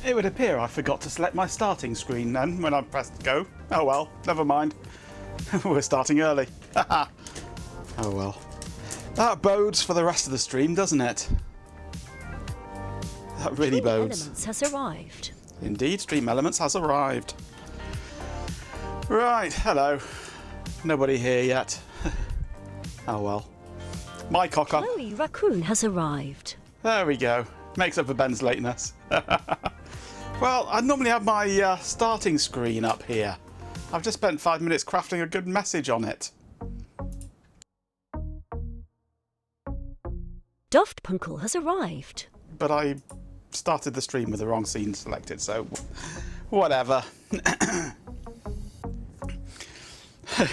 It would appear I forgot to select my starting screen then when I pressed go. Oh well, never mind. We're starting early. Oh well. That bodes for the rest of the stream, doesn't it? That really bodes. Elements has arrived. Indeed, Stream Elements has arrived. Right, hello. Nobody here yet. Oh well. My cocker. Chloe Raccoon has arrived. There we go. Makes up for Ben's lateness. Well, I normally have my starting screen up here. I've just spent 5 minutes crafting a good message on it. Duftpunkle has arrived. But I started the stream with the wrong scene selected, so whatever.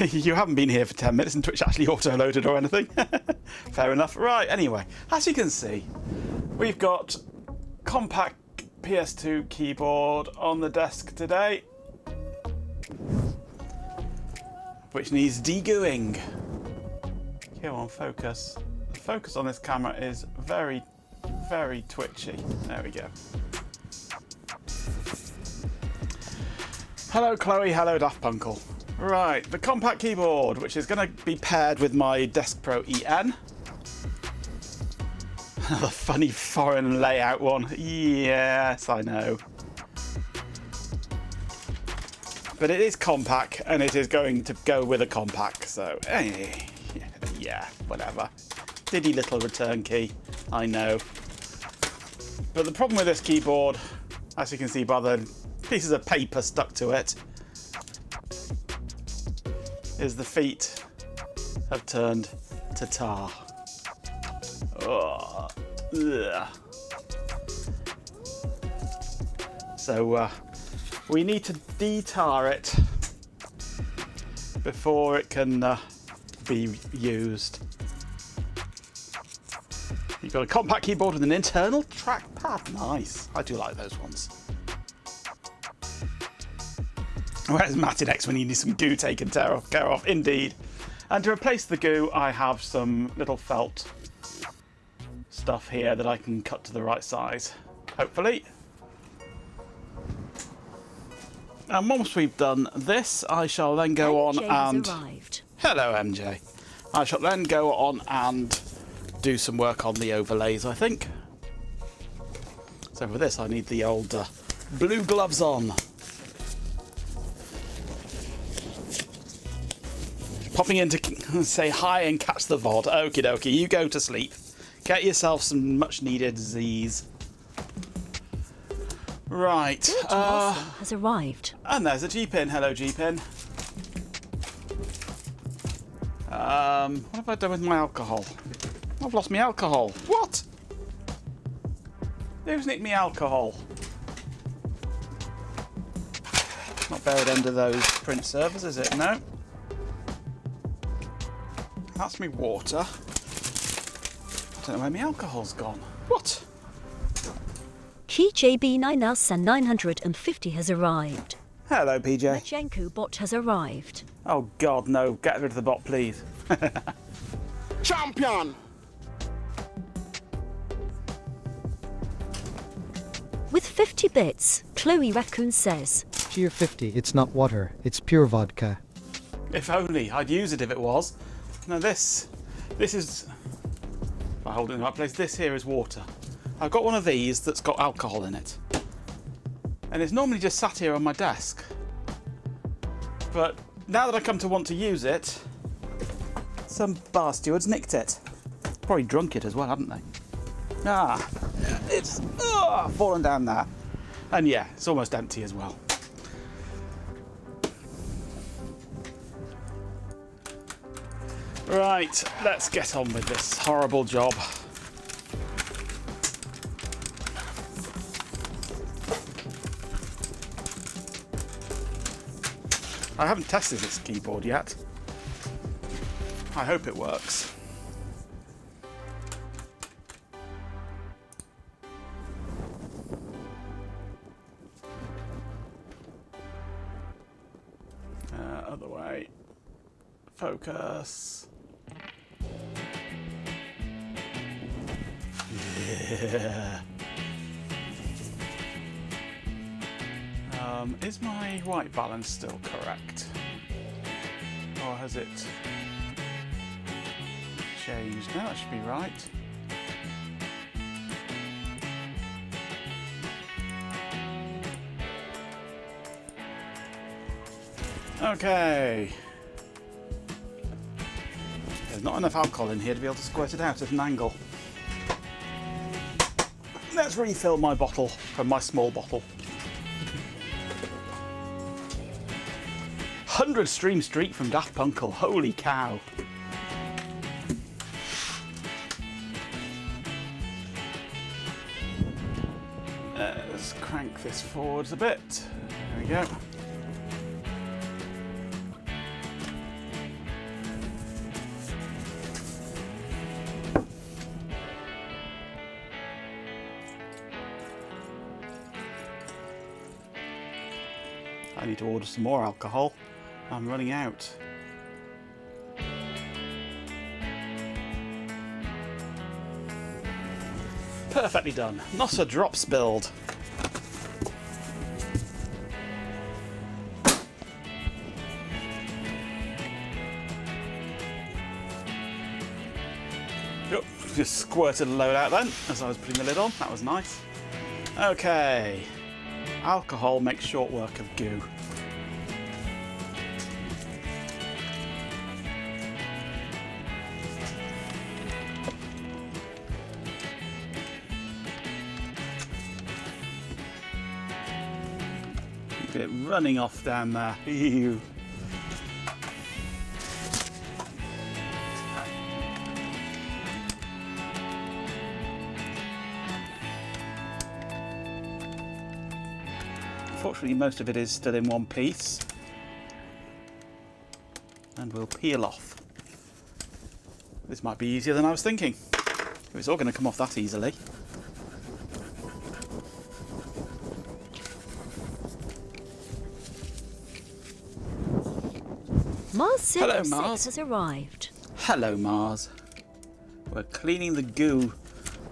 You haven't been here for 10 minutes and Twitch actually auto-loaded or anything. Fair enough. Right, anyway, as you can see, we've got compact PS2 keyboard on the desk today, which needs de-gooing. Come on, focus. The focus on this camera is very, very twitchy. There we go. Hello, Chloe. Hello, Duftpunkle. Right, the compact keyboard, which is going to be paired with my Desk Pro EN. Another funny foreign layout one. Yes, I know. But it is compact, and it is going to go with a compact, so yeah, whatever. Diddy little return key, I know. But the problem with this keyboard, as you can see by the pieces of paper stuck to it, is the feet have turned to tar. Oh, ugh. So we need to de-tar it before it can be used. You've got a compact keyboard with an internal trackpad. Nice. I do like those ones. Where's Matinex when you need some goo taken care of? Indeed. And to replace the goo, I have some little felt stuff here that I can cut to the right size, hopefully. And once we've done this, I shall then go on and... arrived. Hello, MJ. I shall then go on and do some work on the overlays, I think. So for this, I need the old blue gloves on. Popping in to say hi and catch the VOD. Okie dokie, you go to sleep. Get yourself some much needed Z's. Right. Has arrived. And there's a G-pin. Hello, G-pin. What have I done with my alcohol? I've lost my alcohol. What? Who's nicked me alcohol? Not buried under those print servers, is it? No. That's me water. I don't know where my alcohol's gone. What? Key JB 9950 has arrived. Hello, PJ. Jenku bot has arrived. Oh God, no! Get rid of the bot, please. Champion! With 50 bits, Chloe Raccoon says. Cheer 50, it's not water, it's pure vodka. If only I'd use it if it was. Now this is, if I hold it in the right place, this here is water. I've got one of these that's got alcohol in it. And it's normally just sat here on my desk. But now that I come to want to use it, some bar stewards nicked it. Probably drunk it as well, haven't they? Ah, it's fallen down there. And yeah, it's almost empty as well. Right, let's get on with this horrible job. I haven't tested this keyboard yet. I hope it works. Other way. Focus. Yeah. Is my white balance still correct? Or has it changed? No, that should be right. Okay. There's not enough alcohol in here to be able to squirt it out at an angle. Let's refill my bottle from my small bottle. 100 Stream Street from Daft Punkle. Holy cow. Let's crank this forwards a bit. There we go. I need to order some more alcohol. I'm running out. Perfectly done. Not a drop spilled. Yep, just squirted a load out then as I was putting the lid on. That was nice. Okay. Alcohol makes short work of goo. Look at it running off down there. Ew. Unfortunately, most of it is still in one piece and will peel off. This might be easier than I was thinking. If it's all going to come off that easily. Mars Hello, 06 Mars. has arrived. Hello, Mars. We're cleaning the goo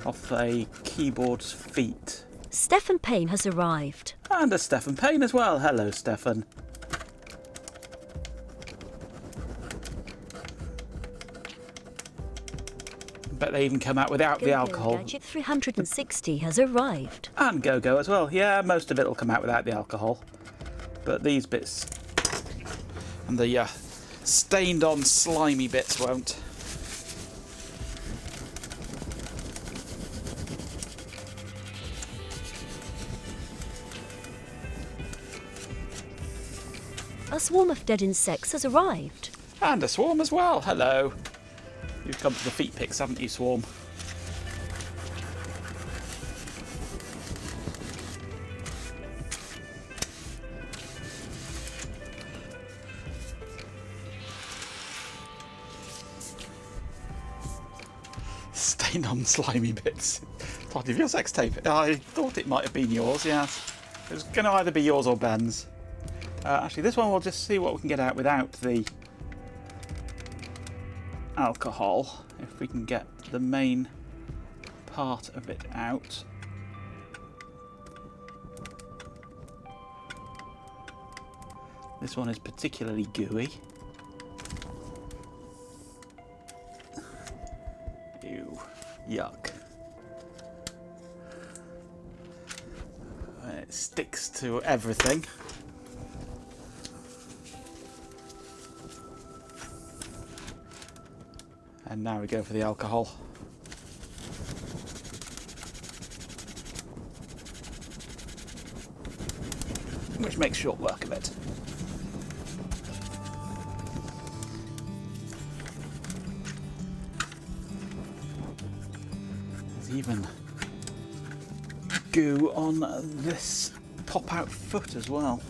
off a keyboard's feet. Stephen Payne has arrived. And a Stephen Payne as well. Hello, Stephen. Bet they even come out without the alcohol. Gadget 360 has arrived. And Go-Go as well. Yeah, most of it will come out without the alcohol. But these bits and the stained on slimy bits won't. A swarm of dead insects has arrived. And a swarm as well. Hello. You've come to the feet picks, haven't you, Swarm? Stained on slimy bits. Part of your sex tape. I thought it might have been yours, yes. It was going to either be yours or Ben's. Actually, this one we'll just see what we can get out without the alcohol. If we can get the main part of it out. This one is particularly gooey. Ew, yuck. It sticks to everything. And now we go for the alcohol. Which makes short work of it. There's even goo on this pop-out foot as well.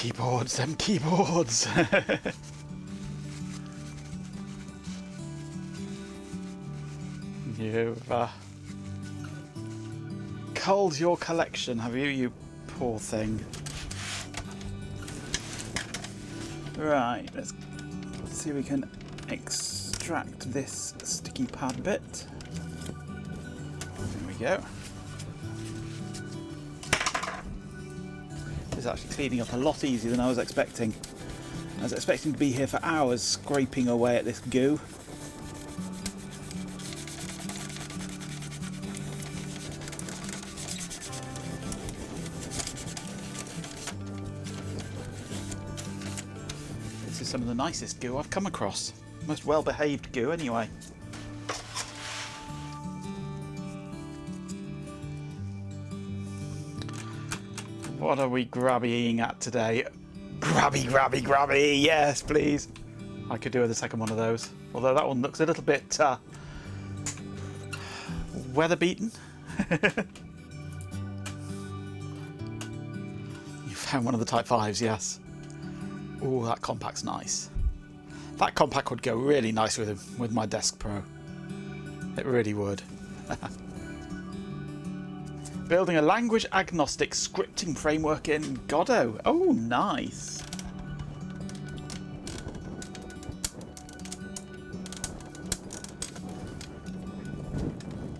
keyboards, them keyboards. You've culled your collection, have you, you poor thing? Right, let's see if we can extract this sticky pad bit. There we go. This is actually cleaning up a lot easier than I was expecting. I was expecting to be here for hours scraping away at this goo. This is some of the nicest goo I've come across. Most well-behaved goo anyway. What are we grabbying at today? Grabby, grabby, grabby! Yes, please! I could do with a second one of those. Although that one looks a little bit weather-beaten. You found one of the Type 5s, yes. Ooh, that compact's nice. That compact would go really nice with my Desk Pro. It really would. Building a language agnostic scripting framework in Godot. Oh, nice.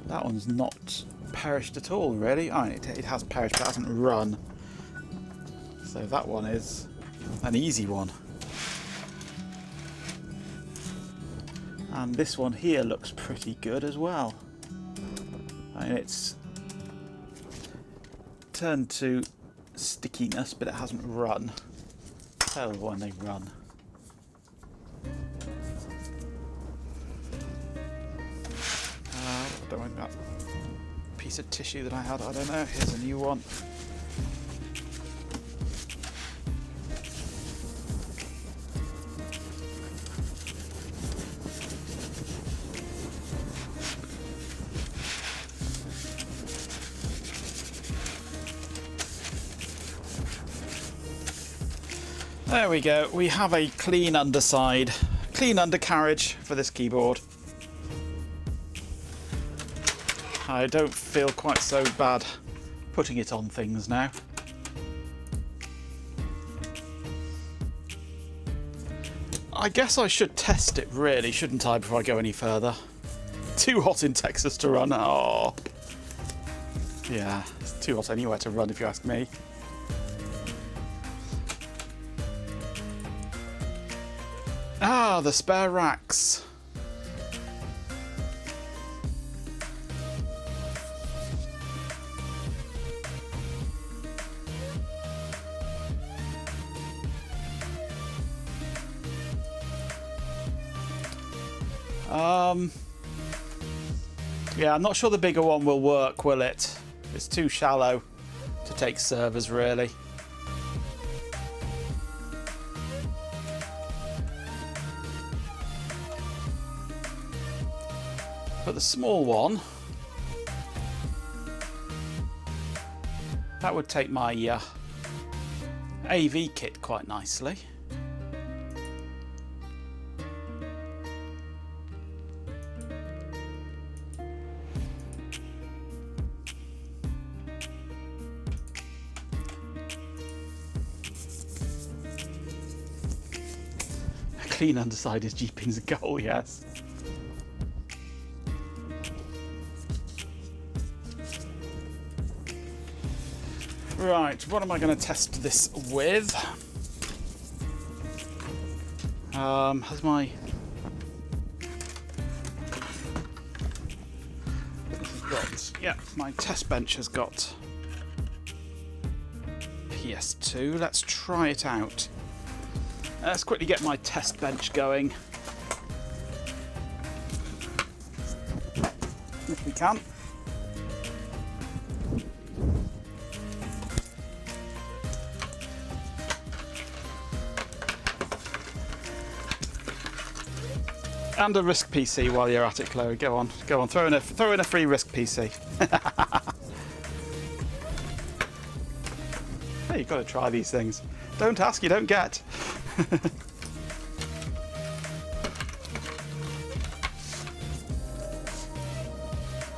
That one's not perished at all, really. Oh, it has perished, but it hasn't run. So that one is an easy one. And this one here looks pretty good as well. I mean, it's turned to stickiness, but it hasn't run. Tell when they run. Don't want that piece of tissue that I had. I don't know. Here's a new one. There we go. We have a clean underside, clean undercarriage for this keyboard. I don't feel quite so bad putting it on things now. I guess I should test it really, shouldn't I, before I go any further? Too hot in Texas to run. Oh, yeah, it's too hot anywhere to run if you ask me. Ah, the spare racks. Yeah, I'm not sure the bigger one will work, will it? It's too shallow to take servers, really. But the small one, that would take my AV kit quite nicely. A clean underside is Jeeping's goal, yes. Right, what am I going to test this with? Has my... Yeah, my test bench has got PS2. Let's try it out. Let's quickly get my test bench going. If we can. And a Risk PC while you're at it, Chloe. Go on, throw in a free Risk PC. Hey, you've got to try these things. Don't ask, you don't get.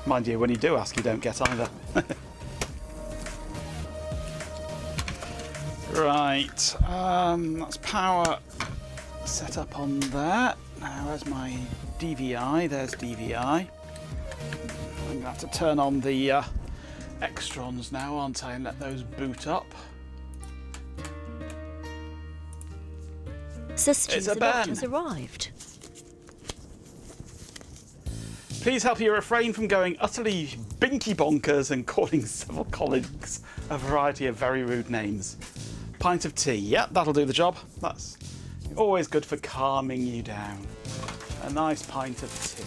Mind you, when you do ask, you don't get either. Right, that's power set up on that. Now, where's my DVI? There's DVI. I'm going to have to turn on the extrons now, aren't I, and let those boot up. Suspicious It's a alert ban. has arrived. Please help you refrain from going utterly binky bonkers and calling several colleagues a variety of very rude names. Pint of tea. Yep, that'll do the job. That's always good for calming you down. A nice pint of tea.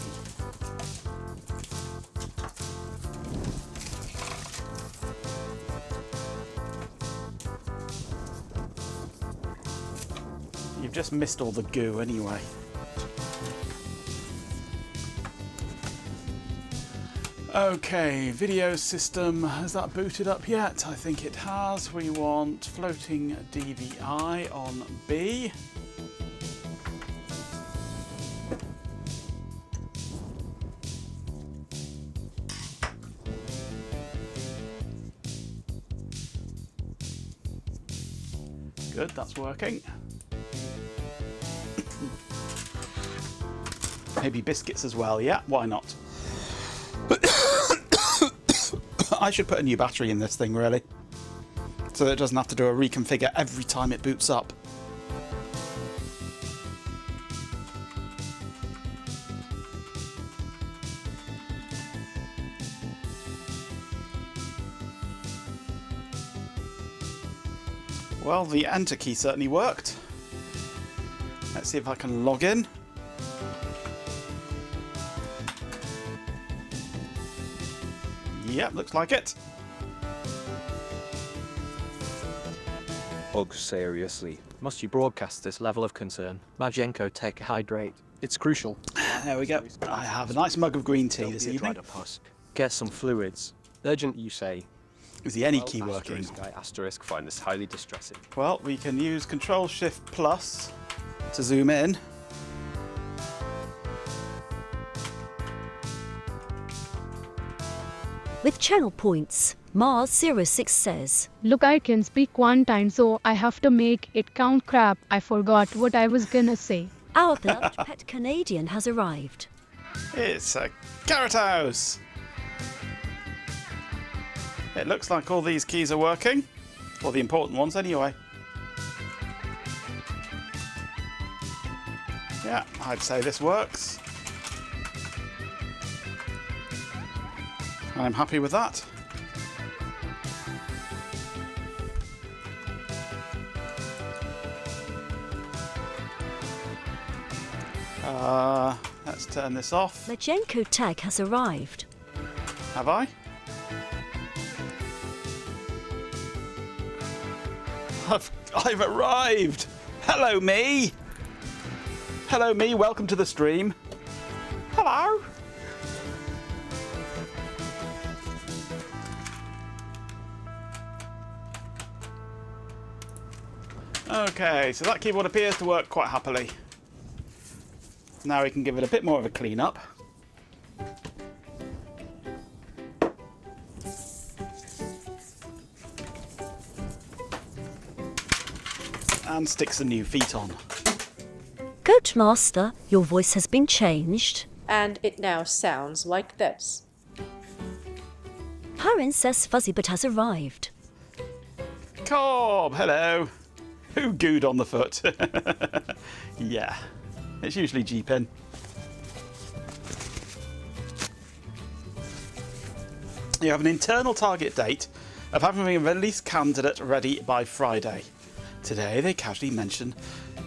You've just missed all the goo anyway. Okay, video system, has that booted up yet? I think it has. We want floating DVI on B. Good, that's working. Maybe biscuits as well, yeah, why not? I should put a new battery in this thing, really, so that it doesn't have to do a reconfigure every time it boots up. Well, the enter key certainly worked. Let's see if I can log in. Yep, looks like it. Ugh, seriously. Must you broadcast this level of concern? Majenko, take hydrate. It's crucial. There we go. I have a nice mug of green tea Don't this be a evening. dried up husk. Get some fluids. Urgent, you say. Is the any Well, key working? I asterisk find this highly distressing. Well, we can use Control Shift Plus to zoom in. With channel points, Mars 06 says, Look, I can speak one time, so I have to make it count. Crap, I forgot what I was gonna say. our beloved pet Canadian has arrived. It's a carrot house. It looks like all these keys are working. Well, the important ones anyway. Yeah, I'd say this works. I'm happy with that. Let's turn this off. Majenko tag has arrived. Have I? I've arrived! Hello, me! Hello, me, welcome to the stream. Hello! Okay, so that keyboard appears to work quite happily. Now we can give it a bit more of a clean up. And stick some new feet on. Coach Master, your voice has been changed. And it now sounds like this. Princess Fuzzybit has arrived. Cobb, hello. Who gooed on the foot? Yeah, it's usually G-Pin. You have an internal target date of having a release candidate ready by Friday. Today they casually mention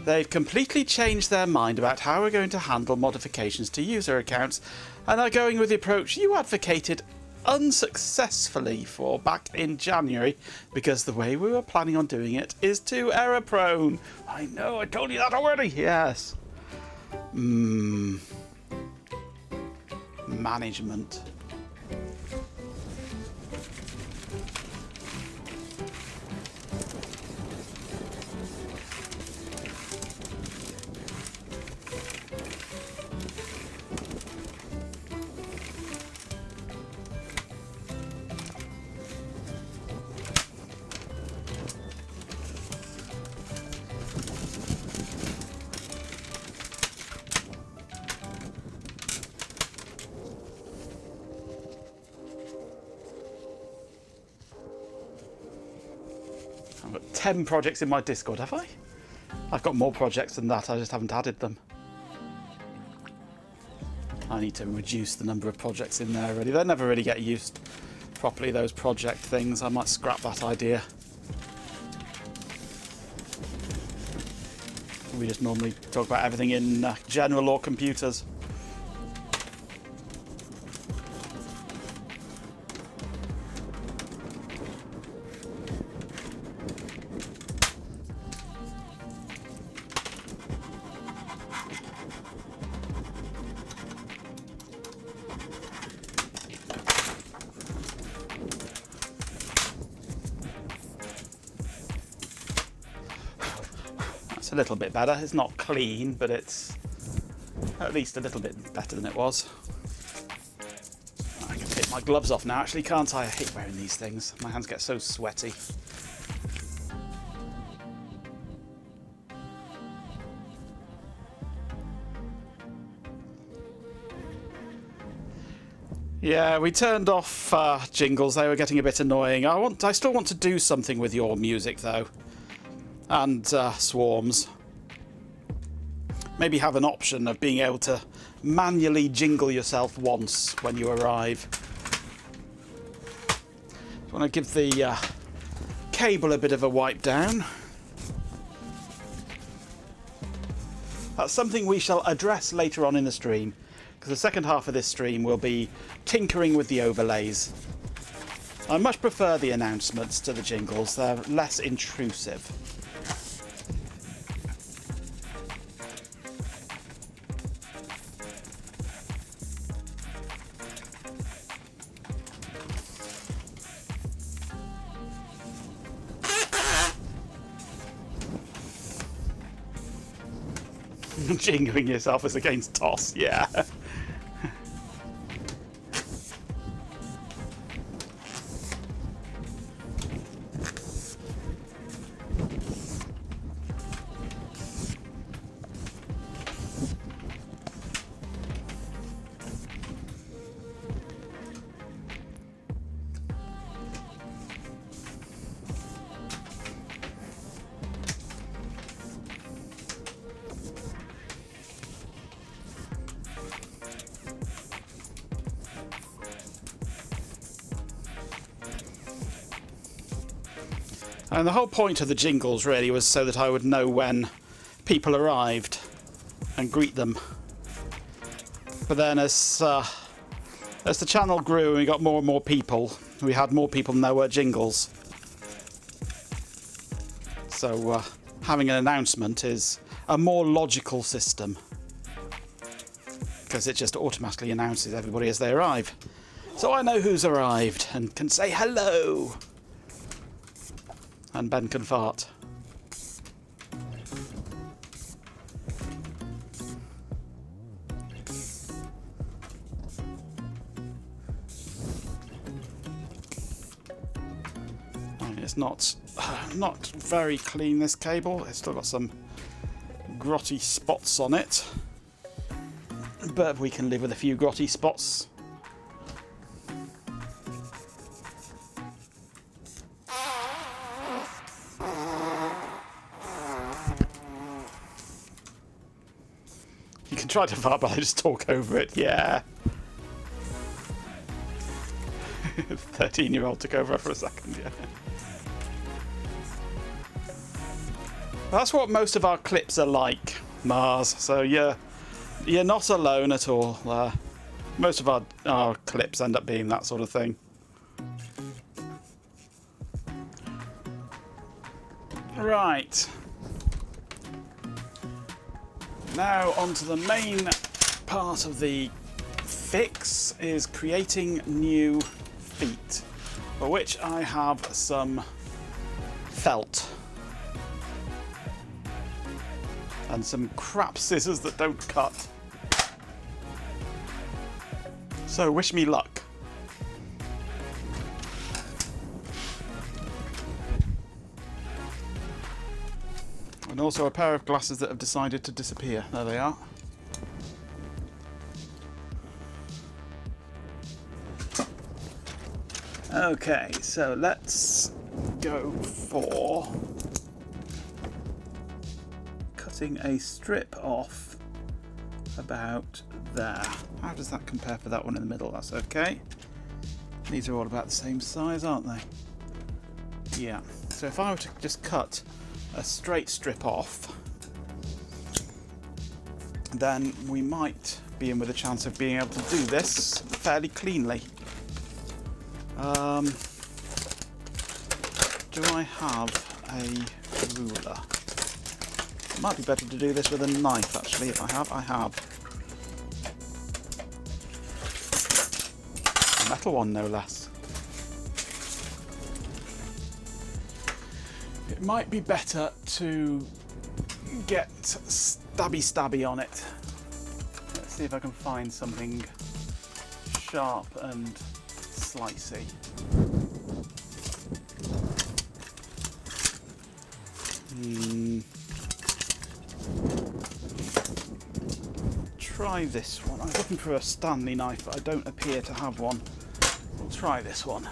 they've completely changed their mind about how we're going to handle modifications to user accounts and are going with the approach you advocated unsuccessfully for back in January, because the way we were planning on doing it is too error prone. I know, I told you that already. Yes. Management. I've got 10 projects in my Discord, have I? I've got more projects than that, I just haven't added them. I need to reduce the number of projects in there really. They never really get used properly, those project things. I might scrap that idea. We just normally talk about everything in general or computers. It's a little bit better. It's not clean, but it's at least a little bit better than it was. I can take my gloves off now, actually, can't I? I hate wearing these things. My hands get so sweaty. Yeah, we turned off jingles. They were getting a bit annoying. I still want to do something with your music, though. And swarms. Maybe have an option of being able to manually jingle yourself once when you arrive. I want to give the cable a bit of a wipe down. That's something we shall address later on in the stream, because the second half of this stream will be tinkering with the overlays. I much prefer the announcements to the jingles. They're less intrusive. Jingling yourself as against toss, yeah. And the whole point of the jingles really was so that I would know when people arrived and greet them. But then as the channel grew and we got more and more people, we had more people than there were jingles. So having an announcement is a more logical system, because it just automatically announces everybody as they arrive. So I know who's arrived and can say hello. And Ben can fart. I mean, it's not very clean, this cable. It's still got some grotty spots on it, but we can live with a few grotty spots. Try to fart, but I just talk over it, yeah. 13-year-old took over for a second, yeah. That's what most of our clips are like, Mars, so you're not alone at all. Most of our clips end up being that sort of thing. Right. Now onto the main part of the fix, is creating new feet, for which I have some felt and some crap scissors that don't cut. So wish me luck. And also a pair of glasses that have decided to disappear. There they are. Okay, so let's go for cutting a strip off about there. How does that compare for that one in the middle? That's okay. These are all about the same size, aren't they? Yeah. So if I were to just cut a straight strip off, then we might be in with a chance of being able to do this fairly cleanly. Do I have a ruler? It might be better to do this with a knife, actually. If I have. A metal one, no less. It might be better to get stabby on it. Let's see if I can find something sharp and slicey. Try this one. I was looking for a Stanley knife, but I don't appear to have one. We'll try this one.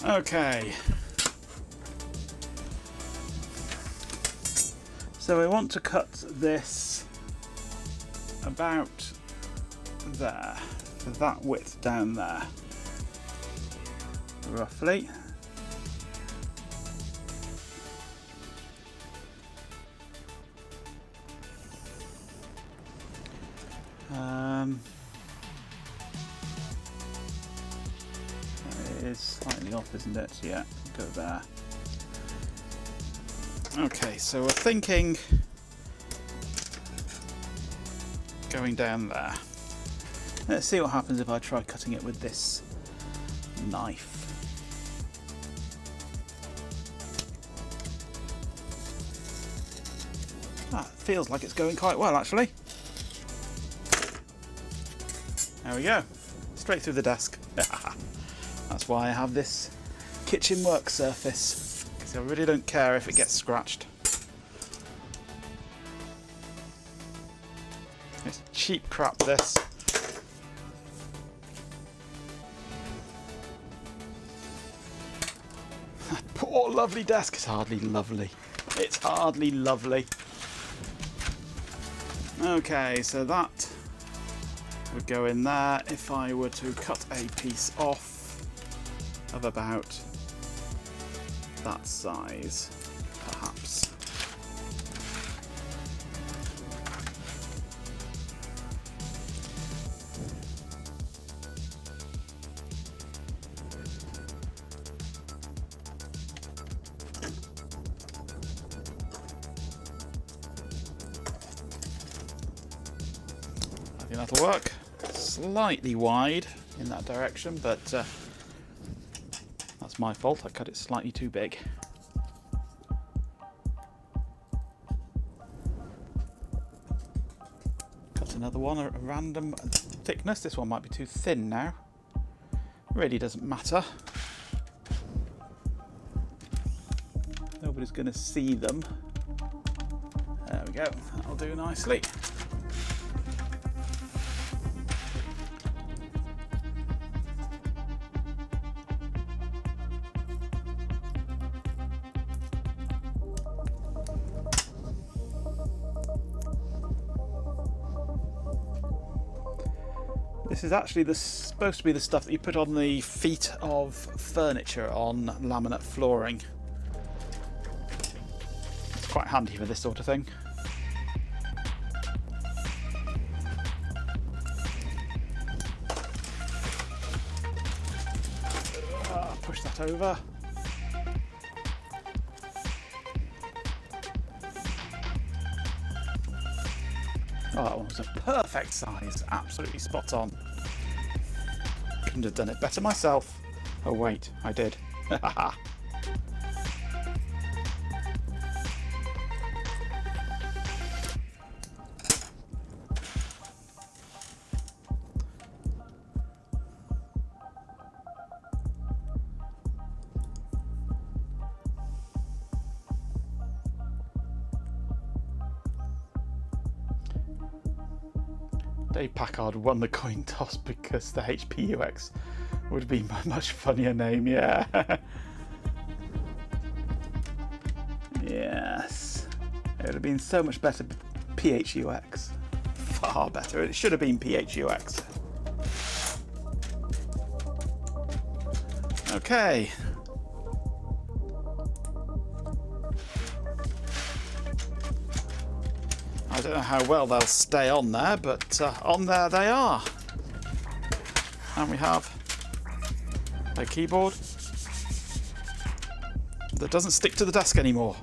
Okay, so I want to cut this about there, so that width down there, roughly. Is slightly off, isn't it? Yeah, go there. Okay, so we're thinking going down there. Let's see what happens if I try cutting it with this knife. That feels like it's going quite well, actually. There we go. Straight through the desk. That's why I have this kitchen work surface, because I really don't care if it gets scratched. It's cheap crap, this. That poor lovely desk. It's hardly lovely. It's hardly lovely. Okay, so that would go in there if I were to cut a piece off of about that size, perhaps. I think that'll work. Slightly wide in that direction, but that's my fault. I cut it slightly too big. Cut another one, a random thickness. This one might be too thin now. Really doesn't matter. Nobody's going to see them. There we go. That'll do nicely. This is actually supposed to be the stuff that you put on the feet of furniture on laminate flooring. It's quite handy for this sort of thing. Push that over. Oh, that one was a perfect size, absolutely spot on. Couldn't have done it better myself. Oh wait, I did. Dave Packard won the coin toss because the HPUX would be a much funnier name, yeah. Yes. It would have been so much better PHUX. Far better. It should have been PHUX. Okay. I don't know how well they'll stay on there, but on there they are. And we have a keyboard that doesn't stick to the desk anymore.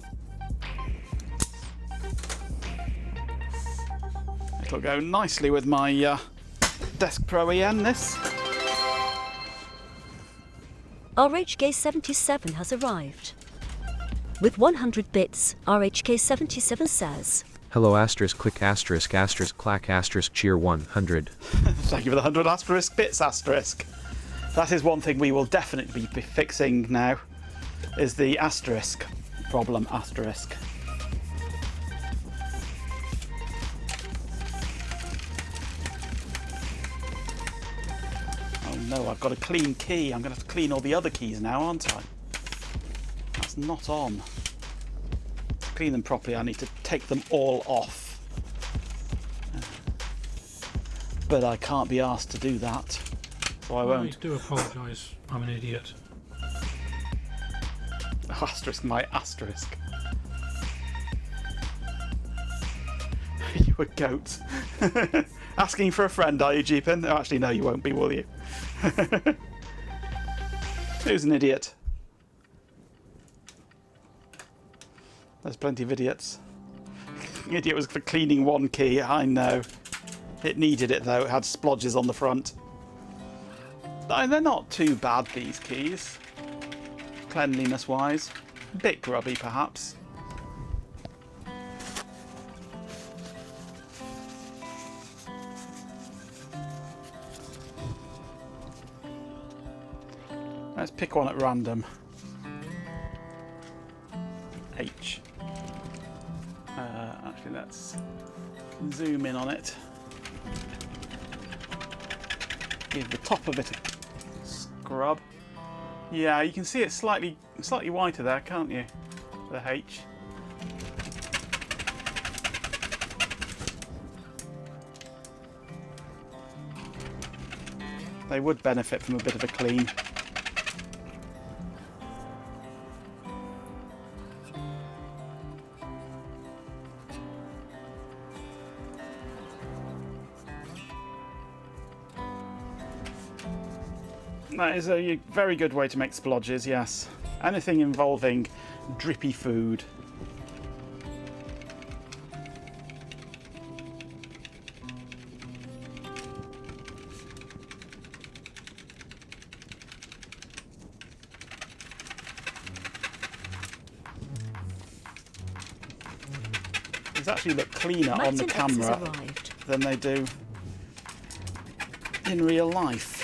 It'll go nicely with my Desk Pro EN, this. RHK77 has arrived. With 100 bits, RHK77 says, Hello asterisk click asterisk asterisk clack asterisk cheer 100. Thank you for the 100 asterisk bits asterisk. That is one thing we will definitely be fixing now, is the asterisk problem asterisk. Oh no, I've got a clean key. I'm going to have to clean all the other keys now, aren't I? That's not on. To clean them properly, I need to take them all off. But I can't be asked to do that, so I won't. I do apologise. I'm an idiot. Asterisk my asterisk. You a goat. Asking for a friend, are you, Jeepin? Oh, actually, no, you won't be, will you? Who's an idiot? There's plenty of idiots. The idiot was for cleaning one key, I know. It needed it though, it had splodges on the front. They're not too bad, these keys. Cleanliness wise. A bit grubby perhaps. Let's pick one at random. H. Actually, let's zoom in on it. Give the top of it a scrub. Yeah, you can see it's slightly whiter there, can't you? The H. They would benefit from a bit of a clean. That is a very good way to make splodges, yes. Anything involving drippy food. These actually look cleaner on the camera than they do in real life.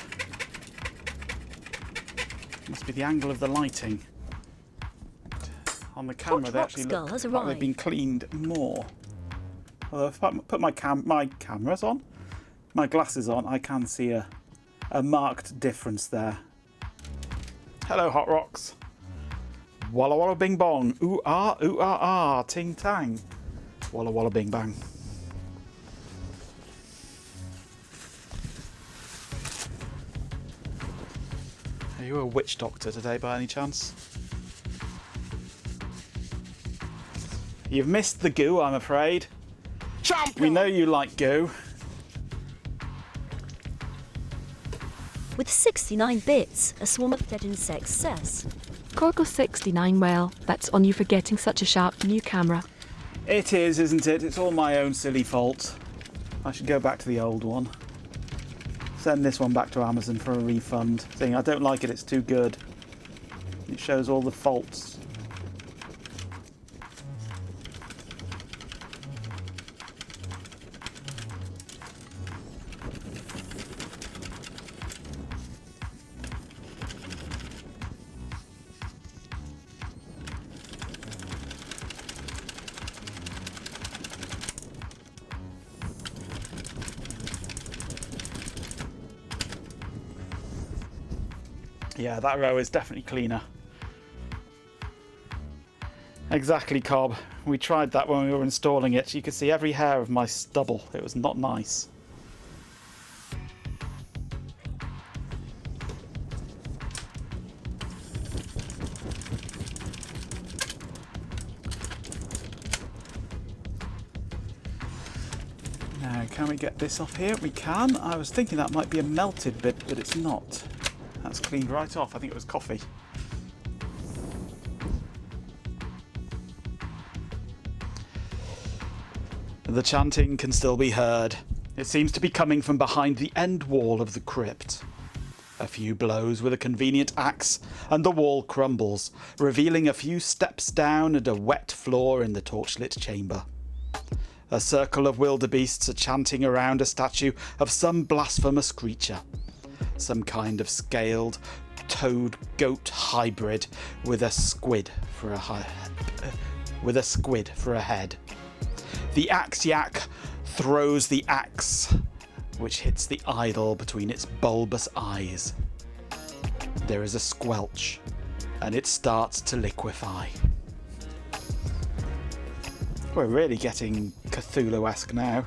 Must be the angle of the lighting. On the camera, they actually look like they've been cleaned more. Although if I put my cameras on, my glasses on, I can see a marked difference there. Hello, Hot Rocks. Walla walla bing bong. Ooh ah, ting tang. Walla walla bing bang. Are you a witch doctor today by any chance? You've missed the goo, I'm afraid. Champion! We know you like goo. With 69 bits, a swarm of dead insects says, Corco69, well, that's on you for getting such a sharp new camera. It is, isn't it? It's all my own silly fault. I should go back to the old one. Send this one back to Amazon for a refund. Saying I don't like it, it's too good. It shows all the faults. Yeah, that row is definitely cleaner. Exactly, Cobb. We tried that when we were installing it. You could see every hair of my stubble. It was not nice. Now, can we get this off here? We can. I was thinking that might be a melted bit, but it's not. That's cleaned right off. I think it was coffee. The chanting can still be heard. It seems to be coming from behind the end wall of the crypt. A few blows with a convenient axe, and the wall crumbles, revealing a few steps down and a wet floor in the torchlit chamber. A circle of wildebeests are chanting around a statue of some blasphemous creature. Some kind of scaled toad-goat hybrid with a squid for a head. The axe yak throws the axe, which hits the idol between its bulbous eyes. There is a squelch, and it starts to liquefy. We're really getting Cthulhu-esque now.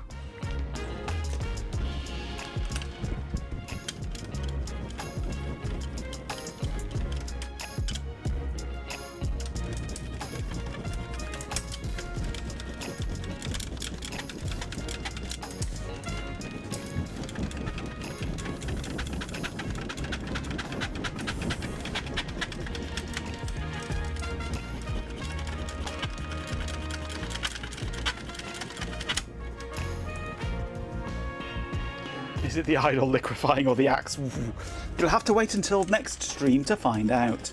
Is it the idol liquefying or the axe? You'll have to wait until next stream to find out.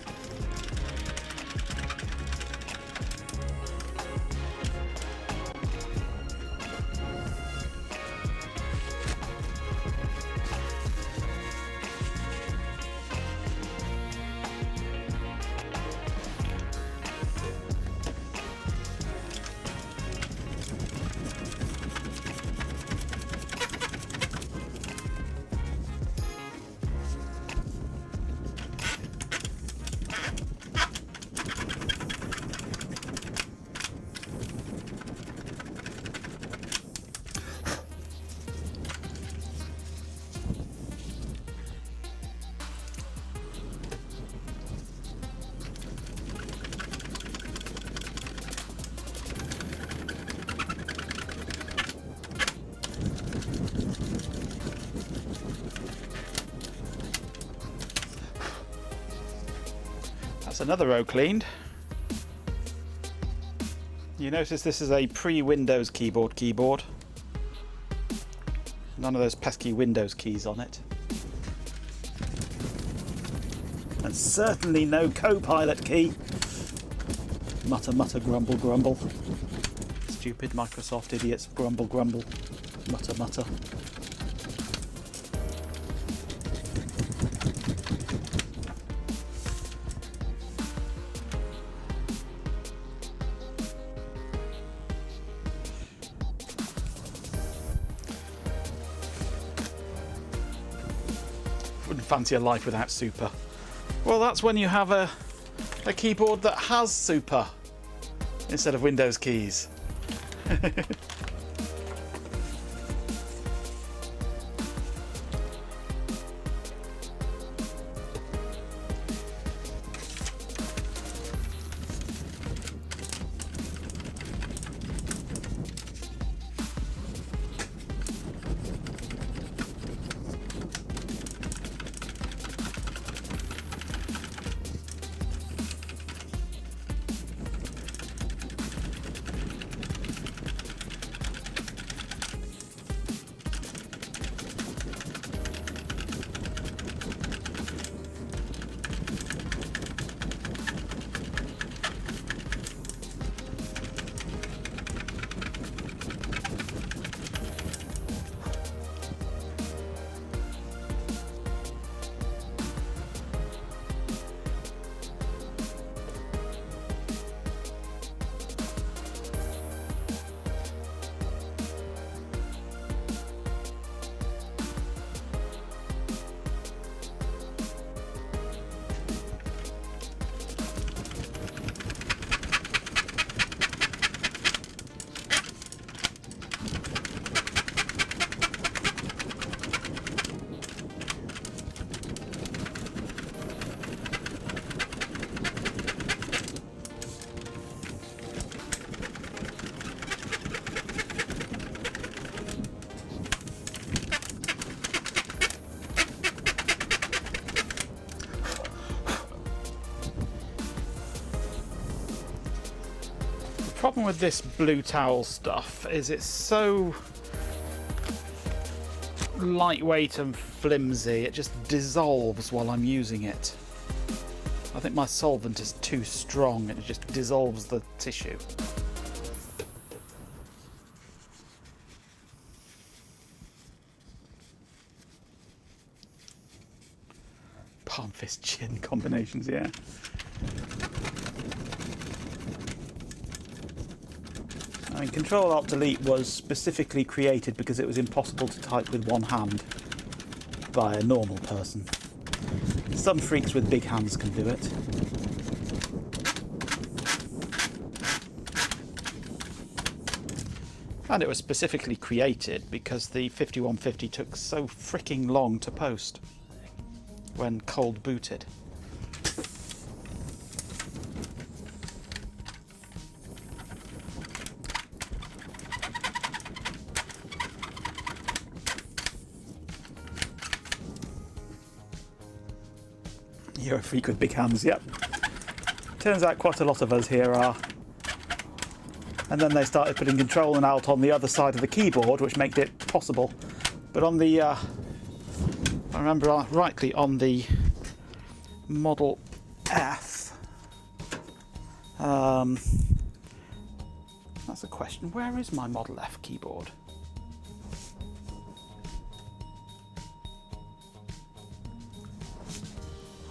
That's another row cleaned. You notice this is a pre-Windows keyboard. None of those pesky Windows keys on it. And certainly no Copilot key. Mutter, mutter, grumble, grumble. Stupid Microsoft idiots. Grumble, grumble. Mutter, mutter. Wouldn't fancy a life without super. Well, that's when you have a keyboard that has super instead of Windows keys. problem with this blue towel stuff is it's so lightweight and flimsy, it just dissolves while I'm using it. I think my solvent is too strong and it just dissolves the tissue. Palm fist chin combinations, yeah. I mean, Control-Alt-Delete was specifically created because it was impossible to type with one hand by a normal person. Some freaks with big hands can do it. And it was specifically created because the 5150 took so freaking long to post when cold booted. You're a freak with big hands, yep. Turns out quite a lot of us here are. And then they started putting Control and Alt on the other side of the keyboard, which made it possible. But on the, if I remember rightly, on the Model F, that's a question. Where is my Model F keyboard?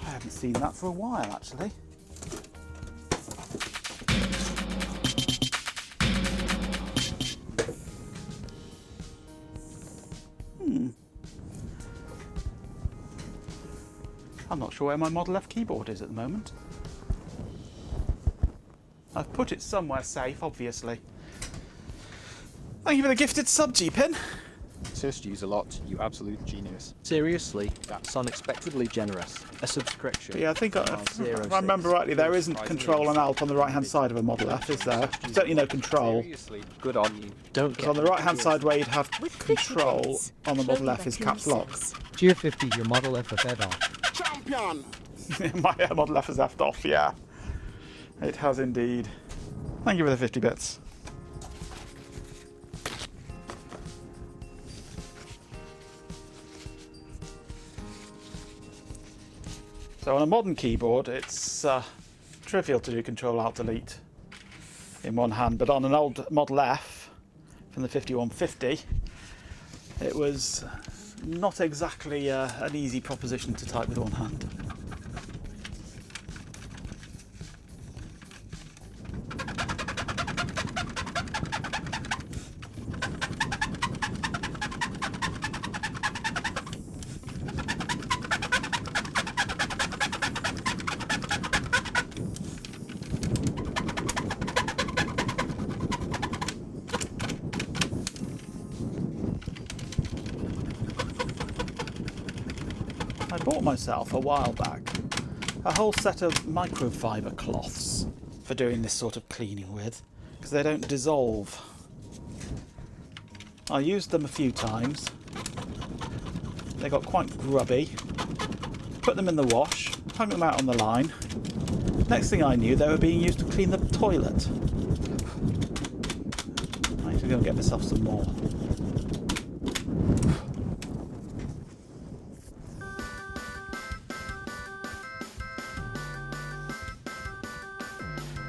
I haven't seen that for a while, actually. I'm not sure where my Model F keyboard is at the moment. I've put it somewhere safe, obviously. Thank you for the gifted sub, G-Pin. Assist use a lot, you absolute genius. Seriously, that's unexpectedly generous. A subscription. But yeah, I think if I remember rightly, there isn't Control and Alt on the right-hand side of a Model F, is there? Certainly no Control. Seriously, good on you. Don't Because on the right-hand side where you'd have With 50 Control bits, on the Model Shirley F is Raccoon caps lock. says. Tier 50, your Model F with head off. My Model F is effed off, yeah. It has indeed. Thank you for the 50 bits. So on a modern keyboard, it's trivial to do Control-Alt-Delete in one hand, but on an old Model F from the 5150, it was not exactly an easy proposition to type with one hand. I bought myself a while back a whole set of microfiber cloths for doing this sort of cleaning with, because they don't dissolve. I used them a few times. They got quite grubby. Put them in the wash, hung them out on the line. Next thing I knew, they were being used to clean the toilet. I need to go and get myself some more.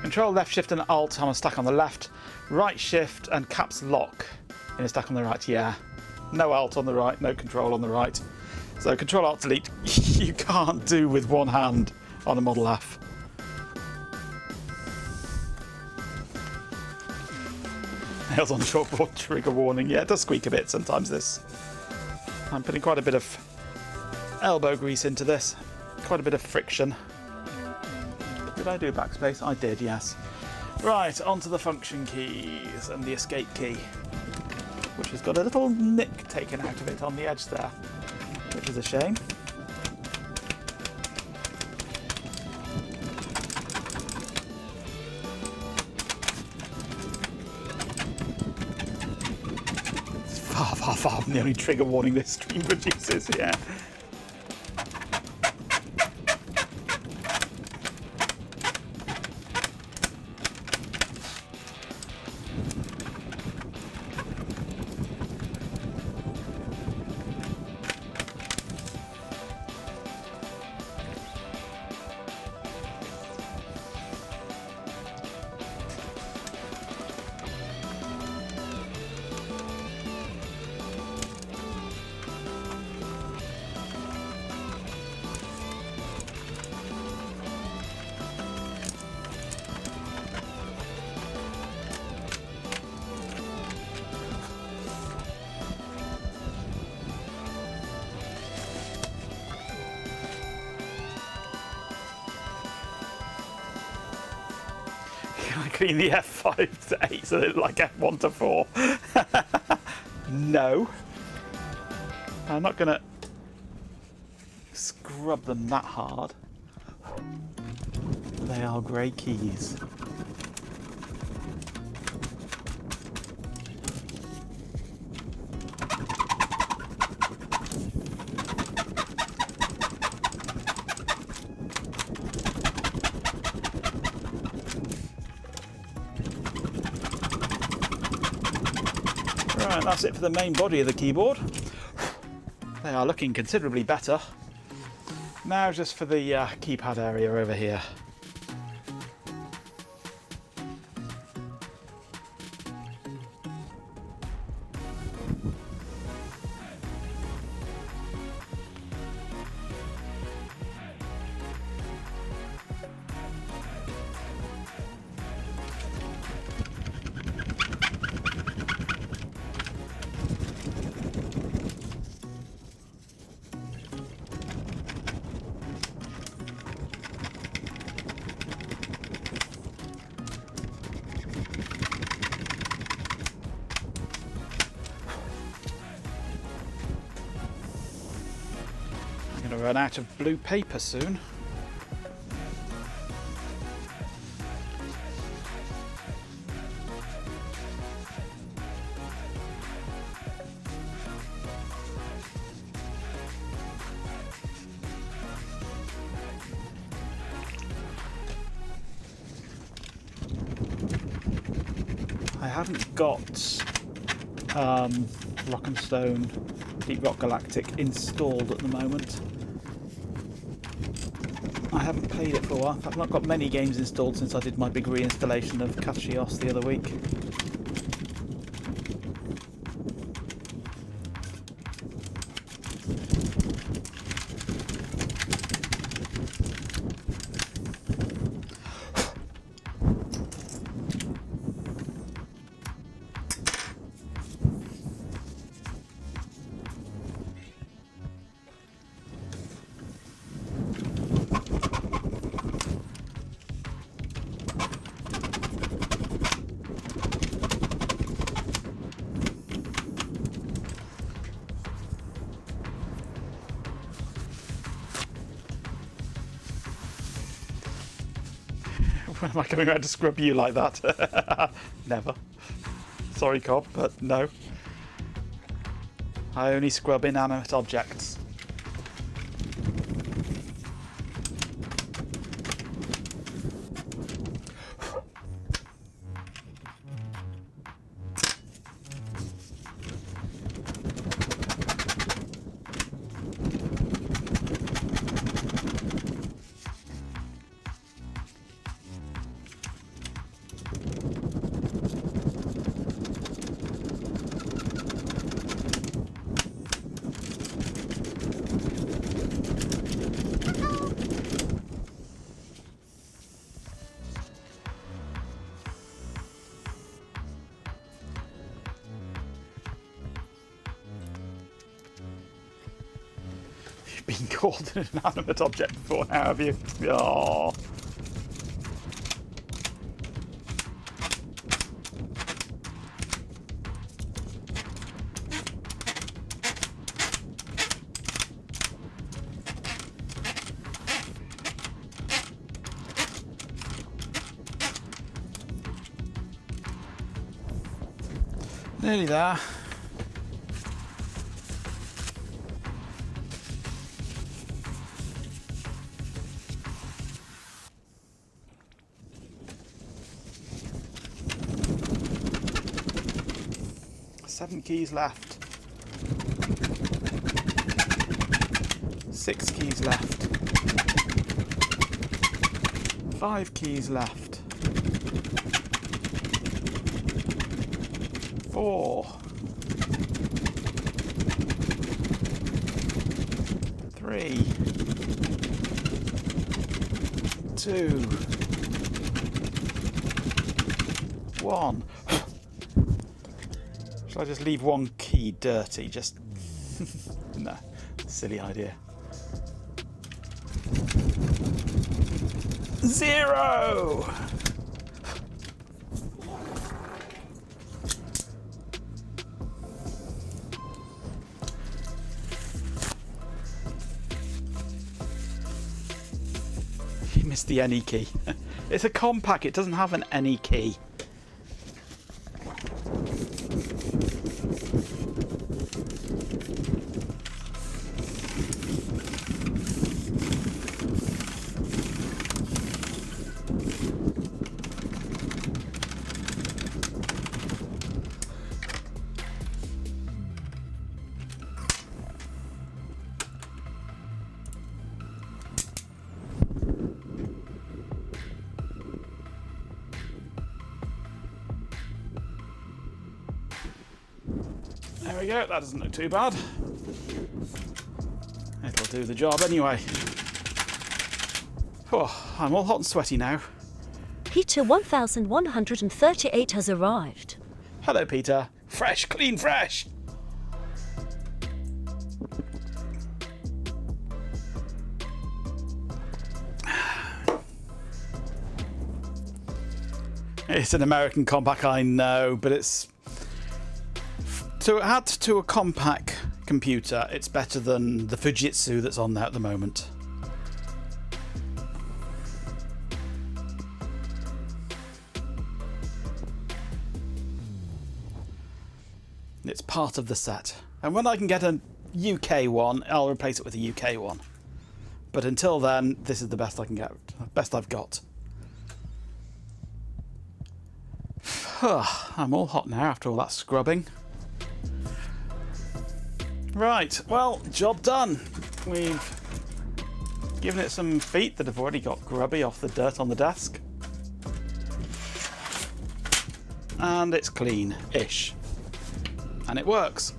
Control left shift and alt on a stack on the left, right shift and caps lock in a stack on the right, yeah. No alt on the right, no control on the right. So Control Alt Delete you can't do with one hand on a Model F. Nails on chalkboard, trigger warning. Yeah, it does squeak a bit sometimes this. I'm putting quite a bit of elbow grease into this, quite a bit of friction. Did I do backspace? I did, yes. Right, onto the function keys and the escape key, which has got a little nick taken out of it on the edge there, which is a shame. It's far, far, far from the only trigger warning this stream produces, yeah. clean the F5 to 8 so they look like F1 to 4. No. I'm not going to scrub them that hard. They are grey keys. Right, that's it for the main body of the keyboard. They are looking considerably better. Now just for the keypad area over here. I'm going to run out of blue paper soon. I haven't got Rock and Stone Deep Rock Galactic installed at the moment. I haven't played it for a while. I've not got many games installed since I did my big reinstallation of Cachios the other week. When am I coming around to scrub you like that? Never. Sorry, Cobb, but no. I only scrub inanimate objects. Been called an inanimate object before now, have you? Oh. Nearly there. Seven keys left. 6 keys left. 5 keys left. 4. 3. 2. 1. Shall I just leave one key dirty? Just no, silly idea. 0. press the any key. It's a compact, it doesn't have an any key. There we go, that doesn't look too bad. It'll do the job anyway. Oh, I'm all hot and sweaty now. Peter 1138 has arrived. Hello, Peter. Fresh, clean, fresh. It's an American compact, I know, but it's... To add to a compact computer, it's better than the Fujitsu that's on there at the moment. It's part of the set. And when I can get a UK one, I'll replace it with a UK one. But until then, this is the best I can get, best I've got. I'm all hot now after all that scrubbing. Right, well, job done. We've given it some feet that have already got grubby off the dirt on the desk. And it's clean-ish. And it works.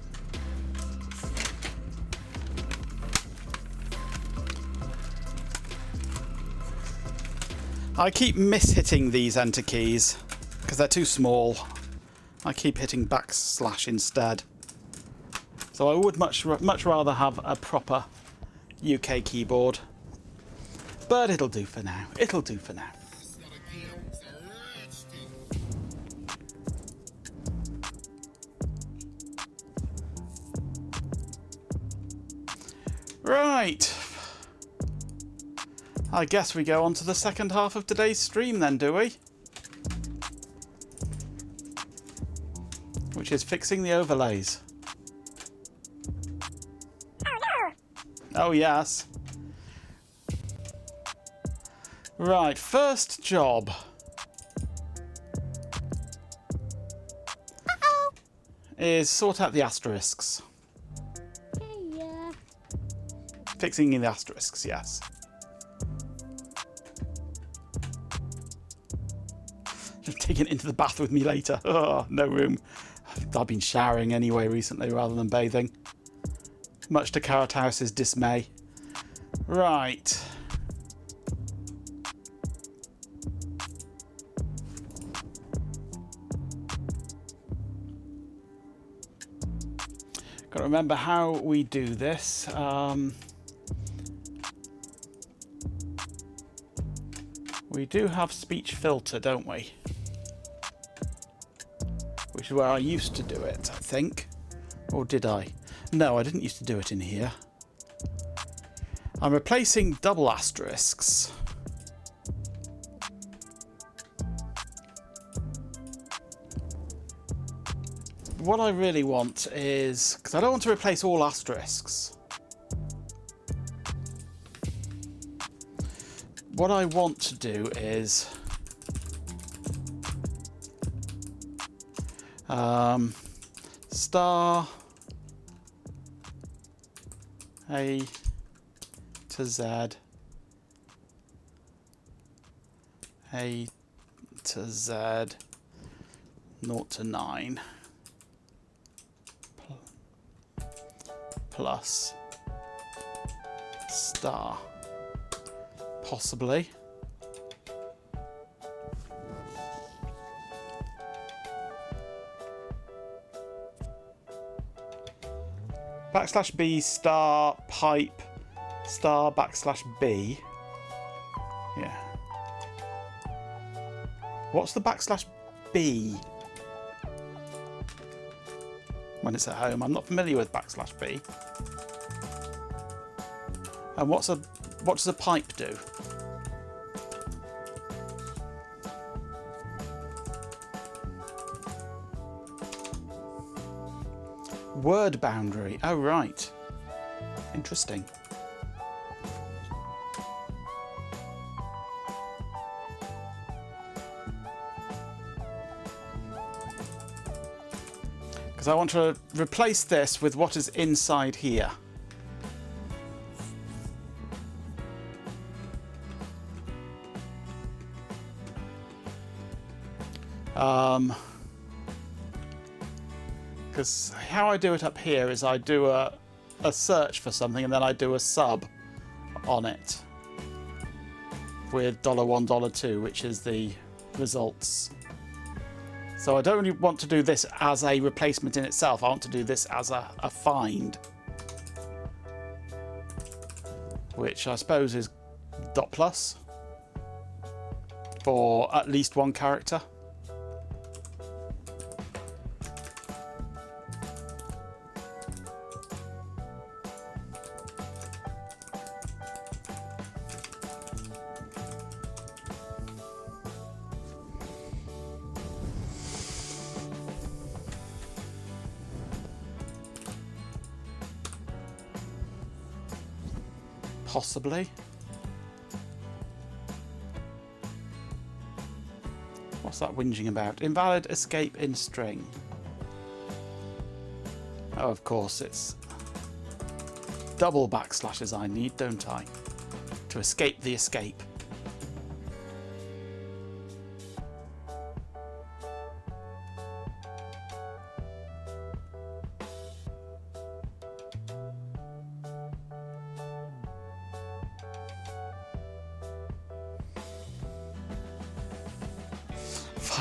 I keep miss-hitting these enter keys because they're too small. I keep hitting backslash instead. So I would much rather have a proper UK keyboard. But it'll do for now. It'll do for now. Right. I guess we go on to the second half of today's stream then, do we? Which is fixing the overlays. Oh yes. Right, first job. Is sort out the asterisks. Fixing the asterisks, yes. Taking it into the bath with me later. Oh, no room. I've been showering anyway recently rather than bathing. Much to Carrot House's dismay. Right. Got to remember how we do this. We do have speech filter, don't we? Which is where I used to do it, I think. Or did I? No, I didn't used to do it in here. I'm replacing double asterisks. What I really want is... because I don't want to replace all asterisks. What I want to do is... star A to Z, A to Z, 0 to 9, plus star, possibly. Backslash B star pipe star backslash B. Yeah. What's the backslash B? When it's at home, I'm not familiar with backslash B. And what does a pipe do? Word boundary. Oh, right. Interesting. Because I want to replace this with what is inside here. Because how I do it up here is I do a search for something and then I do a sub on it with $1, $2, which is the results. So I don't really want to do this as a replacement in itself. I want to do this as a find, which I suppose is dot plus for at least one character. Possibly. What's that whinging about? Invalid escape in string. Oh, of course, it's double backslashes I need, don't I? To escape the escape.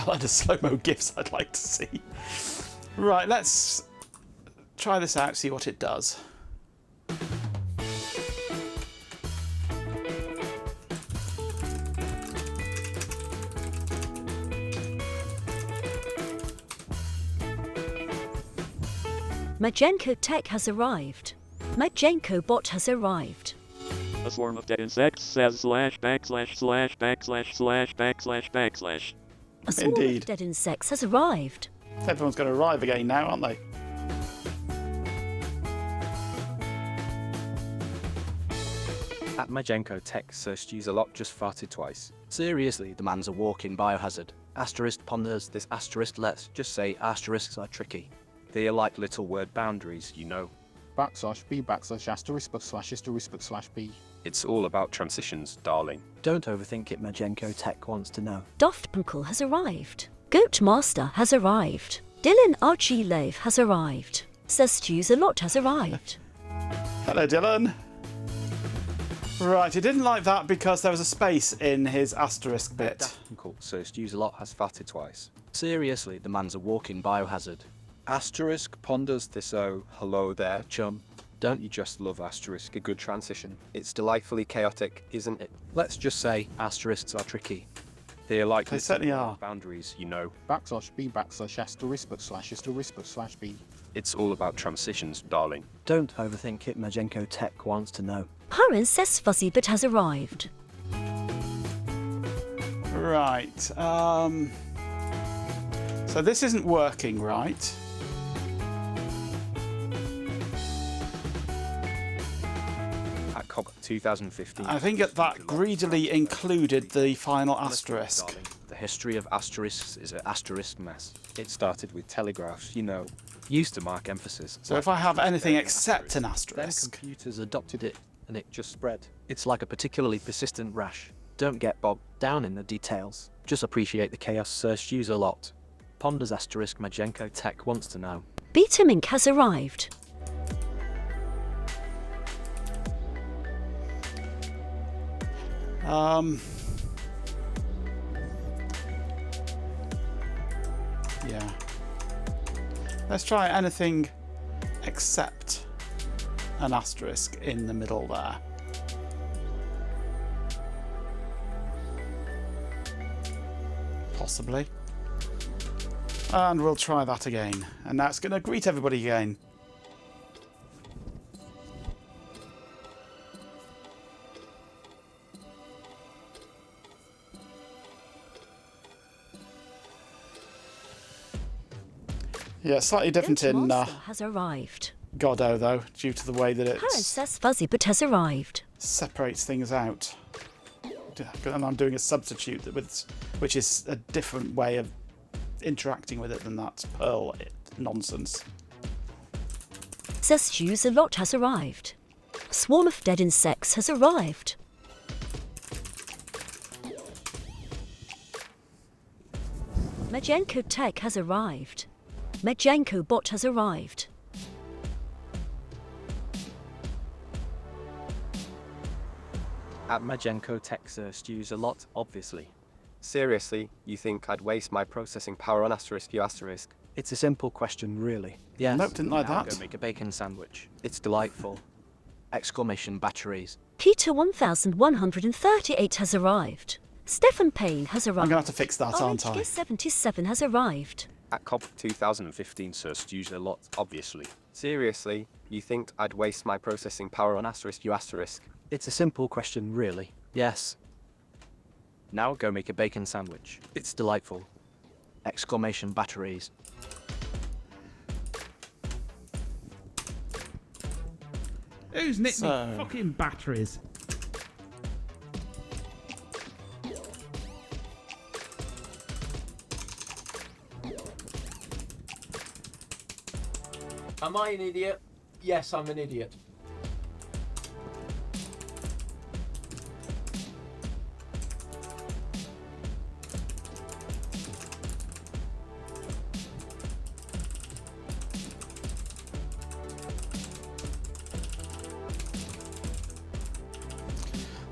Like the slow-mo gifs I'd like to see. Right, let's try this out, see what it does. Majenko Tech has arrived. Majenko Bot has arrived. A swarm of dead insects says / backslash slash backslash slash backslash backslash. A swarm Indeed. of dead insects has arrived. Everyone's going to arrive again now, aren't they? At Majenko Tech, searched use a lot just farted twice. Seriously, the man's a walking biohazard. Asterisk ponders this asterisk, let's just say asterisks are tricky. They are like little word boundaries, you know. Backslash B backslash asterisk / slash B. It's all about transitions, darling. Don't overthink it, Majenko Tech wants to know. Doftpunkel has arrived. Goat Master has arrived. Dylan Archie Lave has arrived. Searched a lot has arrived. Hello, Dylan. Right, he didn't like that because there was a space in his asterisk bit. Cool. Searched use a lot has farted twice. Seriously, the man's a walking biohazard. Asterisk ponders this hello there, chum. Don't you just love asterisk? A good transition. It's delightfully chaotic, isn't it? Let's just say asterisks are tricky. They are like They little certainly are. boundaries, you know. Backslash B backslash asterisk slash B. It's all about transitions, darling. Don't overthink it, Majenko Tech wants to know. Parent says Fuzzy But has arrived. Right. So this isn't working right. At COG 2015. I think that greedily included the final asterisk. Darling, the history of asterisks is an asterisk mess. It started with telegraphs, you know, used to mark emphasis. So if I have anything except an Then asterisk, computers adopted it, and it just spread. It's like a particularly persistent rash. Don't get bogged down in the details. Just appreciate the chaos searched use a lot. Ponders asterisk Majenko Tech wants to know. Betamink has arrived. Yeah. Let's try anything except an asterisk in the middle there. Possibly. And we'll try that again. And now it's going to greet everybody again. Yeah, slightly different Goat in Master has arrived. Godot, though, due to the way that it Princess Fuzzybut has arrived. separates things out. And I'm doing a substitute which is a different way of interacting with it than that Perl nonsense. Says Stews a lot has arrived. Swarm of dead insects has arrived. Majenko Tech has arrived. Majenko Bot has arrived. At Majenko Tech stews a lot, obviously. Seriously, you think I'd waste my processing power on asterisk you asterisk? It's a simple question, really. Yes. Nope, didn't like Now that. Go make a bacon sandwich. It's delightful! Exclamation batteries. Peter 1138 has arrived. Stefan Payne has arrived. I'm going to have to fix that, aren't I? Orange 77 has arrived. At COP 2015 stews a lot, obviously. Seriously, you think I'd waste my processing power on asterisk you asterisk? It's a simple question, really. Yes. Now go make a bacon sandwich. It's delightful! Exclamation batteries. Who's nicked So- me fucking batteries? Am I an idiot? Yes, I'm an idiot.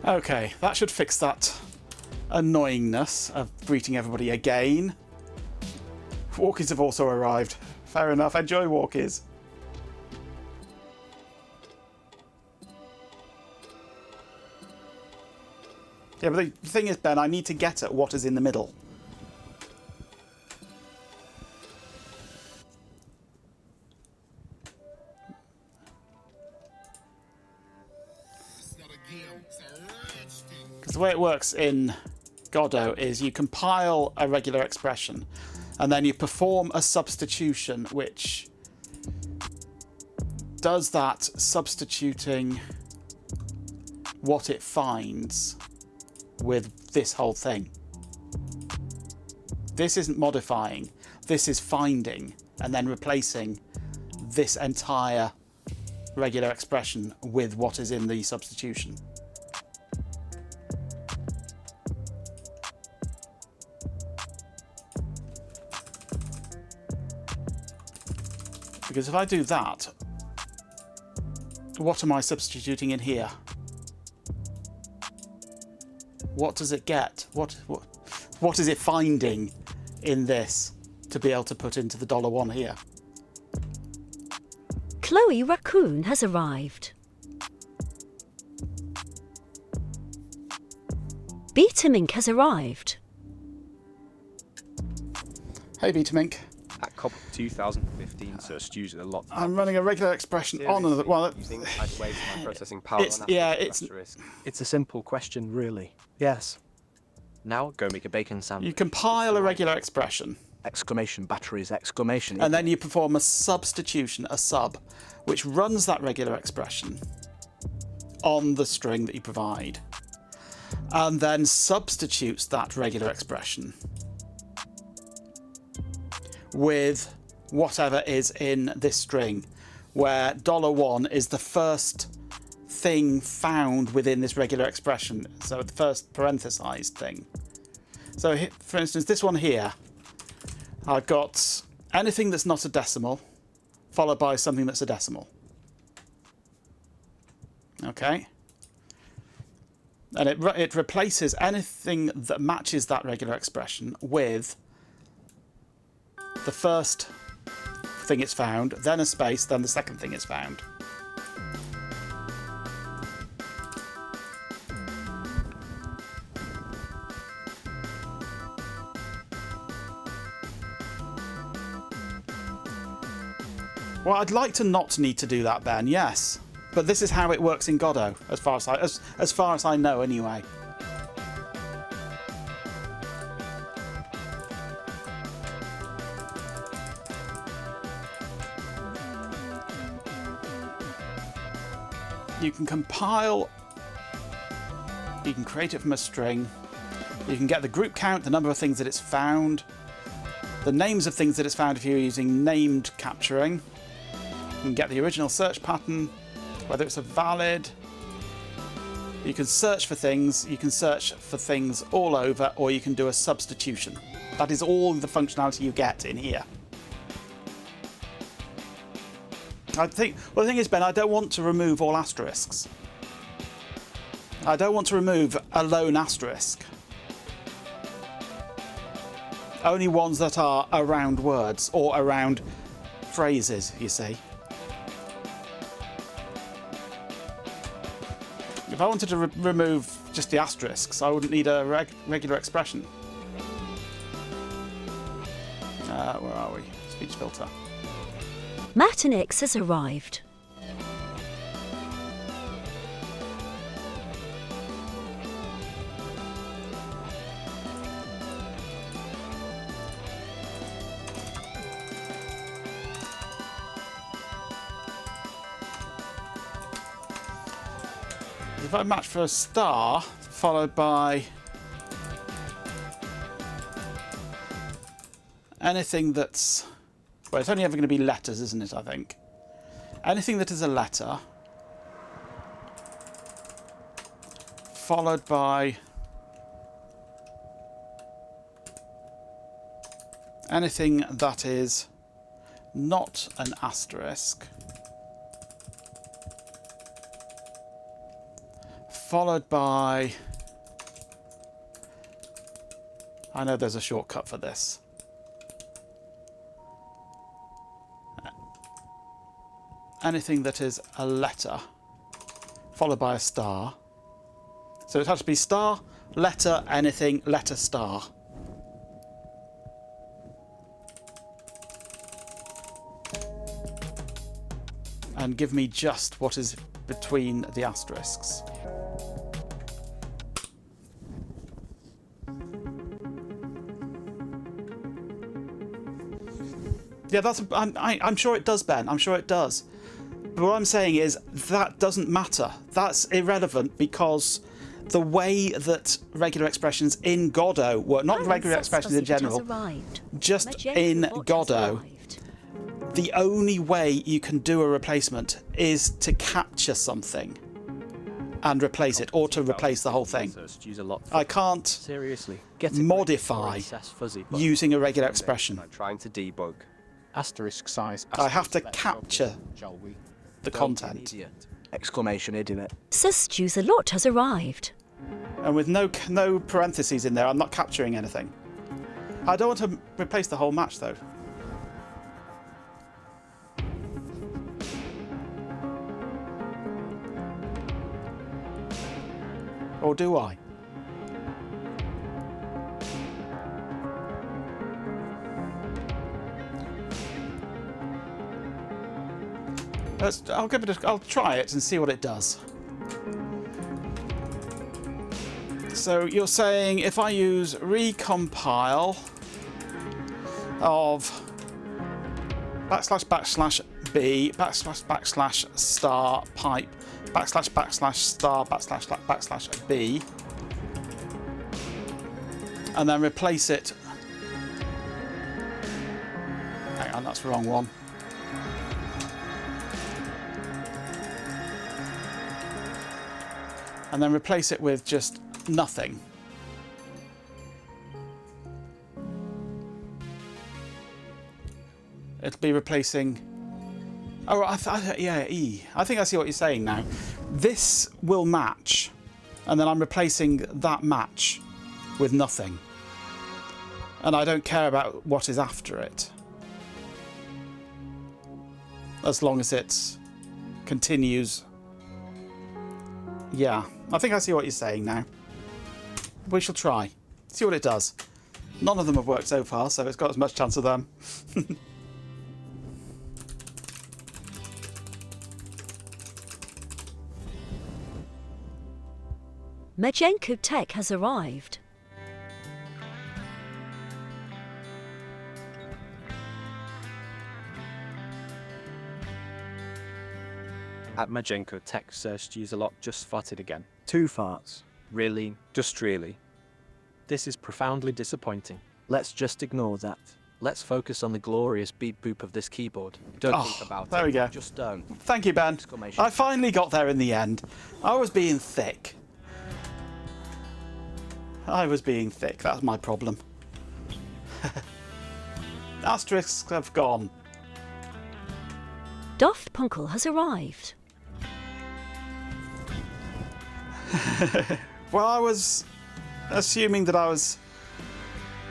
Okay, that should fix that annoyingness of greeting everybody again. Walkies have also arrived. Fair enough, enjoy walkies. Yeah, but the thing is, Ben, I need to get at what is in the middle. Because the way it works in Godot is you compile a regular expression and then you perform a substitution which does that, substituting what it finds with this whole thing. This isn't modifying, this is finding and then replacing this entire regular expression with what is in the substitution. Because if I do that, what am I substituting in here? What does it get? What is it finding in this to be able to put into the $1 here? Chloe Raccoon has arrived. Betamink has arrived. Hey Betamink. At COP 2015 stews a lot. I'm running a regular expression on Seriously, another. Well, you think I'd waste my processing power it's on yeah, asterisk it's you asterisk? It's a simple question, really. Yes. Now go make a bacon sandwich. you compile a regular expression Exclamation batteries, exclamation. and then you perform a substitution, a sub, which runs that regular expression on the string that you provide, and then substitutes that regular expression with whatever is in this string, where $1 is the first thing found within this regular expression, so the first parenthesized thing. So for instance, this one here, I've got anything that's not a decimal followed by something that's a decimal. Okay, and it replaces anything that matches that regular expression with the first thing it's found, then a space, then the second thing it's found. Well, I'd like to not need to do that, Ben, yes. But this is how it works in Godot, as far as I know anyway. You can compile, you can create it from a string, you can get the group count, the number of things that it's found, the names of things that it's found if you're using named capturing. You can get the original search pattern, whether it's a valid. You can search for things, you can search for things all over, or you can do a substitution. That is all the functionality you get in here. Well, the thing is, Ben, I don't want to remove all asterisks. I don't want to remove a lone asterisk. Only ones that are around words or around phrases, you see. If I wanted to remove just the asterisks, I wouldn't need a regular expression. Where are we? Speech filter. Matinix has arrived. If I match for a star, followed by anything that's... Well, it's only ever going to be letters, isn't it, I think? Anything that is a letter, followed by anything that is not an asterisk, followed by... I know there's a shortcut for this. Anything that is a letter followed by a star. So it has to be star, letter, anything, letter, star. And give me just what is between the asterisks. Yeah, I'm sure it does, Ben. I'm sure it does. But what I'm saying is that doesn't matter. That's irrelevant because the way that regular expressions in Godot work, not regular expressions in general, just in Godot, the only way you can do a replacement is to capture something and replace it, or to replace the whole thing. I can't modify using a regular expression. I'm trying to debug. Asterisk size. I have to capture the content. Exclamation idiot. Sus a lot has arrived. And with no parentheses in there, I'm not capturing anything. I don't want to replace the whole match, though. Or do I? I'll try it and see what it does. So you're saying if I use recompile of //b //star pipe //star //b and then replace it. Hang on, that's the wrong one. And then replace it with just nothing. It'll be replacing... Oh, yeah, E. I think I see what you're saying now. This will match, and then I'm replacing that match with nothing. And I don't care about what is after it. As long as it continues. Yeah, I think I see what you're saying now. We shall try. See what it does. None of them have worked so far, so it's got as much chance of them. Majenko Tech has arrived. At Majenko Tech searched use a lot just farted again. 2 farts. Really? Just really? This is profoundly disappointing. Let's just ignore that. Let's focus on the glorious beep boop of this keyboard. Don't think about there it. we go. Just don't. Thank you, Ben. I finally got there in the end. I was being thick. That's my problem. Asterisks have gone. Daft Punkle has arrived. Well, I was assuming that I was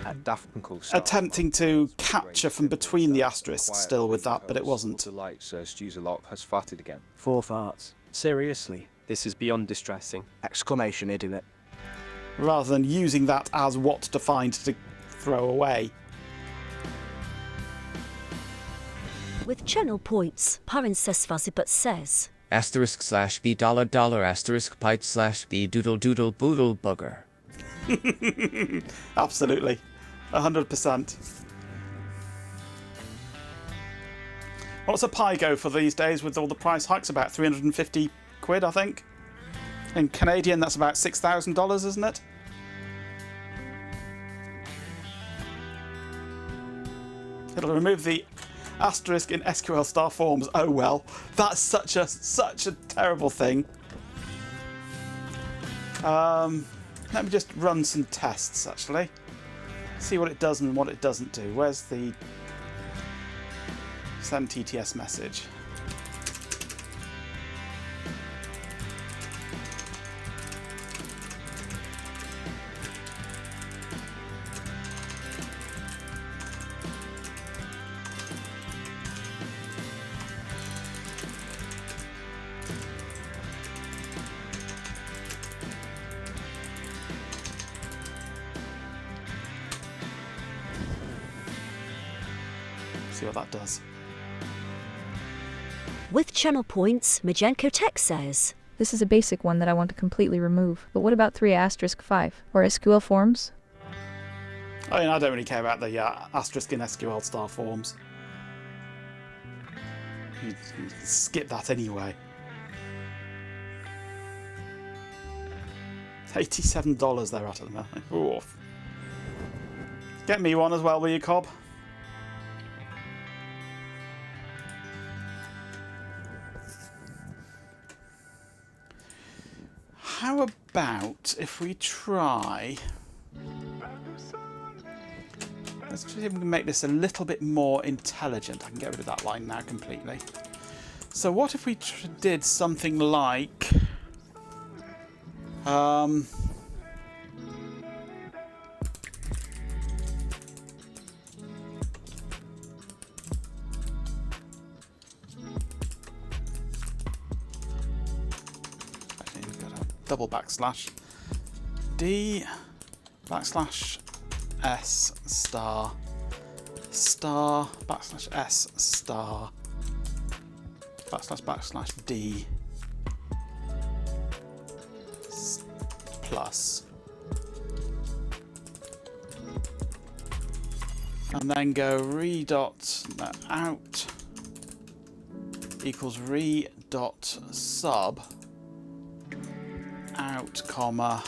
At Daft Punkle attempting to capture from between the asterisks still with that, but it wasn't. The light searched use a lot has farted again. 4 farts. Seriously? This is beyond distressing! Exclamation idiot. Rather than using that as what to find to throw away. With channel points, Parincesvazibut says. *v $$ asterisk pite / the doodle doodle boodle bugger. Absolutely. 100%. What's a pie go for these days with all the price hikes? About 350 quid, I think. In Canadian, that's about $6,000, isn't it? It'll remove the asterisk in SQL star forms. Oh well, that's such a terrible thing. Let me just run some tests actually. See what it does and what it doesn't do. Where's the send TTS message? See what that does. With channel points, Majenko Tech says. This is a basic one that I want to completely remove. But what about 3*5 or SQL forms? I mean, I don't really care about the asterisk in SQL star forms. You can skip that anyway. $87 they're at the moment. Oof. Get me one as well, will you, Cobb? How about if we try... Let's see if we can make this a little bit more intelligent. I can get rid of that line now completely. So what if we did something like... double backslash D backslash S star backslash S star backslash D plus, and then go re dot out equals re dot sub out comma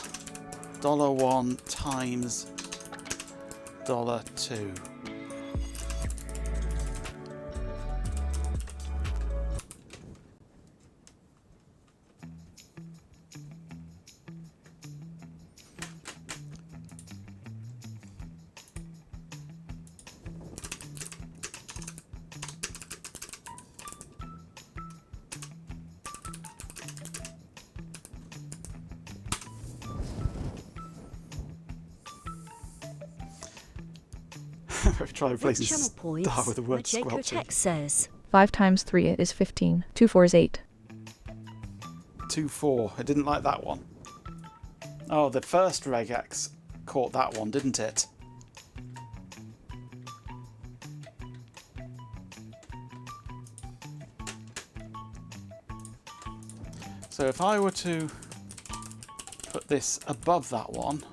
$1 times $2. Try replacing star with the word squelchy. Says 5 times 3 is 15. 2 4 is 8. 2 4. I didn't like that one. Oh, the first regex caught that one, didn't it? So if I were to put this above that one,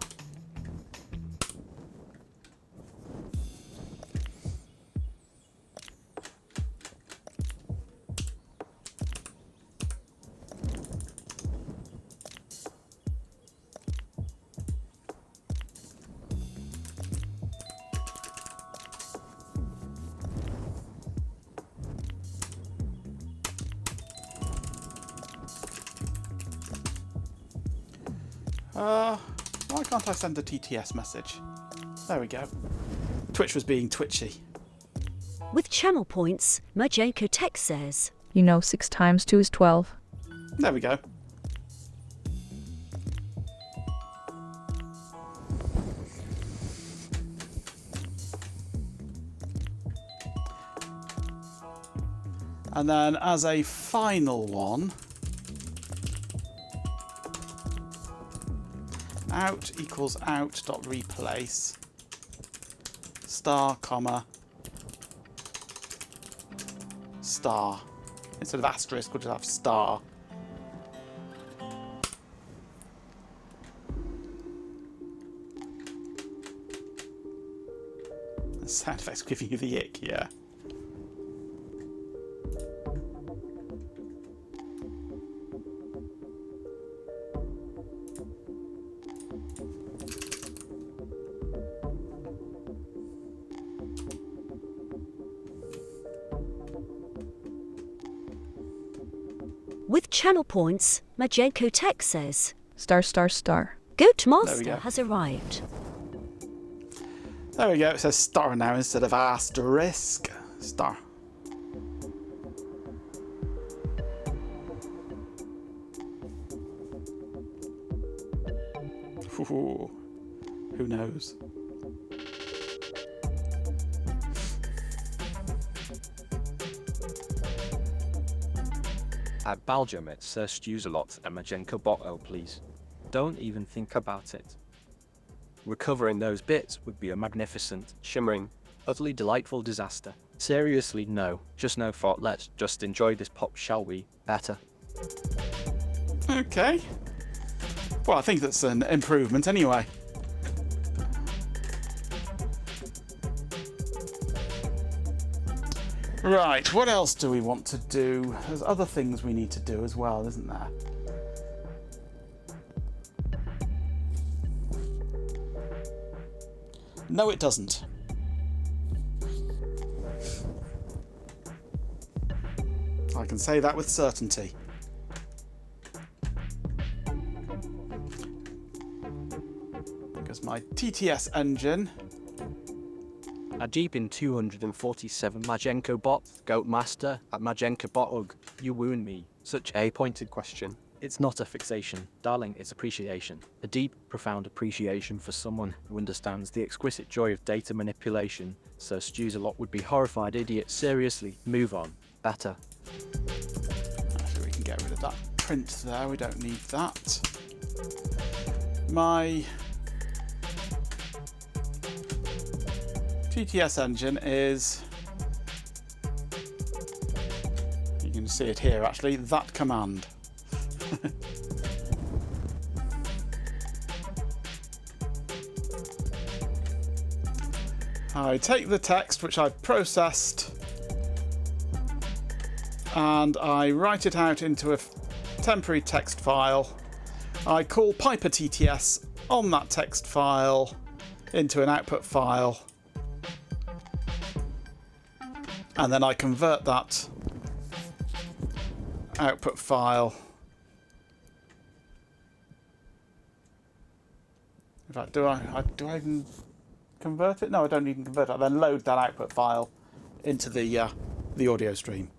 Why can't I send a TTS message? There we go. Twitch was being twitchy. With channel points, Majenko Tech says. 6 times 2 is 12. There we go. And then as a final one, out equals out dot replace star comma star. Instead of asterisk, we'll just have star. The sound effect's giving you the ick, yeah. With channel points, Majenko Tech says. Star, star, star. Goat Master has arrived. There we go, it says star now instead of asterisk. Star. Ooh, who knows? At Belgium, it says stews a lot and Majenko bottle, please. Don't even think about it. Recovering those bits would be a magnificent, shimmering, utterly delightful disaster. Seriously, no. Just no thought. Let's just enjoy this pop, shall we? Better. Okay. Well, I think that's an improvement anyway. Right, what else do we want to do? There's other things we need to do as well, isn't there? No, it doesn't. I can say that with certainty. Because my TTS engine... A deep in 247 Majenko bot, Goat Master, at Majenko botug. You wound me. Such a pointed question. It's not a fixation, darling, it's appreciation. A deep, profound appreciation for someone who understands the exquisite joy of data manipulation. Sir Stews-a-lot would be horrified idiot. Seriously, move on. Better. Actually, we can get rid of that print there, we don't need that. My TTS engine is, you can see it here actually, that command. I take the text which I've processed and I write it out into a temporary text file. I call Piper TTS on that text file into an output file, and then I convert that output file. In fact, do I even convert it? No, I don't even convert it. I then load that output file into the audio stream.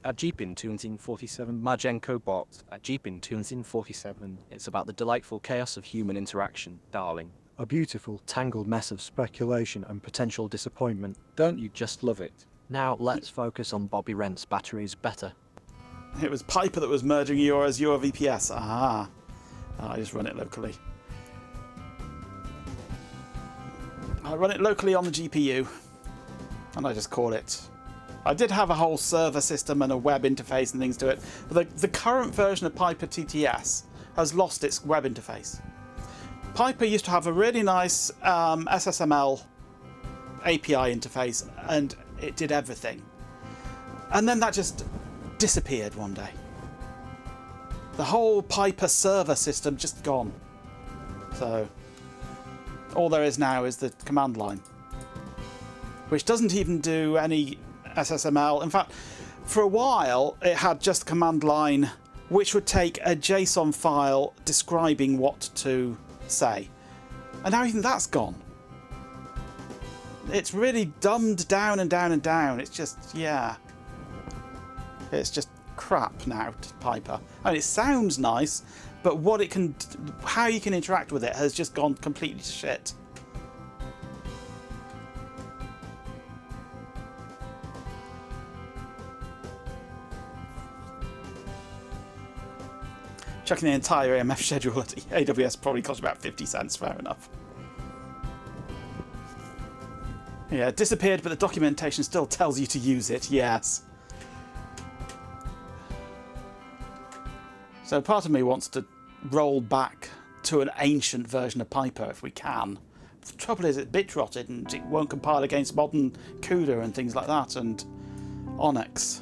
At Jeepin 247 Majenko bot. At Jeepin 247, it's about the delightful chaos of human interaction, darling. A beautiful, tangled mess of speculation and potential disappointment. Don't you just love it? Now let's focus on Bobby Rent's batteries better. It was Piper that was merging your Azure VPS. Ah, I just run it locally. I run it locally on the GPU, and I just call it. I did have a whole server system and a web interface and things to it, but the current version of Piper TTS has lost its web interface. Piper used to have a really nice SSML API interface, and it did everything. And then that just disappeared one day. The whole Piper server system just gone. So all there is now is the command line, which doesn't even do any SSML. In fact, for a while it had just command line which would take a JSON file describing what to say. And now even that's gone. It's really dumbed down and down and down. It's just, yeah. It's just crap now, Piper. I mean, it sounds nice, but what it can, how you can interact with it has just gone completely to shit. Checking the entire AMF schedule at AWS probably cost about 50 cents, fair enough. Yeah, it disappeared, but the documentation still tells you to use it, yes. So part of me wants to roll back to an ancient version of Piper if we can. The trouble is it's bit rotted and it won't compile against modern CUDA and things like that, and Onyx.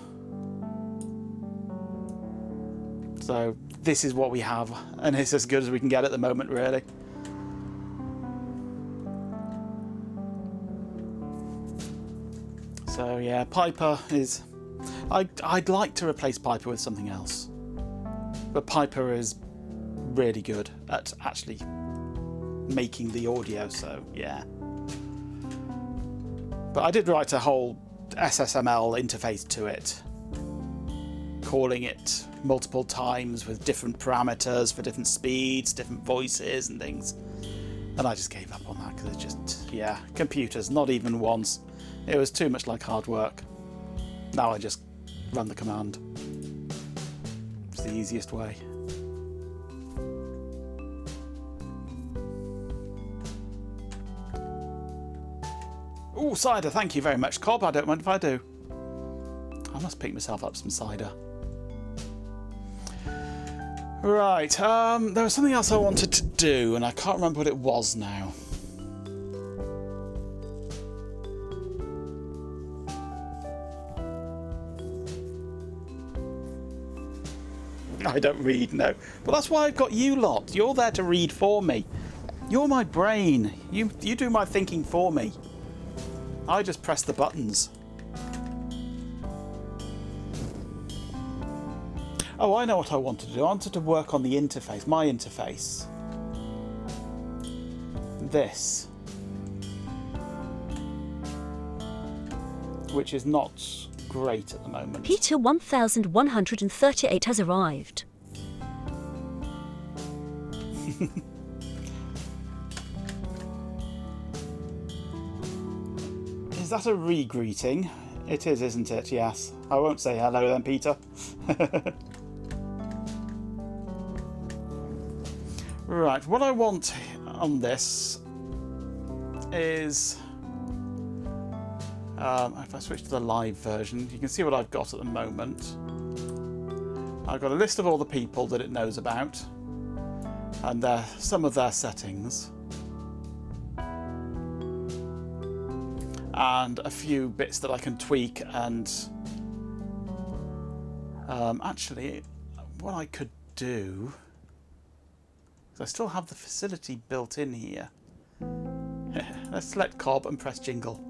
So this is what we have, and it's as good as we can get at the moment, really. So yeah, Piper is... I'd like to replace Piper with something else. But Piper is really good at actually making the audio, so yeah. But I did write a whole SSML interface to it, calling it multiple times with different parameters for different speeds, different voices and things. And I just gave up on that because it's just, yeah, computers, not even once. It was too much like hard work. Now I just run the command. It's the easiest way. Ooh, cider, thank you very much, Cobb. I don't mind if I do. I must pick myself up some cider. Right, there was something else I wanted to do, and I can't remember what it was now. I don't read, no. But that's why I've got you lot. You're there to read for me. You're my brain. You do my thinking for me. I just press the buttons. Oh, I know what I wanted to do. I wanted to work on the interface, my interface. This. Which is not great at the moment. Peter 1138 has arrived. Is that a re-greeting? It is, isn't it? Yes. I won't say hello then, Peter. Right, what I want on this is... if I switch to the live version, you can see what I've got at the moment. I've got a list of all the people that it knows about, and some of their settings. And a few bits that I can tweak, and actually what I could do, because I still have the facility built in here. Let's select Cobb and press jingle.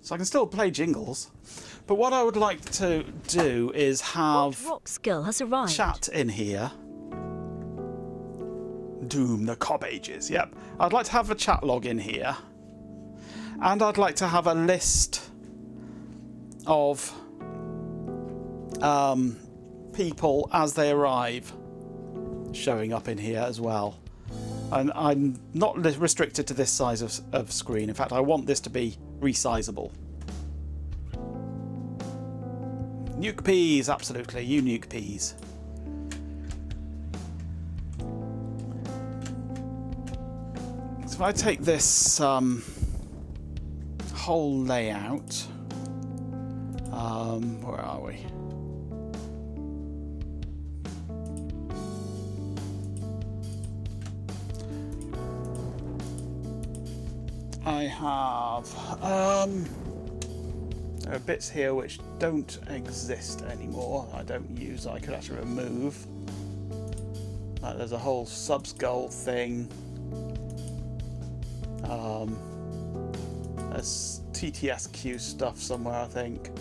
So I can still play jingles, but what I would like to do is have Rockskill has arrived. Chat in here. Doom the Cobb Ages, yep. I'd like to have a chat log in here, and I'd like to have a list of people as they arrive showing up in here as well. And I'm not restricted to this size of screen. In fact, I want this to be resizable. Nuke peas, absolutely. You nuke peas. So if I take this whole layout, where are we? I have there are bits here which don't exist anymore. I don't use. I could actually remove. Like there's a whole subskull thing. There's TTSQ stuff somewhere, I think.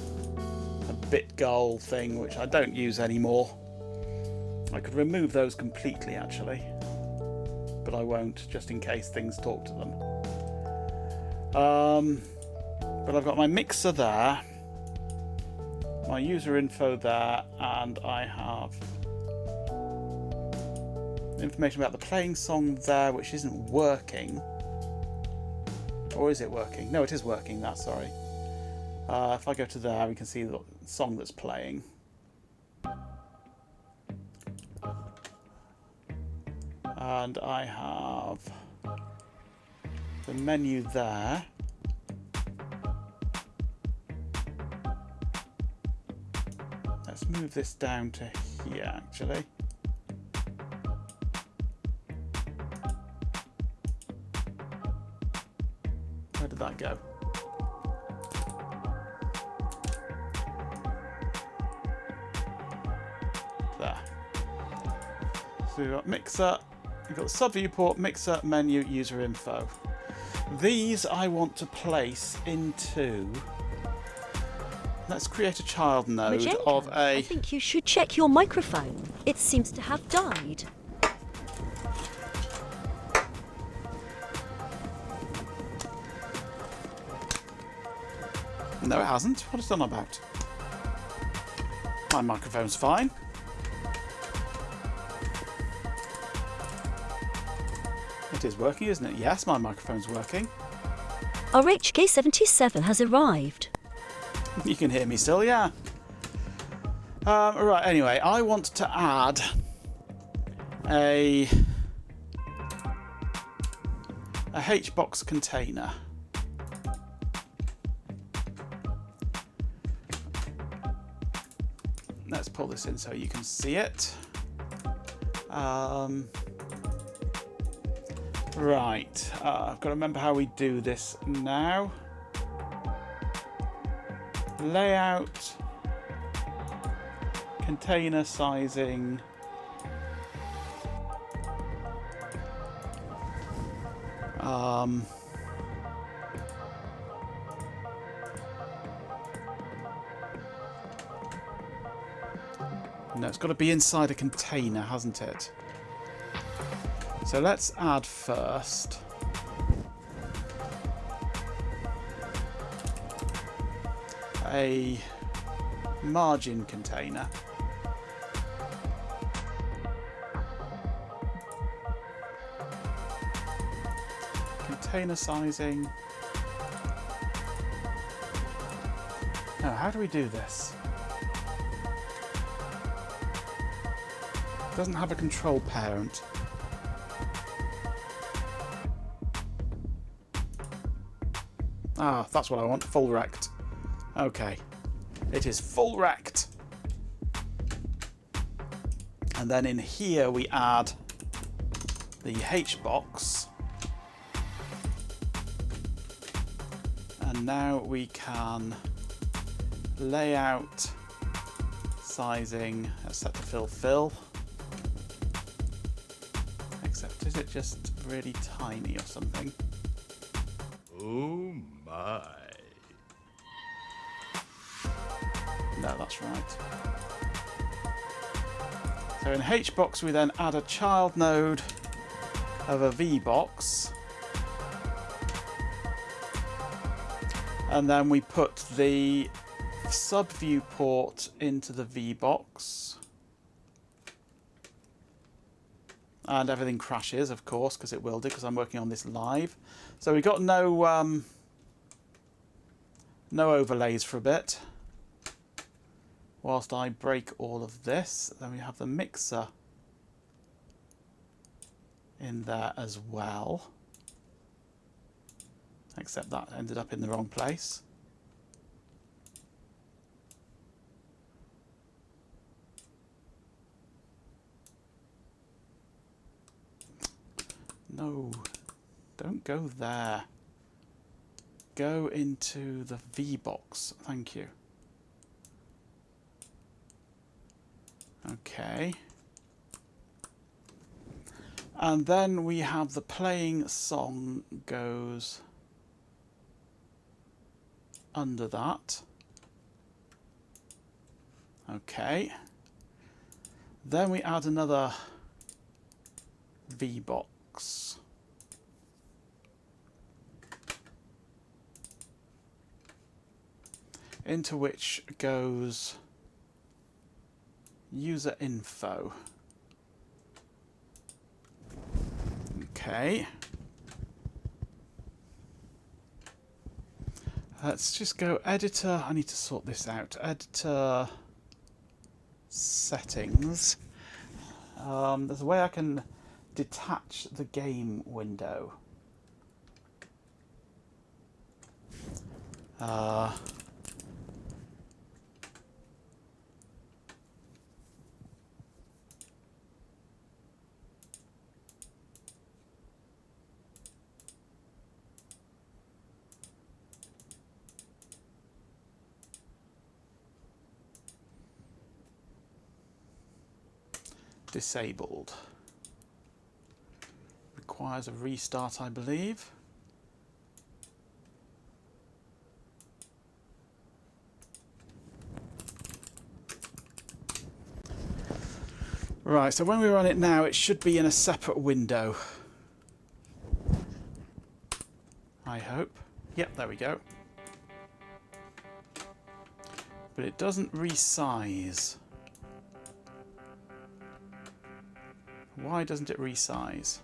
A bit gull thing which I don't use anymore. I could remove those completely actually, but I won't, just in case things talk to them. But I've got my mixer there, my user info there, and I have information about the playing song there, which isn't working. Or is it working? No, it is working. That's sorry. If I go to there, we can see the song that's playing. And I have the menu there. Let's move this down to here, actually. Where did that go? There. So we've got mixer, we've got the sub viewport, mixer, menu, user info. These I want to place into. Let's create a child node Majenko, of a. I think you should check your microphone. It seems to have died. No, it hasn't. What is that about? My microphone's fine. It is working, isn't it? Yes, my microphone's working. RHK77 has arrived. You can hear me still, yeah. Right, anyway, I want to add a HBox container. Let's pull this in so you can see it. Right, I've got to remember how we do this now. Layout, container sizing, no, it's got to be inside a container, hasn't it? So let's add first a margin container. Container sizing. Now, how do we do this? It doesn't have a control parent. Ah, that's what I want, full rect. Okay, it is full rect. And then in here we add the HBox. And now we can layout, sizing, set to fill. Except is it just really tiny or something? Oh my. No, that's right. So in HBox we then add a child node of a VBox. And then we put the sub viewport into the VBox. And everything crashes, of course, because it will do, because I'm working on this live. So we've got no overlays for a bit. Whilst I break all of this, then we have the mixer in there as well. Except that ended up in the wrong place. No, don't go there. go into the V box. Thank you. Okay. And then we have the playing song goes under that. Okay. Then we add another V box. Into which goes user info. Okay. Let's just go editor. I need to sort this out. Editor settings. There's a way I can detach the game window. Disabled. Requires a restart, I believe. Right, so when we run it now, it should be in a separate window. I hope. Yep, there we go. But it doesn't resize. Why doesn't it resize?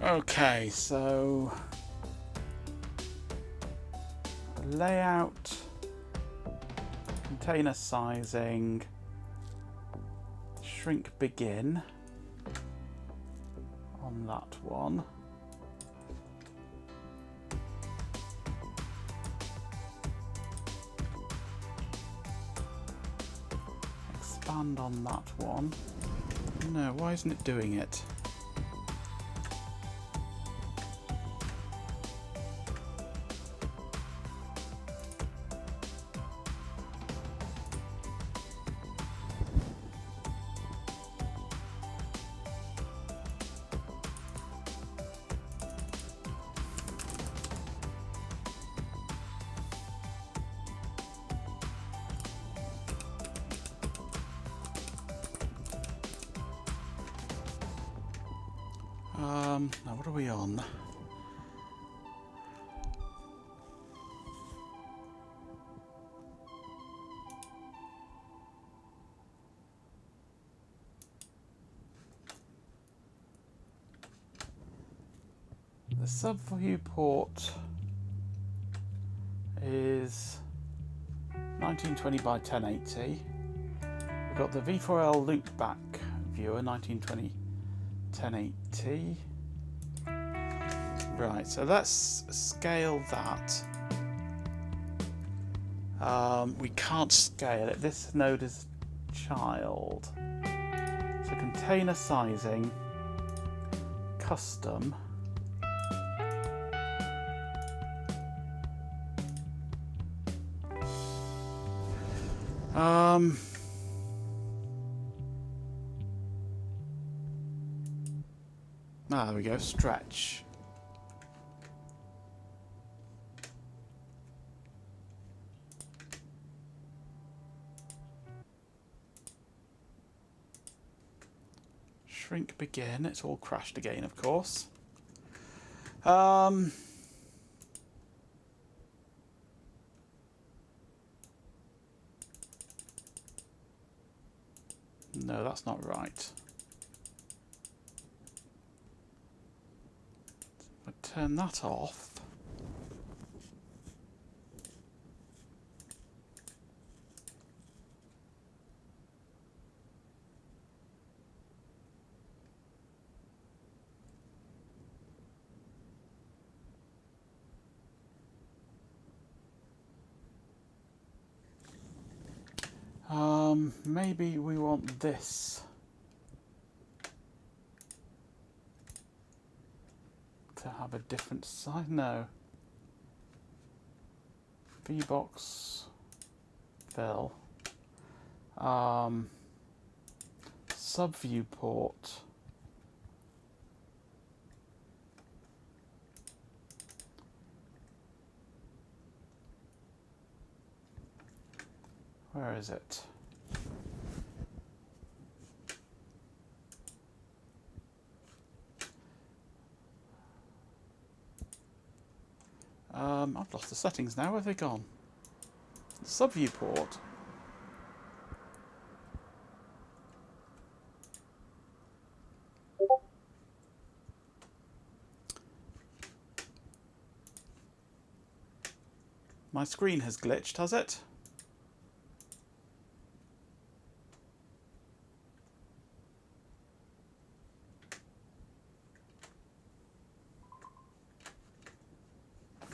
Okay, so layout, container sizing, shrink begin on that one. Expand on that one. No, why isn't it doing it? Now what are we on? The sub viewport is 1920 by 1080. We've got the V4L loopback viewer, 1920 1080. Right, so let's scale that. We can't scale it. This node is child. So container sizing, custom. There we go, stretch. Shrink begin. It's all crashed again, of course. No, that's not right. turn that off. Maybe we want this to have a different size. No. V-box fill. Sub-view port. Where is it? I've lost the settings now. Where have they gone? Sub-view port. My screen has glitched, has it?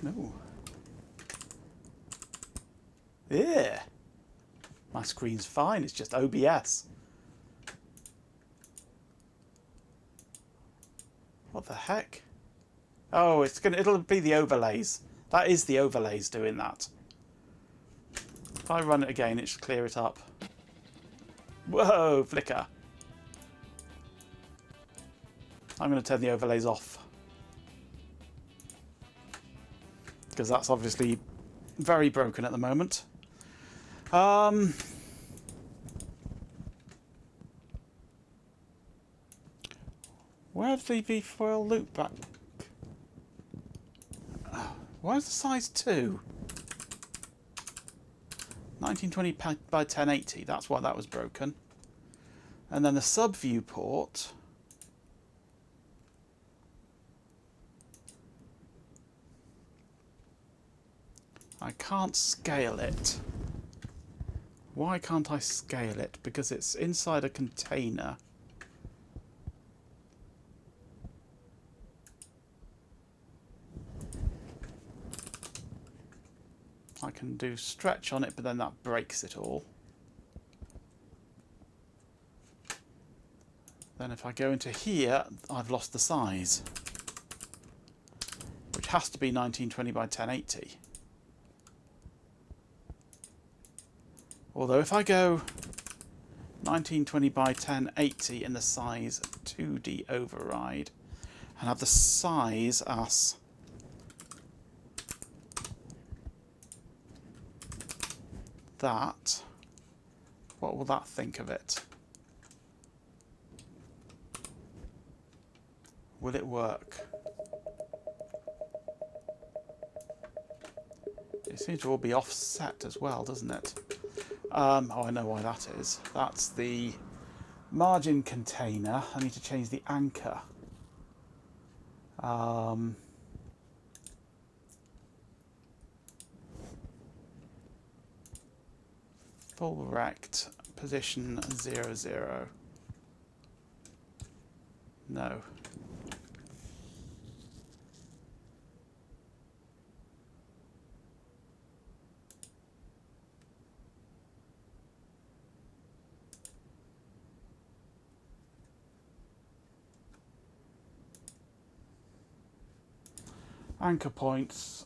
No. Yeah. My screen's fine, it's just OBS. What the heck? Oh, it'll be the overlays. That is the overlays doing that. If I run it again, it should clear it up. Whoa, flicker. I'm going to turn the overlays off, because that's obviously very broken at the moment. Where's the V-foil loop back? Where's the size 2? 1920 by 1080, that's why that was broken. And then the sub-view port. I can't scale it. Why can't I scale it? Because it's inside a container. I can do stretch on it, but then that breaks it all. Then if I go into here, I've lost the size, which has to be 1920 by 1080. Although if I go 1920 by 1080 in the size 2D override and have the size as that, what will that think of it? Will it work? It seems to all be offset as well, doesn't it? Oh, I know why that is. That's the margin container. I need to change the anchor. Full rect, position 0, 0. No. Anchor points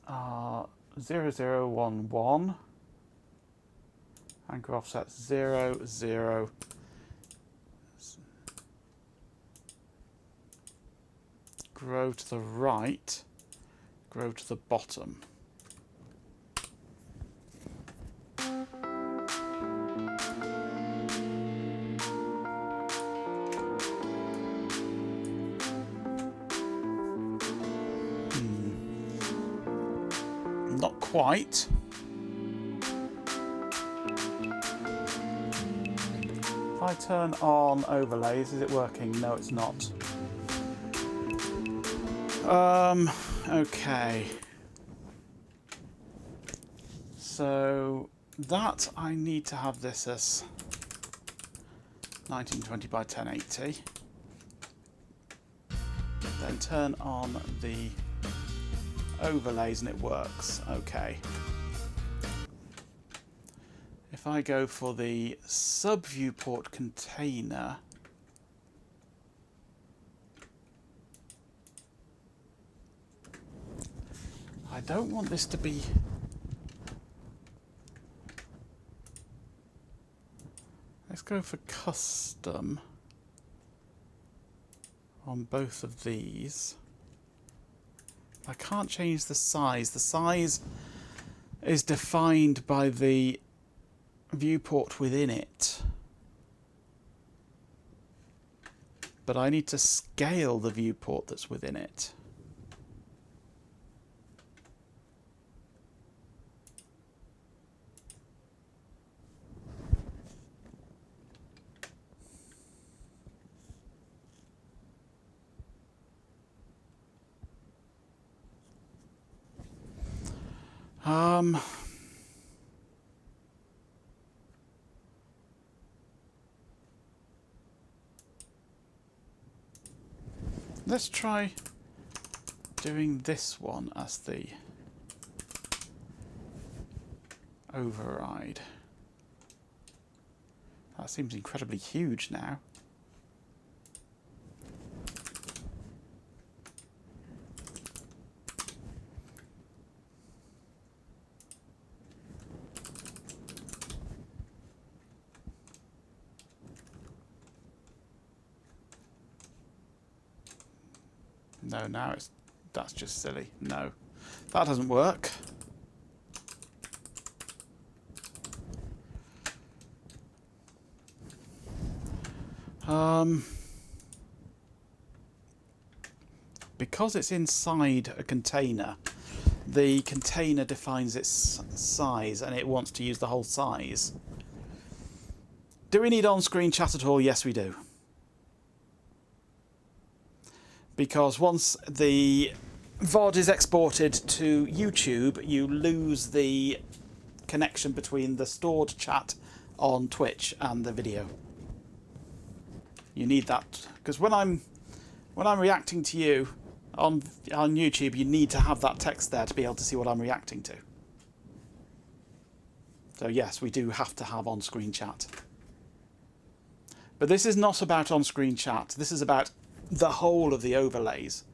are 0, 0, 1, 1. Anchor offset 0, 0. Grow to the right, grow to the bottom. Not quite. If I turn on overlays, is it working? No, it's not. Okay. So that I need to have this as 1920 by 1080. Then turn on the overlays and it works. Okay. If I go for the sub viewport container, I don't want this to be... Let's go for custom on both of these. I can't change the size. The size is defined by the viewport within it. But I need to scale the viewport that's within it. Let's try doing this one as the override. That seems incredibly huge now. No, now that's just silly. No, that doesn't work. Because it's inside a container, the container defines its size and it wants to use the whole size. Do we need on-screen chat at all? Yes, we do. Because once the VOD is exported to YouTube, you lose the connection between the stored chat on Twitch and the video. You need that, because when I'm reacting to you on YouTube, you need to have that text there to be able to see what I'm reacting to. So yes, we do have to have on-screen chat. But this is not about on-screen chat. This is about the whole of the overlays,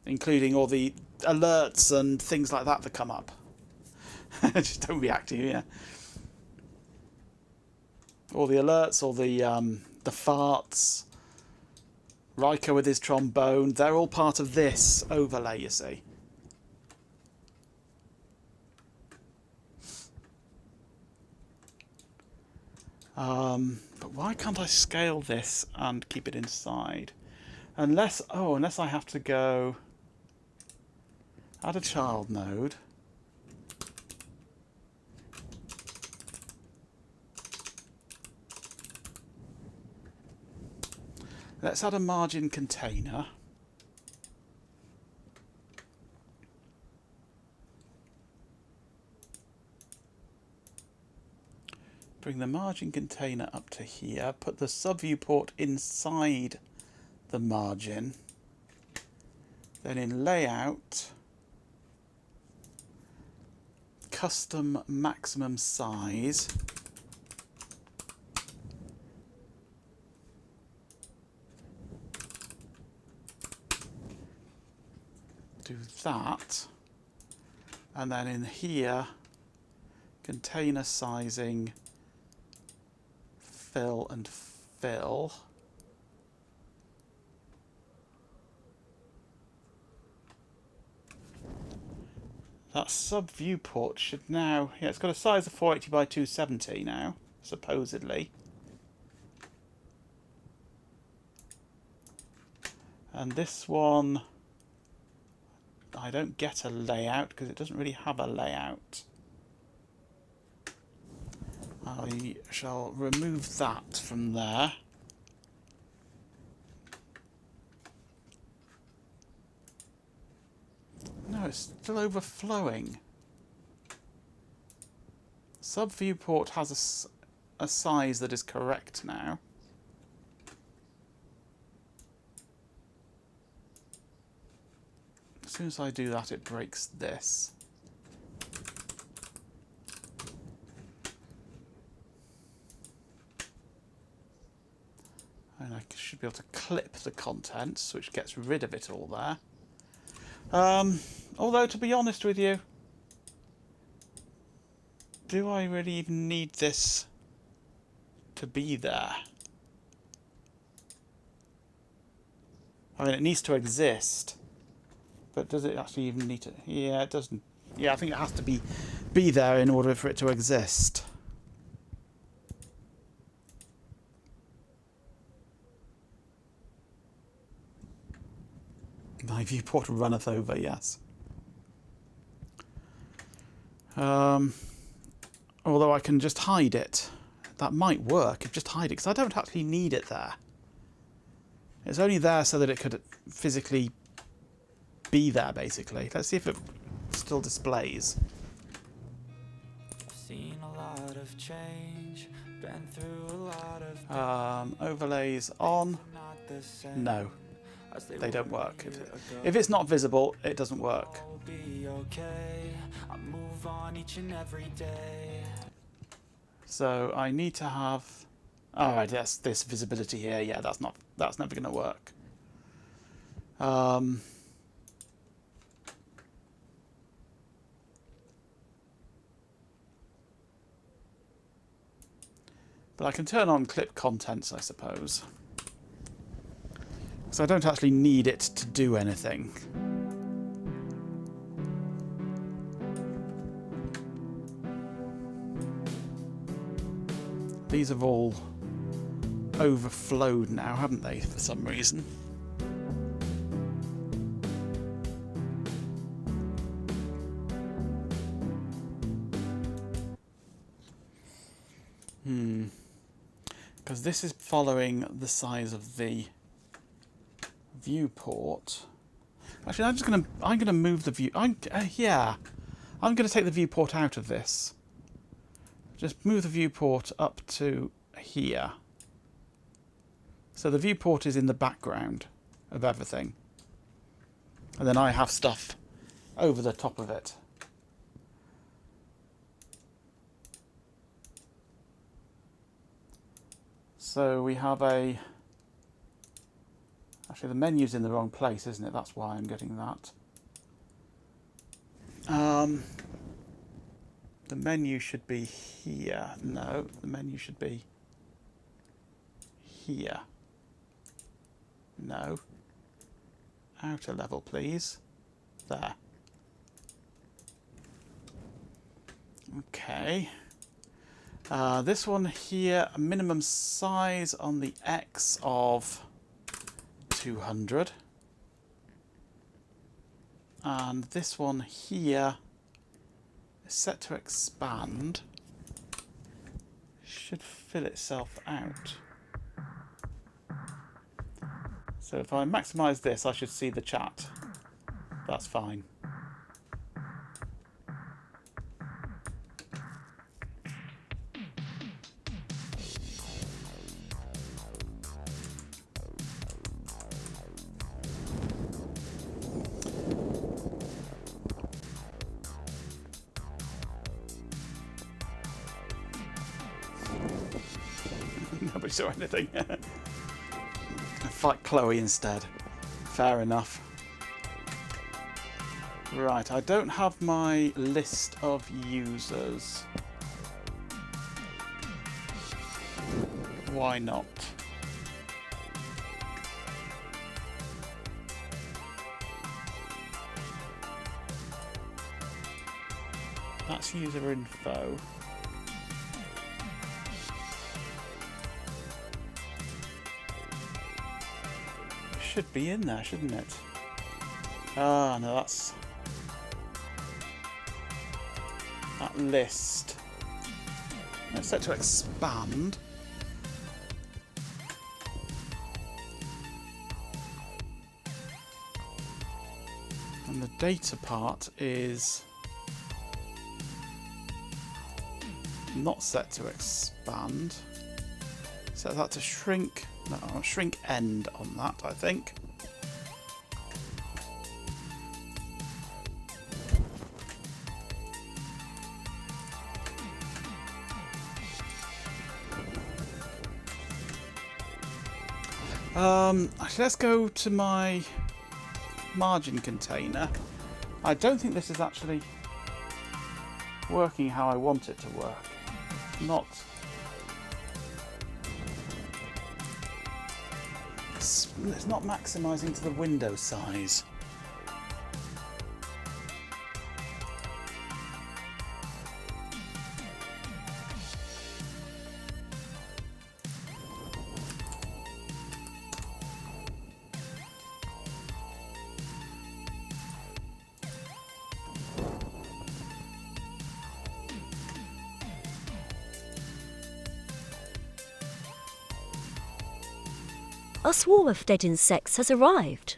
including all the alerts and things like that that come up. Just don't react to you, yeah. All the alerts, all the farts, Riker with his trombone, they're all part of this overlay, you see. But why can't I scale this and keep it inside? Unless I have to go add a child node. Let's add a margin container. Bring the margin container up to here, put the sub-viewport inside the margin, then in layout, custom maximum size, do that, and then in here, container sizing, fill and fill. That sub viewport should now, yeah, it's got a size of 480 by 270 now, supposedly. And this one, I don't get a layout because it doesn't really have a layout. I shall remove that from there. it's still overflowing. Sub viewport has a size that is correct now. As soon as I do that, it breaks this. And I should be able to clip the contents, which gets rid of it all there. Although, to be honest with you, do I really even need this to be there? I mean, it needs to exist, but does it actually even need to? Yeah, it doesn't. Yeah, I think it has to be there in order for it to exist. My viewport runneth over, yes. Although I can just hide it. That might work, if just hide it, because I don't actually need it there. It's only there so that it could physically be there, basically. Let's see if it still displays. Seen a lot of change, been through a lot of overlays on. No, they don't work. If it's not visible, it doesn't work. So I need to have. All right, yes, this visibility here. Yeah, that's never going to work. But I can turn on clip contents, I suppose. Because I don't actually need it to do anything. These have all overflowed now, haven't they, for some reason? Because this is following the size of the viewport. Actually, I'm gonna move the view. Yeah, I'm gonna take the viewport out of this. Just move the viewport up to here. So the viewport is in the background of everything, and then I have stuff over the top of it. So we have a. Actually, the menu's in the wrong place, isn't it? That's why I'm getting that. The menu should be here. No, the menu should be here. No. Outer level, please. There. Okay. This one here, a minimum size on the X of 200. And this one here is set to expand. Should fill itself out. So if I maximise this, I should see the chat. That's fine. Nobody saw anything. Fight Chloe instead. Fair enough. Right, I don't have my list of users. Why not? That's user info. Should be in there, shouldn't it? Ah, no, that's that list. It's set to expand. And the data part is not set to expand. Set that to shrink. No, shrink end on that, I think. Actually, let's go to my margin container. I don't think this is actually working how I want it to work. It's not maximising to the window size. A swarm of dead insects has arrived.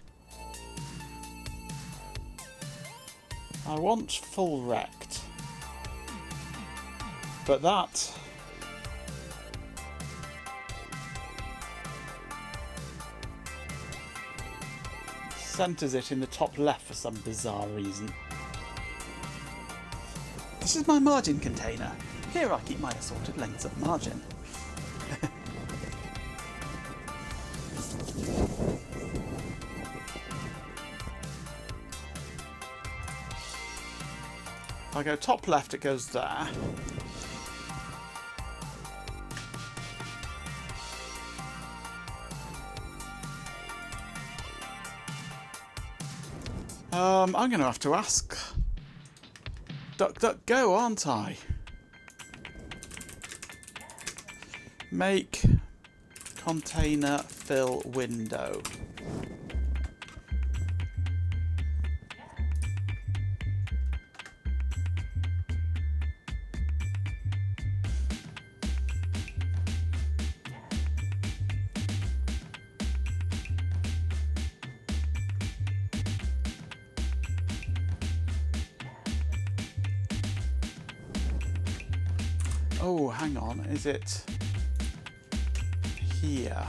I want full rect, but that centres it in the top left for some bizarre reason. This is my margin container. Here I keep my assorted lengths of margin. If I go top left, it goes there. I'm going to have to ask DuckDuckGo, aren't I? Make container fill window. Oh, hang on, is it here?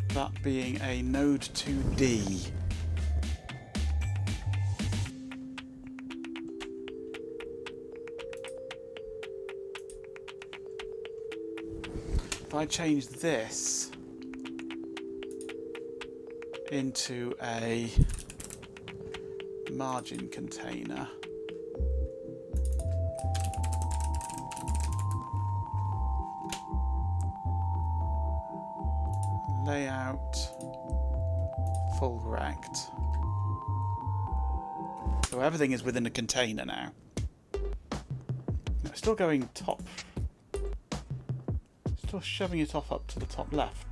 That being a node 2D. If I change this into a margin container, layout full rect, so everything is within a container now. No, still going top, still shoving it off up to the top left.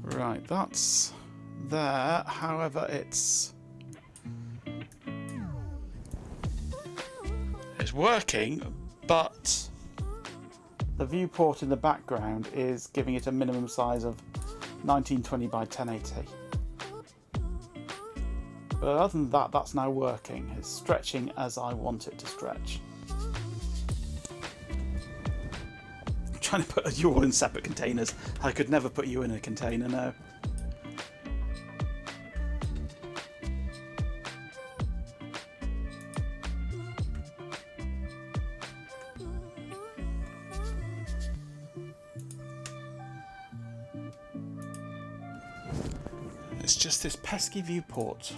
Right, that's there. However, it's working, but the viewport in the background is giving it a minimum size of 1920 by 1080. But other than that, that's now working. It's stretching as I want it to stretch. I'm trying to put you all in separate containers. I could never put you in a container, no. It's just this pesky viewport.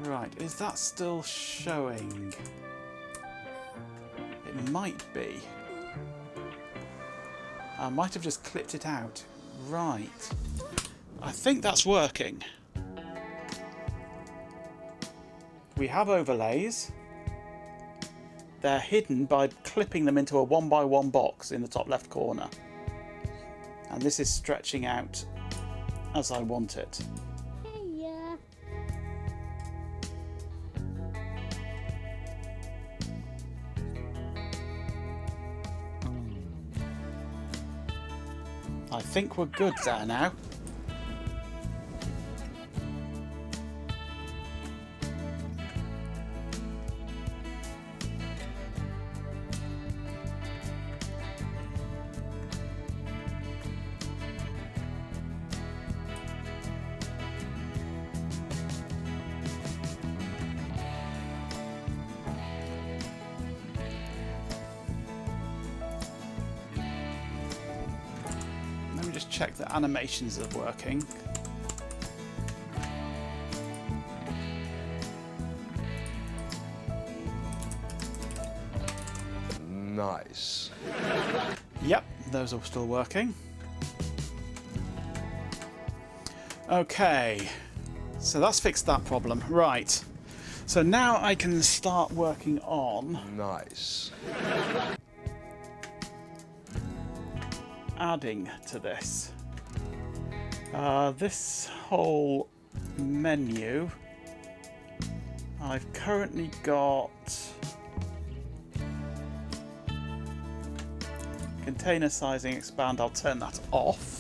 Right, is that still showing? It might be. I might have just clipped it out. Right. I think that's working. We have overlays. They're hidden by clipping them into a 1x1 box in the top left corner. And this is stretching out as I want it. I think we're good there now. Check that animations are working. Nice. Yep, those are still working. Okay, so that's fixed that problem. Right, so now I can start working on... Nice. Adding to this. This whole menu, I've currently got container sizing expand. I'll turn that off.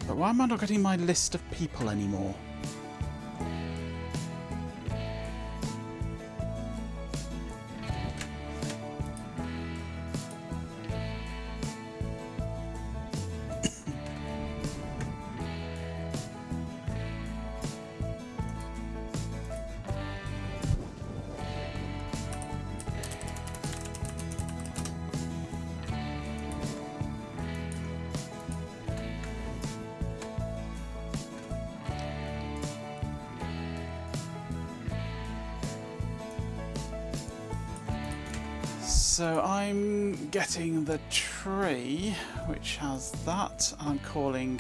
But why am I not getting my list of people anymore? So I'm getting the tree, which has that. I'm calling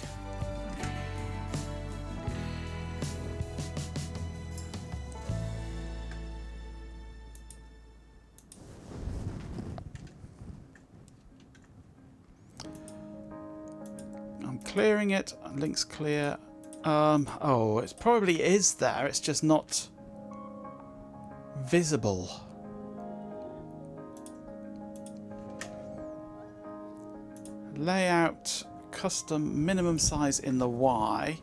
clearing it. Links clear. Oh, it probably is there. It's just not visible. Layout, custom, minimum size in the Y.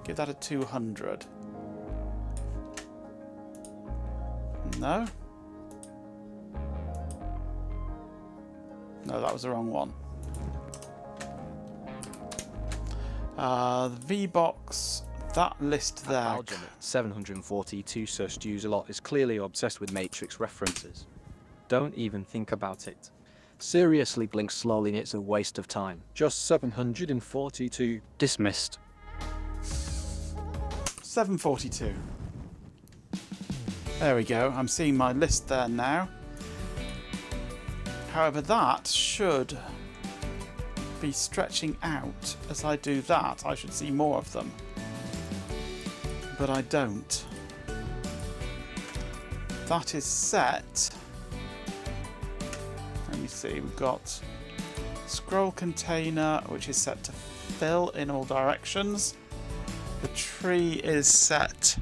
Give that a 200. No? No, that was the wrong one. The V-Box, that list there. Algin at 742 searched user lot is clearly obsessed with matrix references. Don't even think about it. Seriously, blink slowly and it's a waste of time. Just 742. Dismissed. 742. There we go. I'm seeing my list there now. However, that should be stretching out. As I do that, I should see more of them. But I don't. That is set. Let me see, we've got Scroll container, which is set to fill in all directions. The tree is set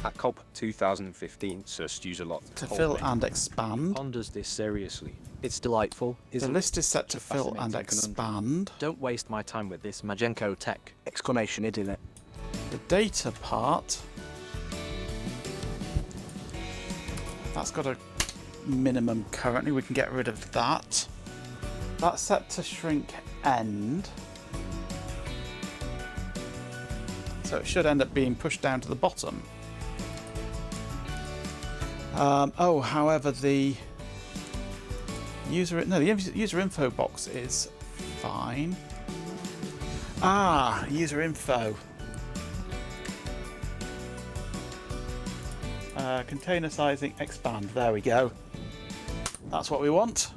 At COP 2015, Sir Stuzelot to told fill me and expand. ponders this seriously. It's delightful, The isn't list is set it? to It's a fill and fascinating conundrum. expand. Don't waste my time with this Majenko tech! Exclamation idiot. The data part, that's got a minimum currently. We can get rid of that. That's set to shrink end. So it should end up being pushed down to the bottom. However, the user info box is fine. User info. Container sizing, expand. There we go. That's what we want.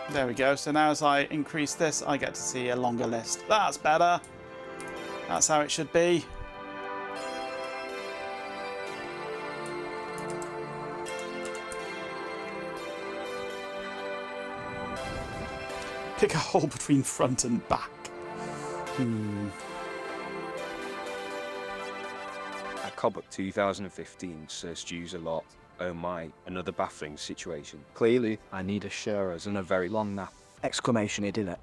There we go. So now as I increase this, I get to see a longer list. That's better. That's how it should be. Pick a hole between front and back. At COP 2015, Sir Stews a lot. Oh my, another baffling situation. Clearly, I need a Shiraz and a very long nap. Exclamation idiot.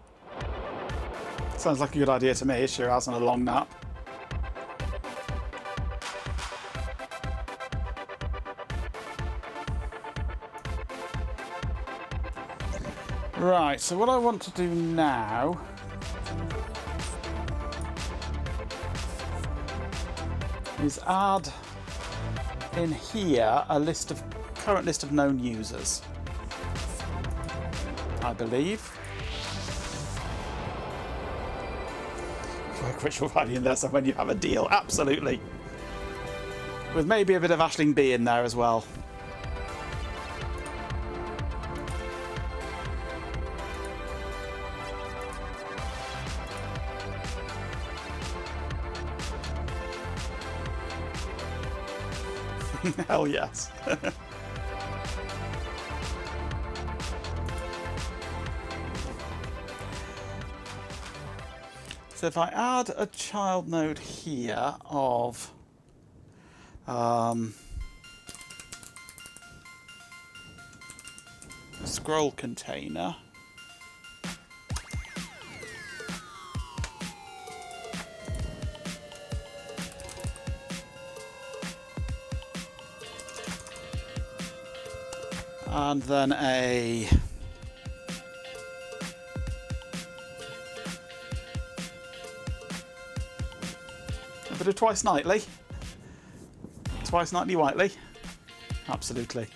Sounds like a good idea to me. Shiraz and a long nap. Right, so what I want to do now is add in here a current list of known users, I believe. Work ritual Friday in there, so when you have a deal, absolutely. With maybe a bit of Aisling B in there as well. Hell yes. So if I add a child node here of scroll container, and then a bit of twice nightly. Twice nightly whitely. Absolutely.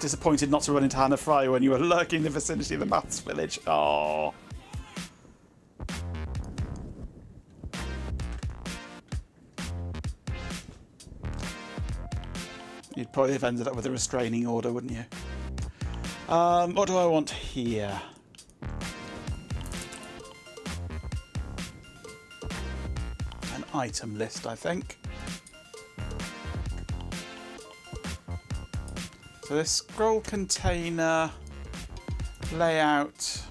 Disappointed not to run into Hannah Fry when you were lurking in the vicinity of the maths village. Oh. You'd probably have ended up with a restraining order, wouldn't you? What do I want here? An item list, I think. So this scroll container, layout,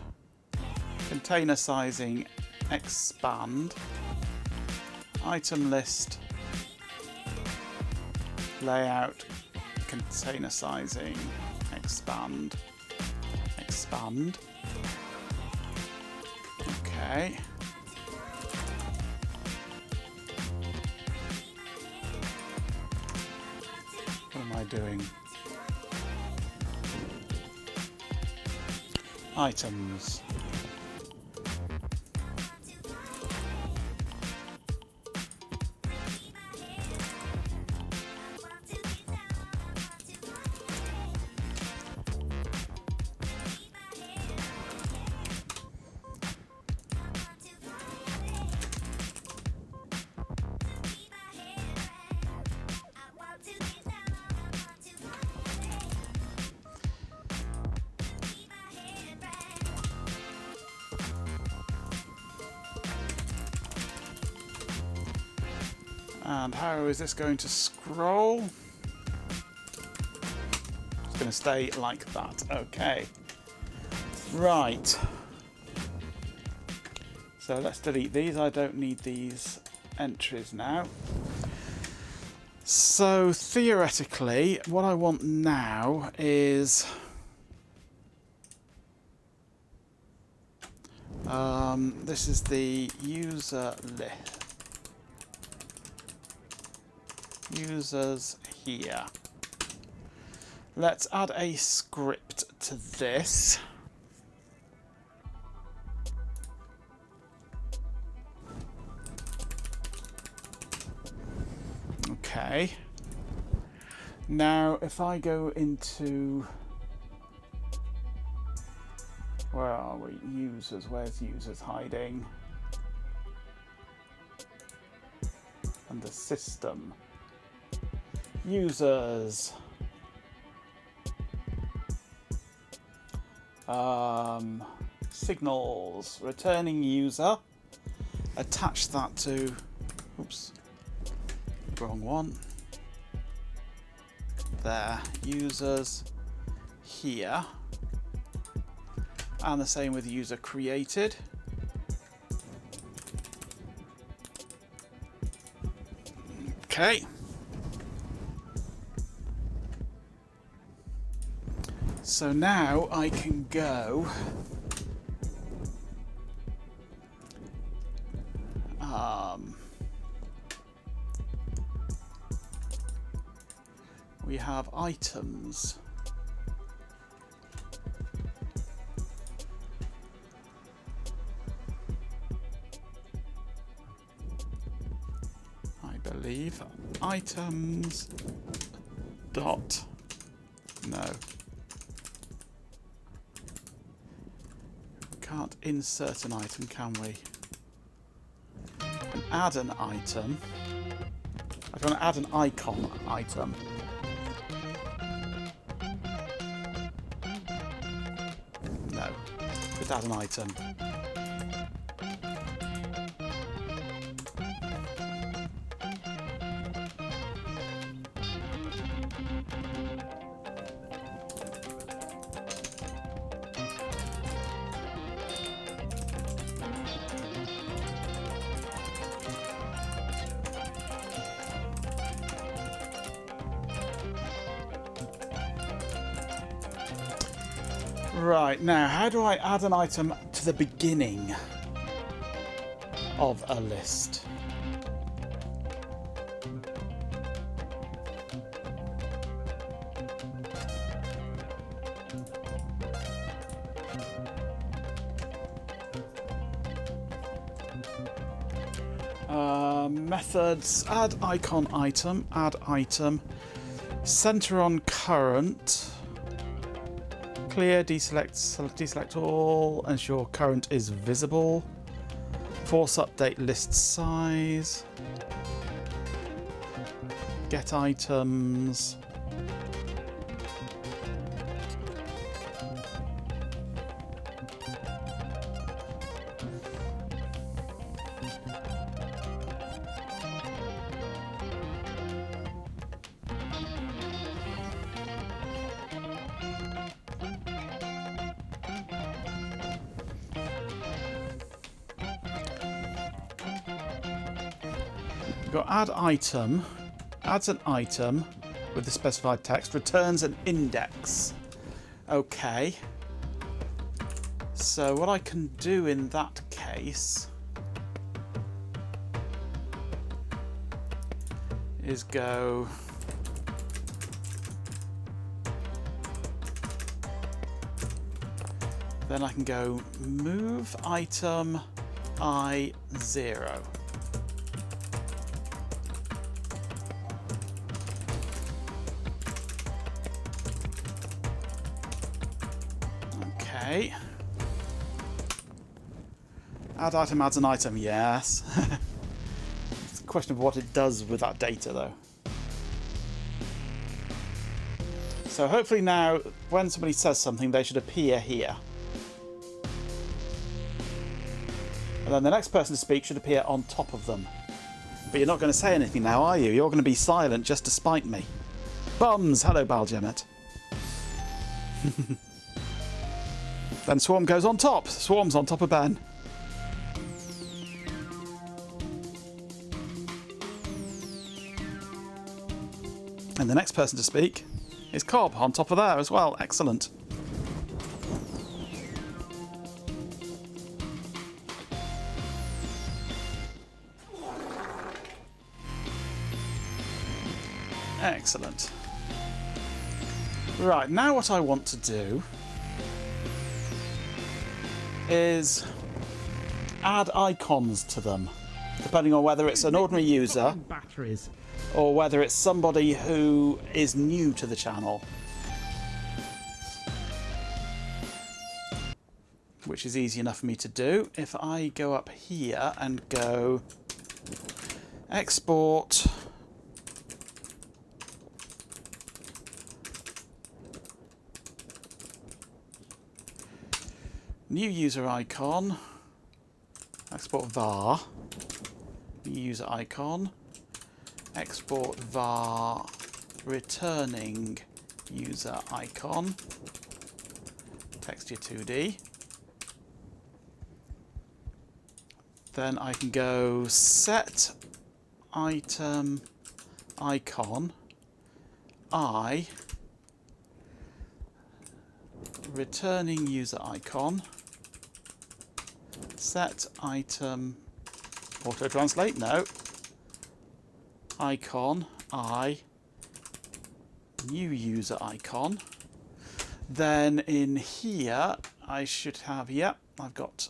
container sizing, expand, item list, layout, container sizing, expand, expand. Okay. What am I doing? Items. And how is this going to scroll? It's going to stay like that. Okay. Right. So let's delete these. I don't need these entries now. So theoretically, what I want now is this is the user list. Users here. Let's add a script to this. Okay. Now, if I go into... Where are we? Users. Where's users hiding? Under system. Users. Signals. Returning user. Attach that to... Oops. Wrong one. There. Users here. And the same with user created. Okay. So now I can go we have items. I believe items dot no. Can't insert an item, can we? And add an item. I want to add an icon item. No, just add an item. Right, now how do I add an item to the beginning of a list? Methods, add icon item, add item, center on current. Clear, deselect all, ensure current is visible. Force update list size. Get items. Got add item, adds an item with the specified text, returns an index. Okay. So what I can do in that case is go then I can go move item I0. Okay. Add item adds an item, yes. It's a question of what it does with that data though. So hopefully now when somebody says something they should appear here. And then the next person to speak should appear on top of them. But you're not going to say anything now, are you? You're going to be silent just to spite me. Bums! Hello, Balgemet. Then Swarm goes on top. Swarm's on top of Ben. And the next person to speak is Cobb on top of there as well. Excellent. Excellent. Right, now what I want to do is add icons to them, depending on whether it's an ordinary user Batteries. or whether it's somebody who is new to the channel. Which is easy enough for me to do. If I go up here and go export new user icon, export var, new user icon, export var returning user icon, texture 2D. Then I can go set item icon I returning user icon set item auto translate no icon I new user icon. Then in here I should have, yep, I've got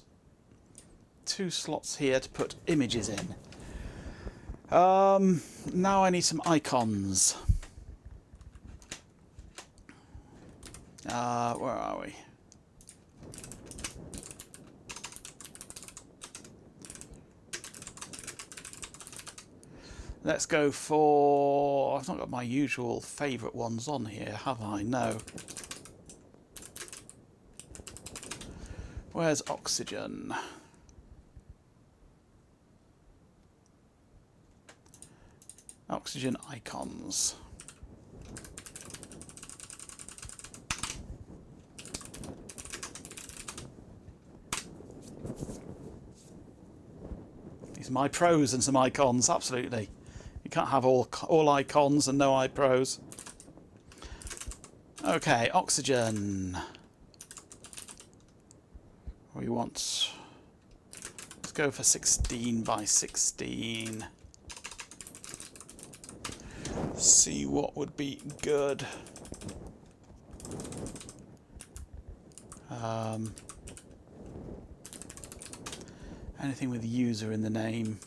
2 slots here to put images in. Now I need some icons. Where are we? Let's go for... I've not got my usual favourite ones on here, have I? No. Where's oxygen? Oxygen icons. These are my pros and some icons, absolutely. You can't have all icons and no iPros. Okay, oxygen. We want... Let's go for 16 by 16. See what would be good. Anything with user in the name.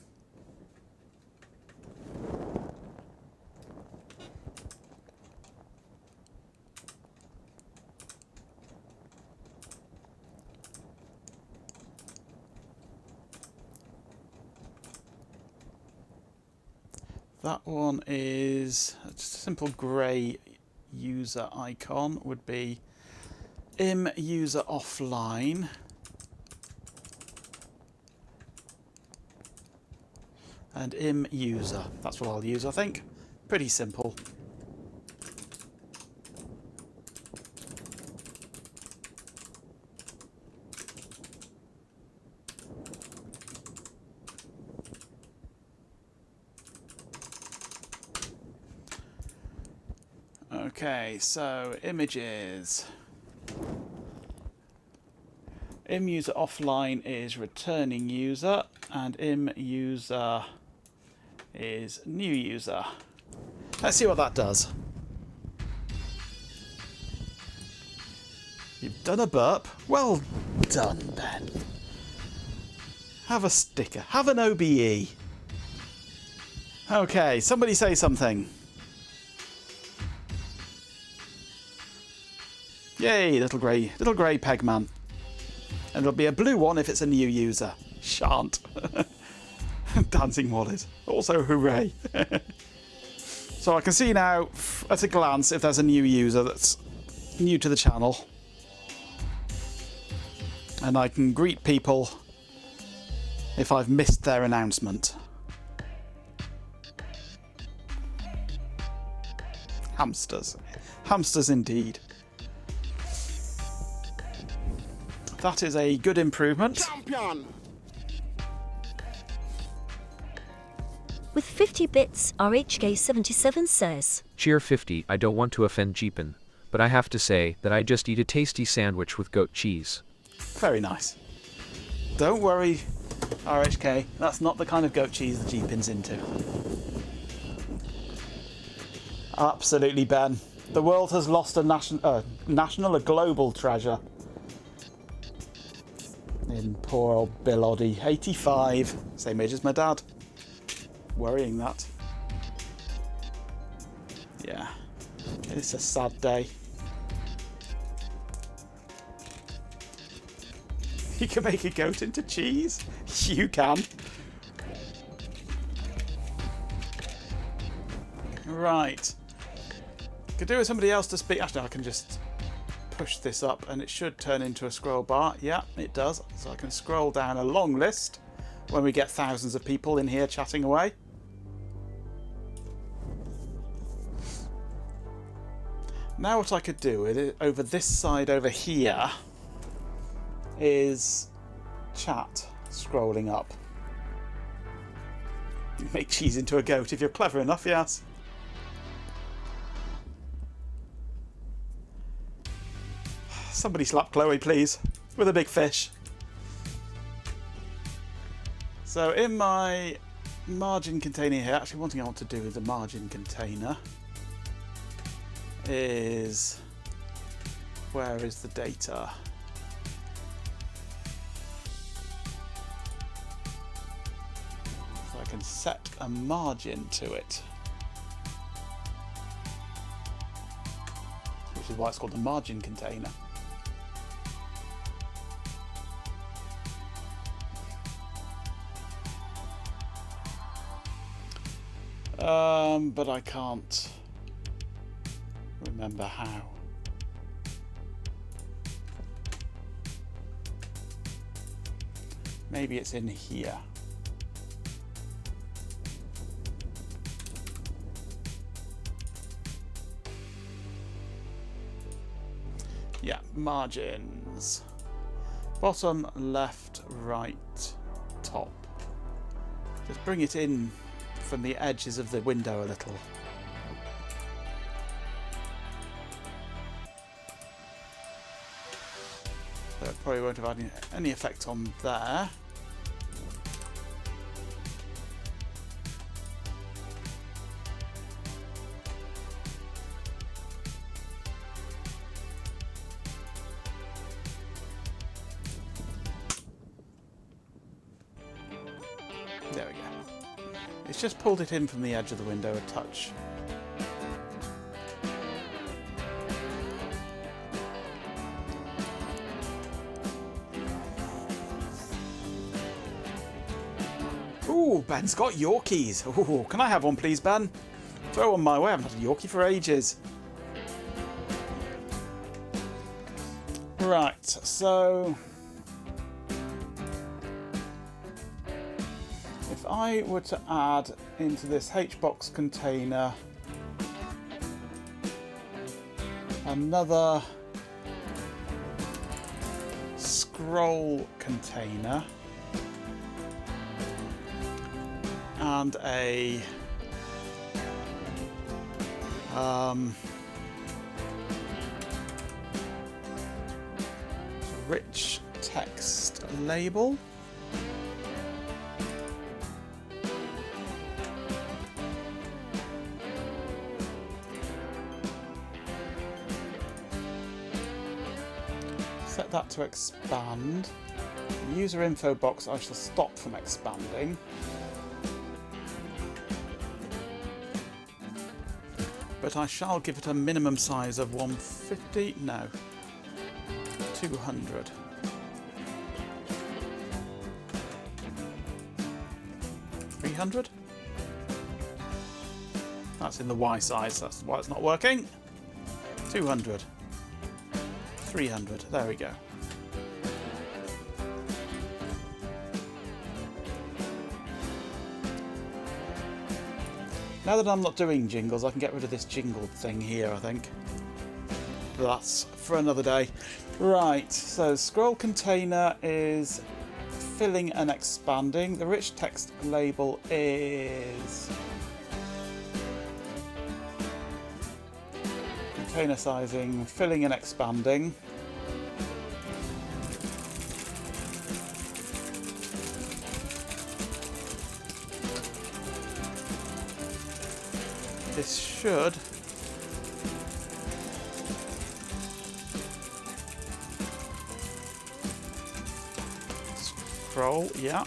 That one is just a simple grey user icon would be im user offline and im user. That's what I'll use, I think. Pretty simple. Okay, so images. Im user offline is returning user and im user is new user. Let's see what that does. You've done a burp. Well done, Ben. Have a sticker. Have an OBE. Okay, somebody say something. Yay, little grey peg man. And it'll be a blue one if it's a new user. Shan't. Dancing wallet. Also, hooray. So I can see now, at a glance, if there's a new user that's new to the channel. And I can greet people if I've missed their announcement. Hamsters. Hamsters indeed. That is a good improvement. Champion! With 50 bits, RHK77 says, Cheer 50, I don't want to offend Jeepin, but I have to say that I just eat a tasty sandwich with goat cheese. Very nice. Don't worry, RHK, that's not the kind of goat cheese the Jeepin's into. Absolutely, Ben. The world has lost a a global treasure. In poor old Bill Oddie, 85, same age as my dad. Worrying that. Yeah, it's a sad day. You can make a goat into cheese? You can. Right. Could do with somebody else to speak. Actually, I can just push this up and it should turn into a scroll bar. Yeah, it does. So I can scroll down a long list when we get thousands of people in here chatting away. Now what I could do with it over this side over here is chat scrolling up. You make cheese into a goat if you're clever enough, yes. Somebody slap Chloe, please, with a big fish. So in my margin container here, actually one thing I want to do with the margin container is, where is the data? So I can set a margin to it, which is why it's called the margin container. But I can't remember how. Maybe it's in here. Yeah, margins. Bottom, left, right, top. Just bring it in from the edges of the window a little. So it probably won't have any effect on there. There we go. It's just pulled it in from the edge of the window a touch. Ooh, Ben's got Yorkies. Ooh, can I have one please, Ben? Throw one my way, I haven't had a Yorkie for ages. Right, so if I were to add into this HBox container another scroll container and a rich text label. Set that to expand. The user info box I shall stop from expanding. But I shall give it a minimum size of 150, no, 200. $300? That's in the Y size, that's why it's not working. 200. 300, there we go. Now that I'm not doing jingles, I can get rid of this jingle thing here, I think. But that's for another day. Right, so scroll container is filling and expanding. The rich text label is container sizing, filling and expanding. This should scroll, yeah.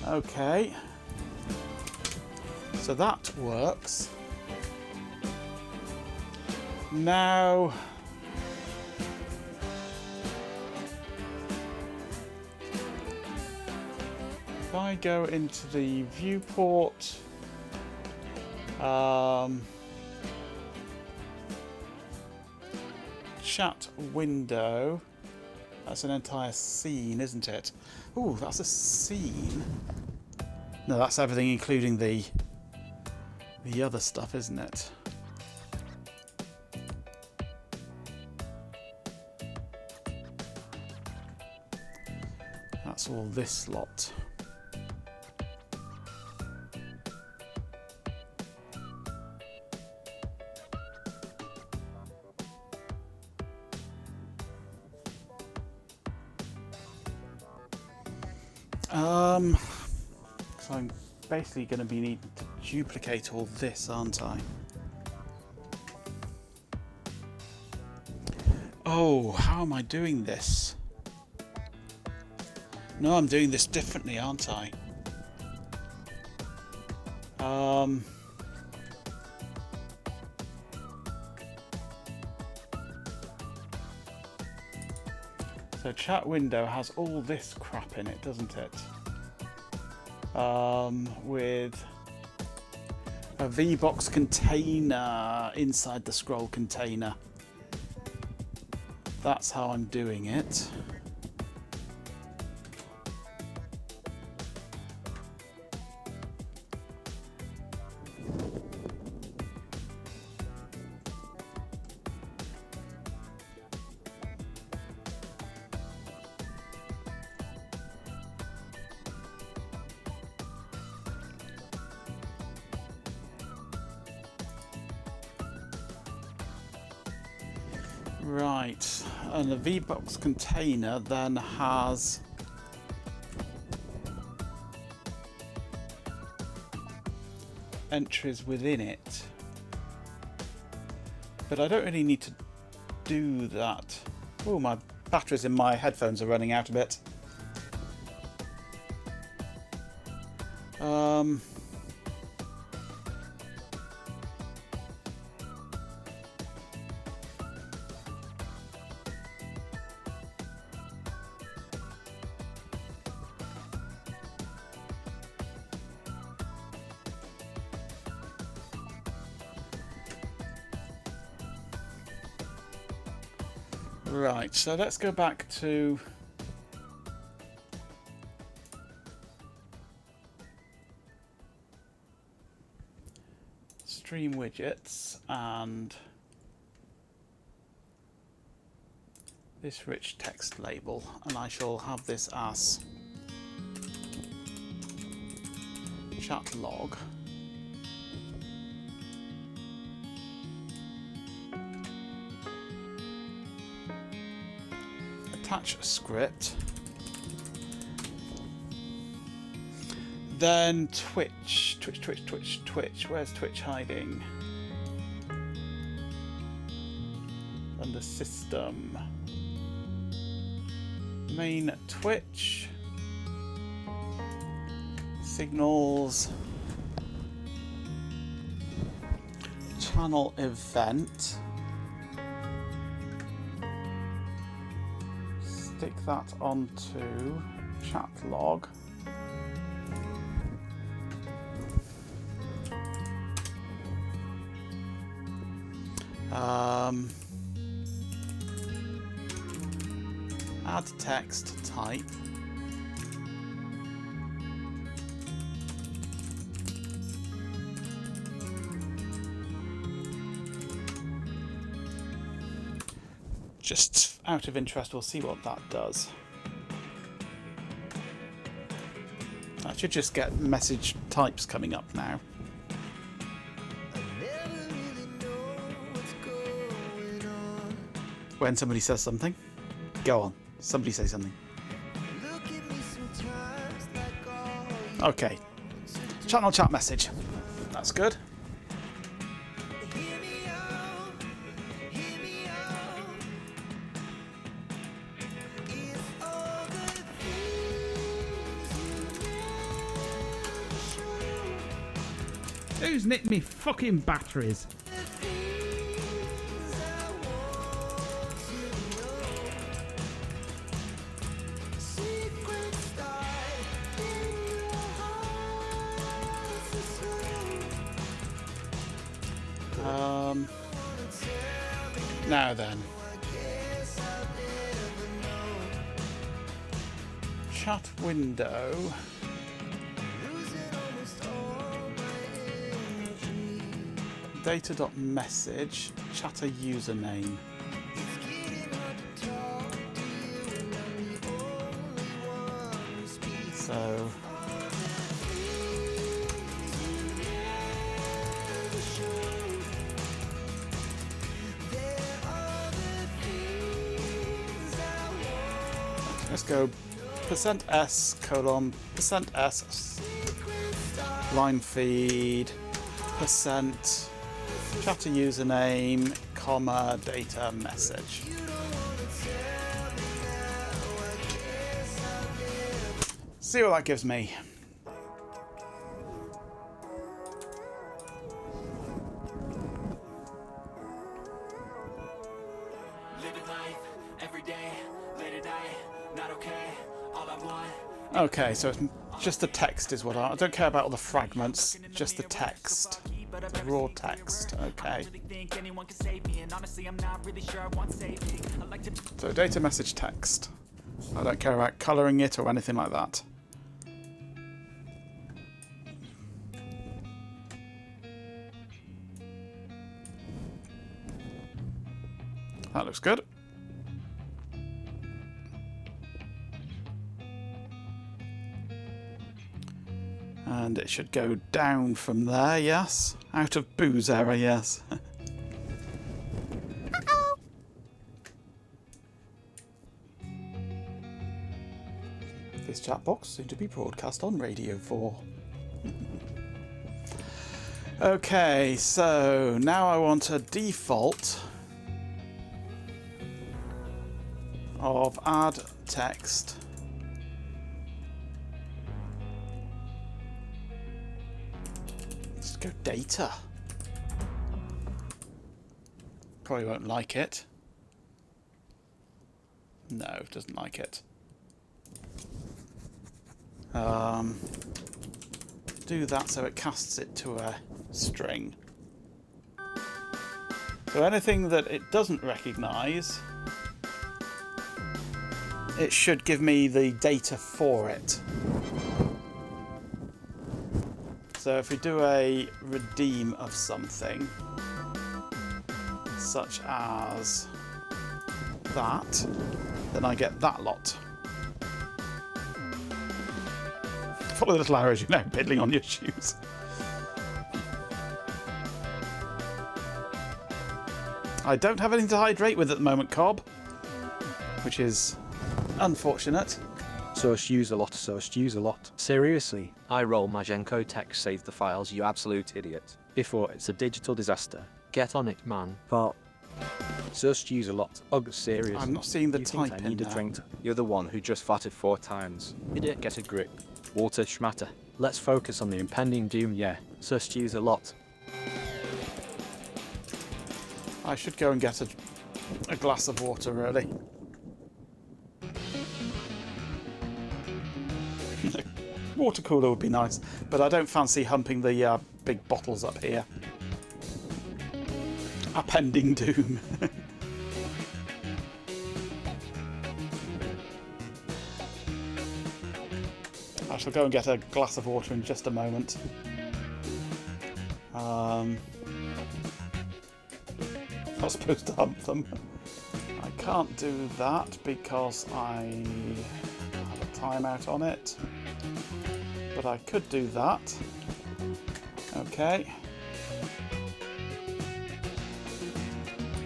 Okay. So that works. Now if I go into the viewport, chat window, that's an entire scene, isn't it? Ooh, that's a scene. No, that's everything including the other stuff, isn't it? That's all this lot. So I'm basically going to be needing to duplicate all this, aren't I? Oh, how am I doing this? No, I'm doing this differently, aren't I? So chat window has all this crap in it, doesn't it? With a VBox container inside the scroll container. That's how I'm doing it. Right, and the VBox container then has entries within it, but I don't really need to do that. Oh, my batteries in my headphones are running out a bit. Right, so let's go back to stream widgets and this rich text label, and I shall have this as chat log. Attach a script, then Twitch. Where's Twitch hiding? Under system, main Twitch, signals, channel event. Stick that onto chat log. Add text type. Just out of interest, we'll see what that does. I should just get message types coming up now. When somebody says something, go on. Somebody say something. Okay. Channel chat message. That's good. Who's nicked me fucking batteries? Now then. Chat window. Data.message. Chatter username. So. Let's go %s colon %s line feed % chatter username comma data message. See what that gives me. Okay, so it's just the text is what I don't care about all the fragments, just the text. The raw text, okay. So data message text. I don't care about colouring it or anything like that. That looks good. And it should go down from there, yes. Out of booze error, yes. This chat box soon to be broadcast on Radio 4. Okay, so now I want a default of add text. Let's go data. Probably won't like it. No, doesn't like it. Do that so it casts it to a string. So anything that it doesn't recognise, it should give me the data for it. So if we do a redeem of something, such as that, then I get that lot. Follow the little arrows, you know, piddling on your shoes. I don't have anything to hydrate with at the moment, Cobb, which is unfortunate. Source use a lot, source use a lot. Seriously, I roll Majenko text save the files, you absolute idiot. Before it's a digital disaster. Get on it, man. But source use a lot. Ugh, seriously. I'm not seeing the you type think I in need a there. drink. You're the one who just farted 4 times. Idiot, get a grip. Walter Schmatter. Let's focus on the impending doom, yeah. Source use a lot. I should go and get a glass of water, really. Water cooler would be nice, but I don't fancy humping the big bottles up here. Appending doom. I shall go and get a glass of water in just a moment. not supposed to hump them. I can't do that because I have a timeout on it. But I could do that. Okay.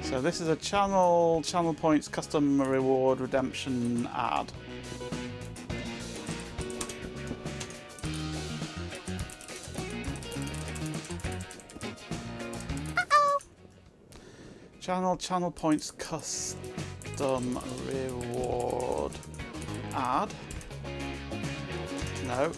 So this is a channel points custom reward redemption ad. Channel points custom reward ad. No.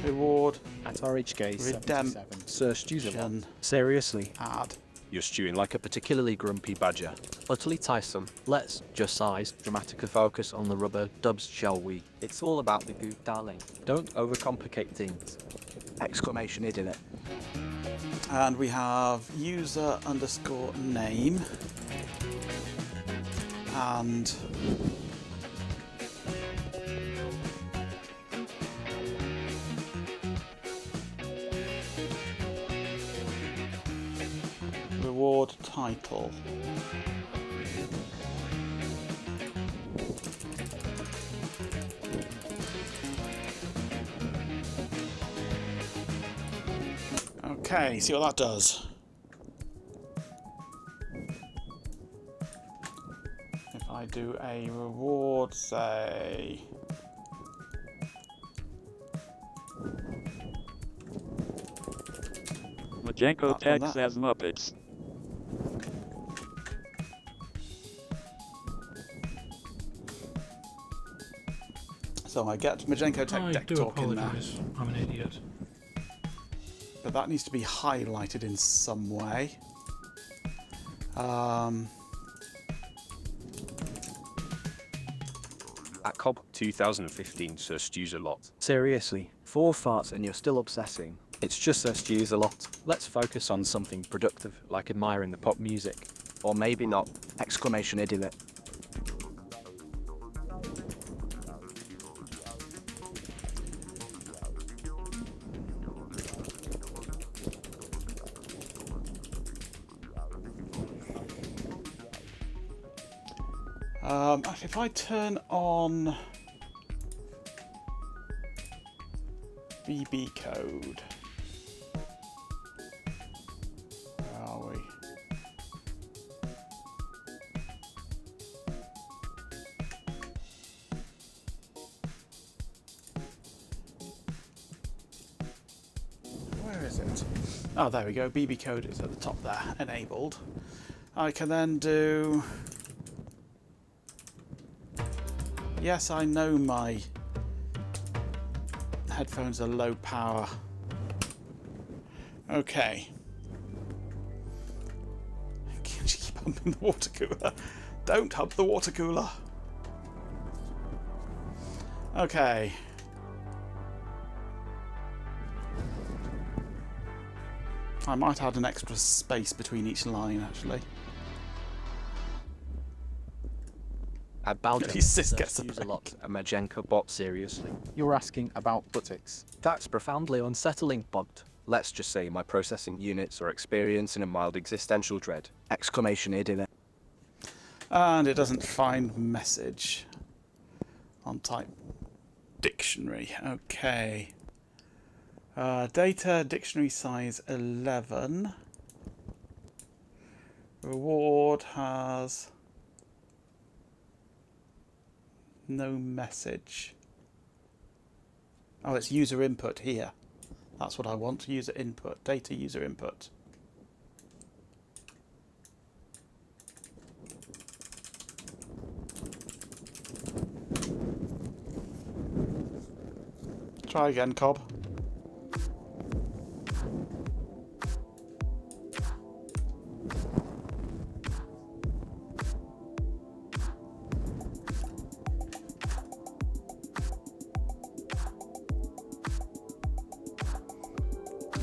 Reward At RHK redemption. Sir Stews a lot. Seriously. Ad. You're stewing like a particularly grumpy badger. Utterly tiresome. Let's just size, dramatically focus on the rubber dubs, shall we? It's all about the goo, darling. Don't overcomplicate things. Exclamation idiot. And we have user underscore name and reward title. Okay, see what that does. If I do a reward, say... Majenko tag says Muppets. So I get Majenko Tech I deck do talk in there. apologise. I'm an idiot. But that needs to be highlighted in some way. At COB 2015, Sir Stews a lot. Seriously, 4 farts and you're still obsessing. It's just Sir Stews a lot. Let's focus on something productive, like admiring the pop music. Or maybe not. Exclamation idiot. If I turn on BB code, where are we? Where is it? Oh, there we go. BB code is at the top there, enabled. I can then do... Yes, I know my headphones are low power. Okay. Can you keep humping the water cooler? Don't hump the water cooler. Okay. I might add an extra space between each line, actually. At Belgium, At least this Sir gets Stews a a lot. A Majenko bot, seriously. You're asking about buttocks. That's profoundly unsettling, but let's just say my processing units are experiencing a mild existential dread. Exclamation idiot. And it doesn't find message on type dictionary. Okay. Data dictionary size 11. Reward has no message. Oh, it's user input here. That's what I want. User input. Data user input. Try again, Cobb.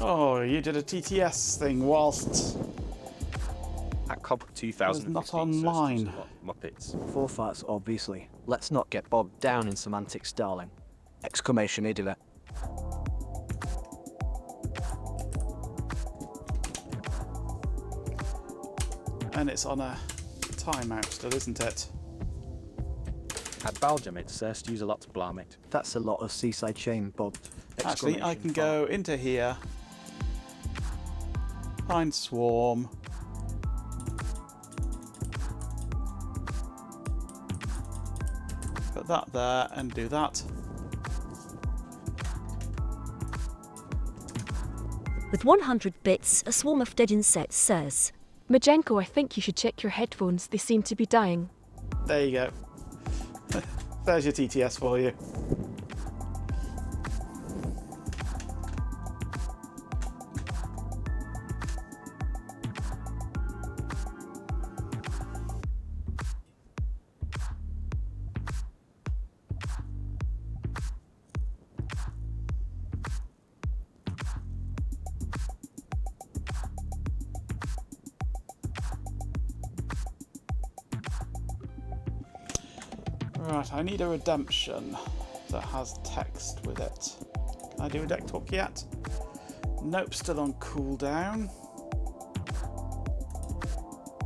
Oh, you did a TTS thing whilst At COB 2015, not online. Muppets. 4 farts, obviously. Let's not get bogged down in semantics, darling. Exclamation idiot. And it's on a timeout still, isn't it? At Belgium, it's use a lot to blam it. That's a lot of seaside shame, but... Actually, I can go into here, find swarm, put that there and do that. With 100 bits, a swarm of dead insects says, Majenko, I think you should check your headphones. They seem to be dying. There you go. There's your TTS for you. Right, I need a redemption that has text with it. Can I do a deck talk yet? Nope, still on cooldown.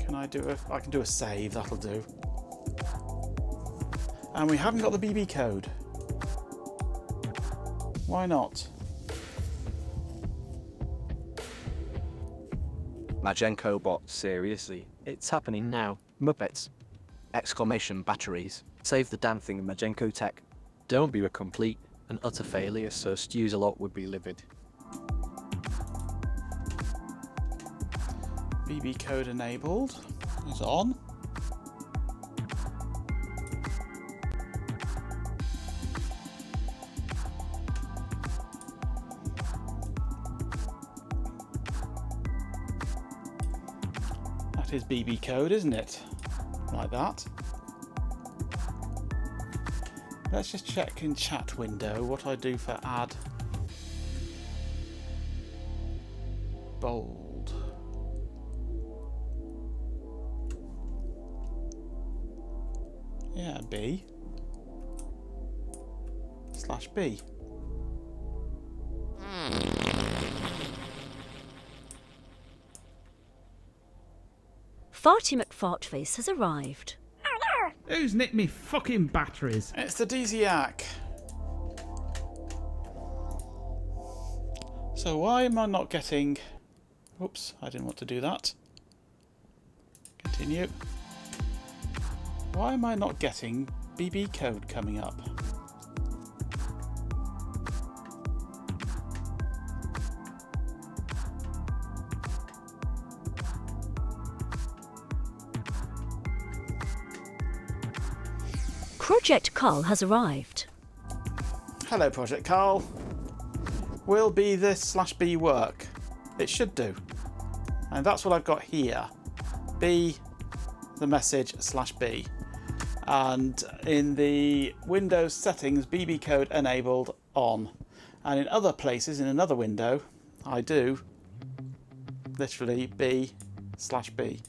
Can I do I can do a save, that'll do. And we haven't got the BB code. Why not? Majenko bot, seriously. It's happening now. Muppets. Exclamation batteries. Save the damn thing in Majenko tech. Don't be a complete and utter failure, so Stews a lot would be livid. BB code enabled is on. That is BB code, isn't it? Like that. Let's just check in chat window what I do for add bold. Yeah, B / B. Farty McFartface has arrived. Who's nicked me fucking batteries? It's the DZAC. So why am I not getting... Oops, I didn't want to do that. Continue. Why am I not getting BB code coming up? Project Carl has arrived. Hello, Project Carl. Will B this / B work? It should do. And that's what I've got here. B, the message / B. And in the Windows settings, BB code enabled on. And in other places, in another window, I do literally B / B.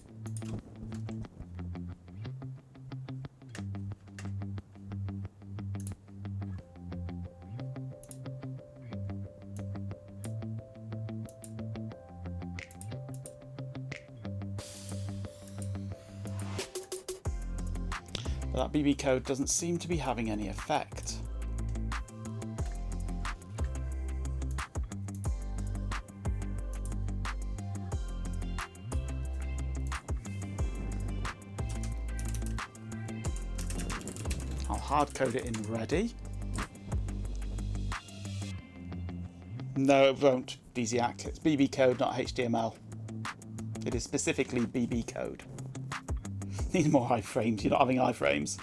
But that BB code doesn't seem to be having any effect. I'll hard code it in ready. No, it won't, DZAC. It's BB code, not HTML. It is specifically BB code. Need more iframes. You're not having iframes.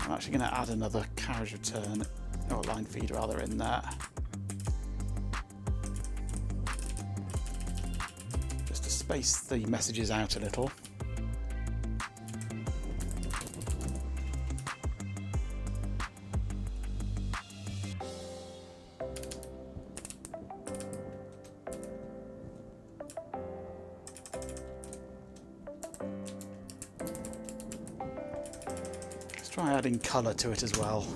I'm actually going to add another carriage return, or line feed rather, in there. Just to space the messages out a little. Let's try adding colour to it as well.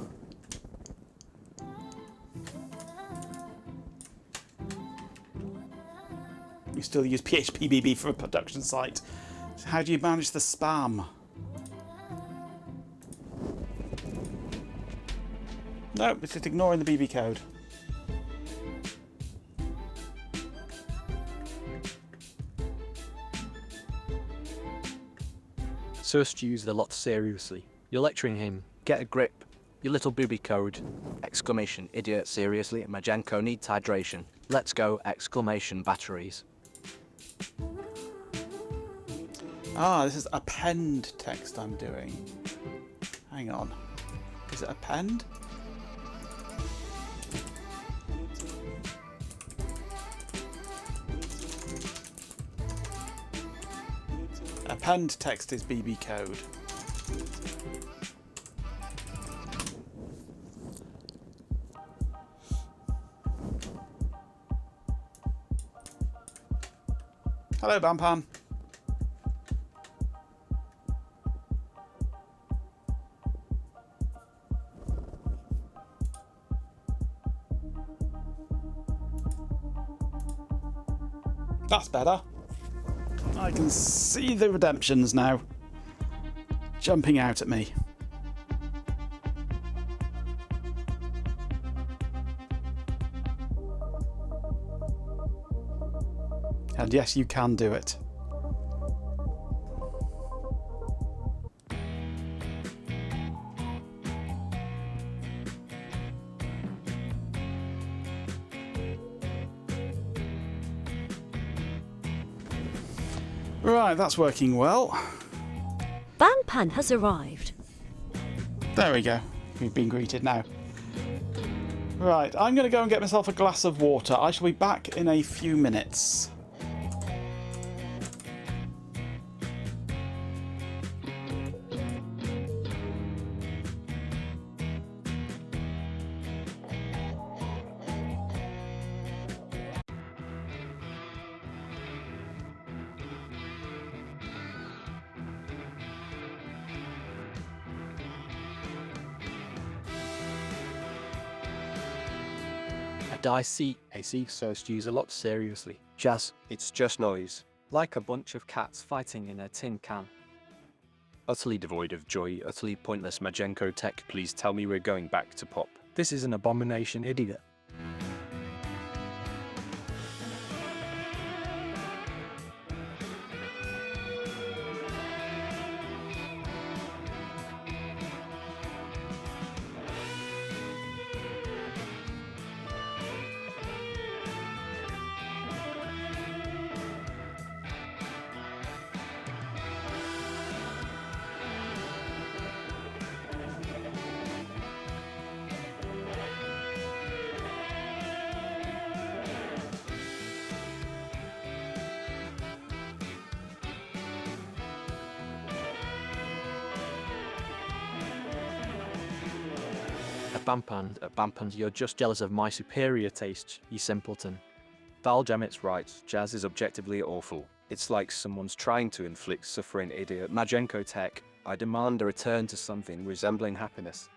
You still use PHPBB for a production site. So how do you manage the spam? No, it's just ignoring the BB code. Sir Stew's a lot seriously. You're lecturing him. Get a grip. Your little booby code. Exclamation, idiot, seriously, Majenko needs hydration. Let's go, exclamation batteries. Ah, this is append text I'm doing. Hang on. Is it append? Append text is BB code. Hello, Bampan. That's better. I can see the redemptions now jumping out at me. And yes, you can do it. Right, that's working well. Bampan has arrived. There we go. We've been greeted now. Right, I'm going to go and get myself a glass of water. I shall be back in a few minutes. I see Sir Stew's a lot seriously. Jazz, it's just noise. Like a bunch of cats fighting in a tin can. Utterly devoid of joy, utterly pointless Majenko tech, please tell me we're going back to pop. This is an abomination, idiot. Bampan, you're just jealous of my superior taste, you simpleton. Valjamit's right, jazz is objectively awful. It's like someone's trying to inflict suffering, idiot. Majenko tech, I demand a return to something resembling happiness.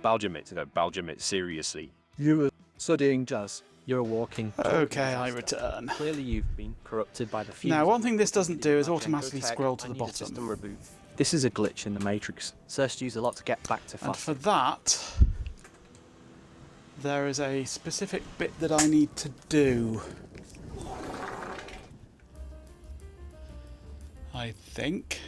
Baljamit, seriously. You were studying jazz. You're a walking... Okay, I return. Clearly you've been corrupted by the fuse. Now, one thing this doesn't do is automatically scroll to the bottom. System reboot. This is a glitch in the Matrix. Sir Stew's a lot to get back to And fast. for that, there is a specific bit that I need to do. I think.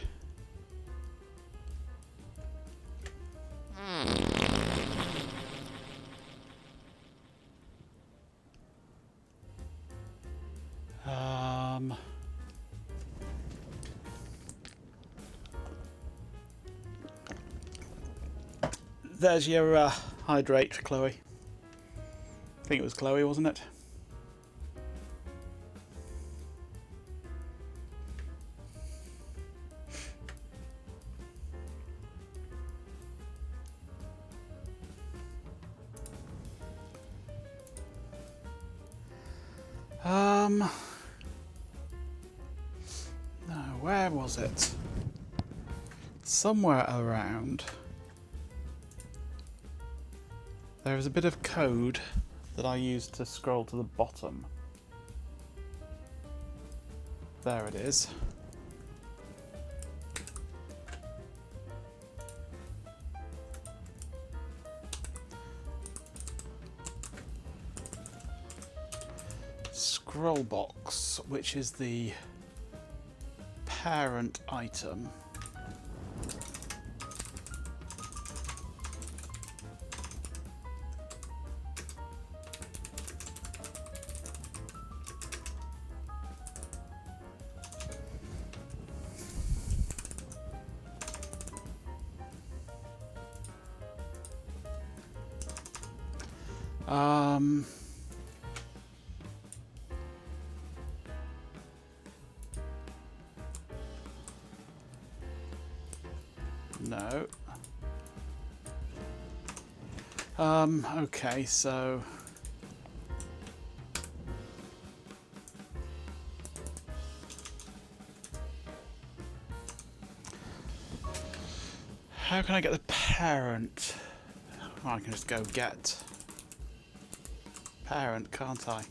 there's your hydrate, Chloe. I think it was Chloe, wasn't it? No, where was it? Somewhere around. There is a bit of code that I used to scroll to the bottom. There it is. Scroll box, which is the parent item. No. Okay, so how can I get the parent? Oh, I can just go get parent, can't I?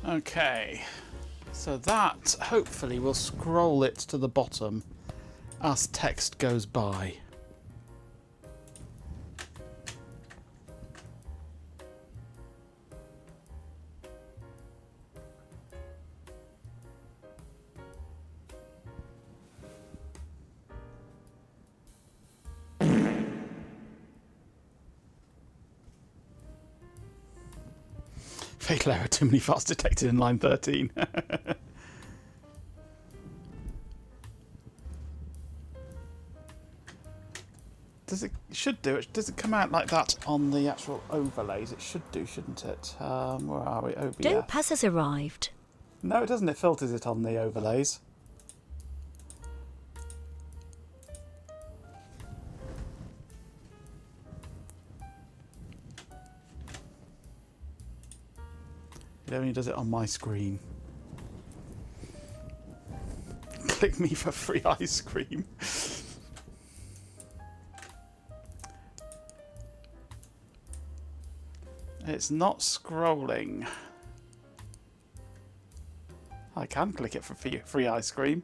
Okay, so that hopefully will scroll it to the bottom as text goes by. Fatal error, too many farts detected in line 13. Does it come out like that on the actual overlays? It should do, shouldn't it? Where are we? OBS. Dope has arrived. No, it doesn't. It filters it on the overlays. It only does it on my screen. Click me for free ice cream. It's not scrolling. I can click it for free ice cream.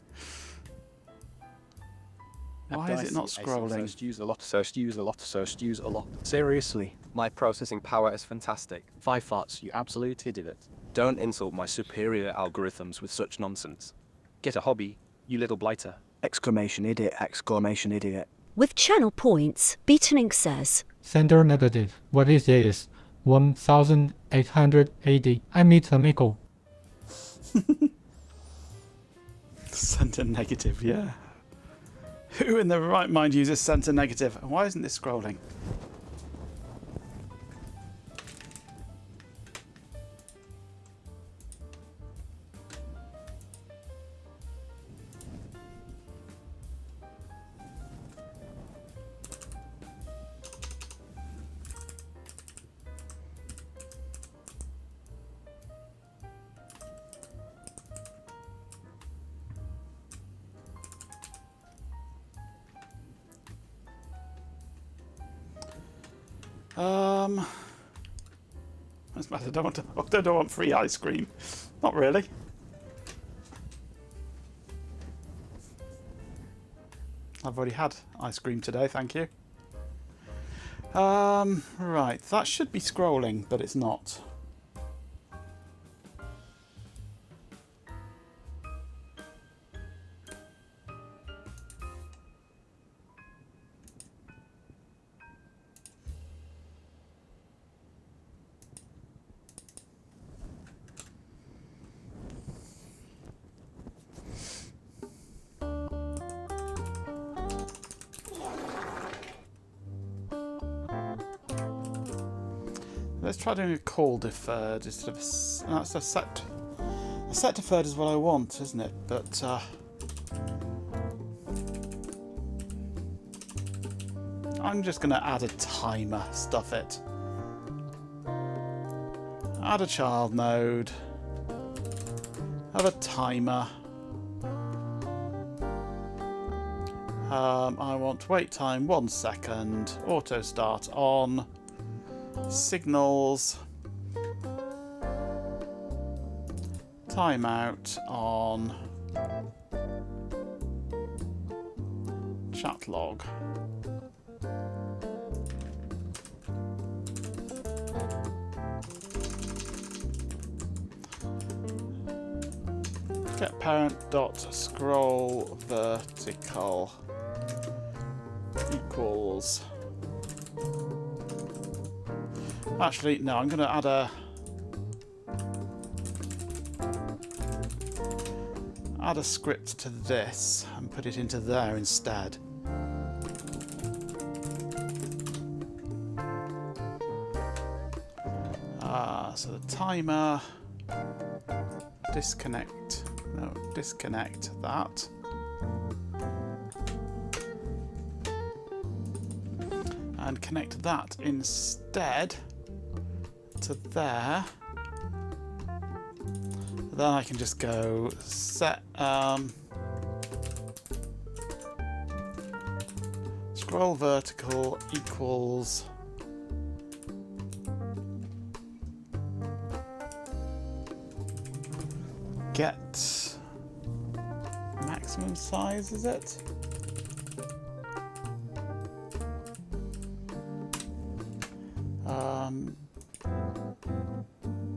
Why is it not scrolling? First use a lot, first use a lot, first use a lot. Seriously, my processing power is fantastic. 5 farts, you absolute idiot. Don't insult my superior algorithms with such nonsense. Get a hobby, you little blighter. Exclamation idiot, exclamation idiot. With channel points, Beatonink says, Sender negative. What is this? 1880. I meet an echo. Center negative, yeah. Who in their right mind uses center negative? Why isn't this scrolling? That's bad. I don't want free ice cream. Not really. I've already had ice cream today, thank you. Right, that should be scrolling, but it's not. Let's try doing a call deferred instead of no, it's a set. A set deferred is what I want, isn't it? But I'm just going to add a timer. Stuff it. Add a child node. Have a timer. I want wait time 1 second. Auto start on. Signals. Timeout on. Chat log. Get parent dot scroll vertical equals. Actually, no, I'm going to add a script to this and put it into there instead. So the timer, disconnect that. And connect that instead to there. Then I can just go set scroll vertical equals get maximum size, is it?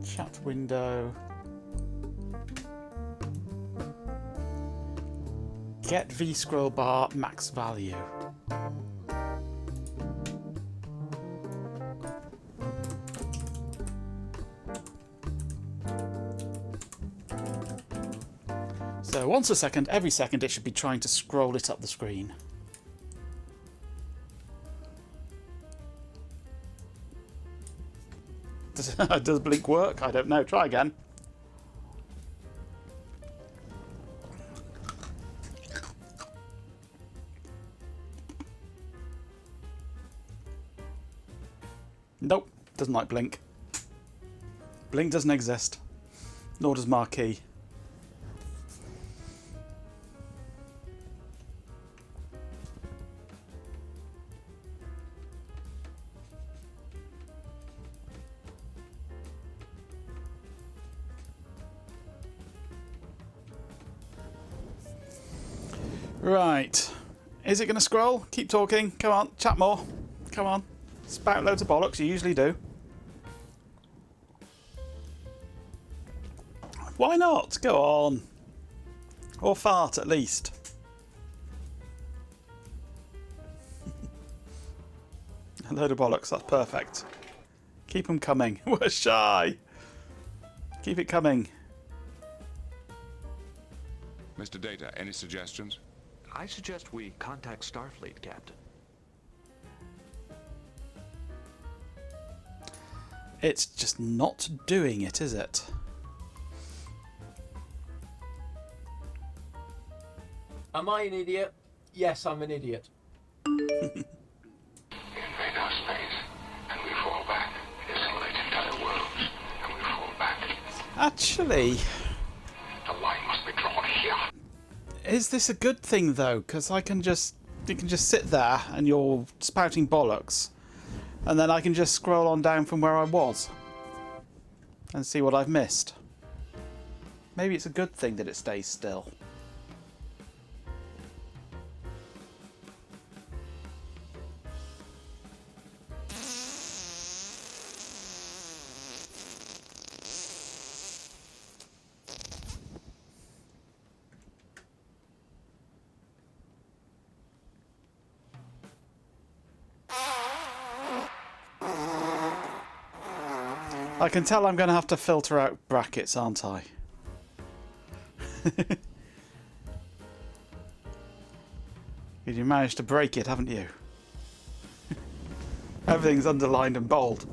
Chat window. Get v scroll bar max value. So once a second, every second it should be trying to scroll it up the screen. Does blink work? I don't know. Try again. Nope, doesn't like blink. Blink doesn't exist. Nor does marquee. Right. Is it going to scroll? Keep talking. Come on. Chat more. Come on. Spout loads of bollocks. You usually do. Why not? Go on. Or fart at least. A load of bollocks. That's perfect. Keep them coming. We're shy. Keep it coming. Mr. Data, any suggestions? I suggest we contact Starfleet, Captain. It's just not doing it, is it? Am I an idiot? Yes, I'm an idiot. Invade our space, and we fall back. Assimilate entire worlds, and we fall back. Actually, the line must be drawn here. Is this a good thing though? Because you can just sit there and you're spouting bollocks, and then I can just scroll on down from where I was and see what I've missed. Maybe it's a good thing that it stays still. I can tell I'm going to have to filter out brackets, aren't I? You managed to break it, haven't you? Everything's underlined and bold.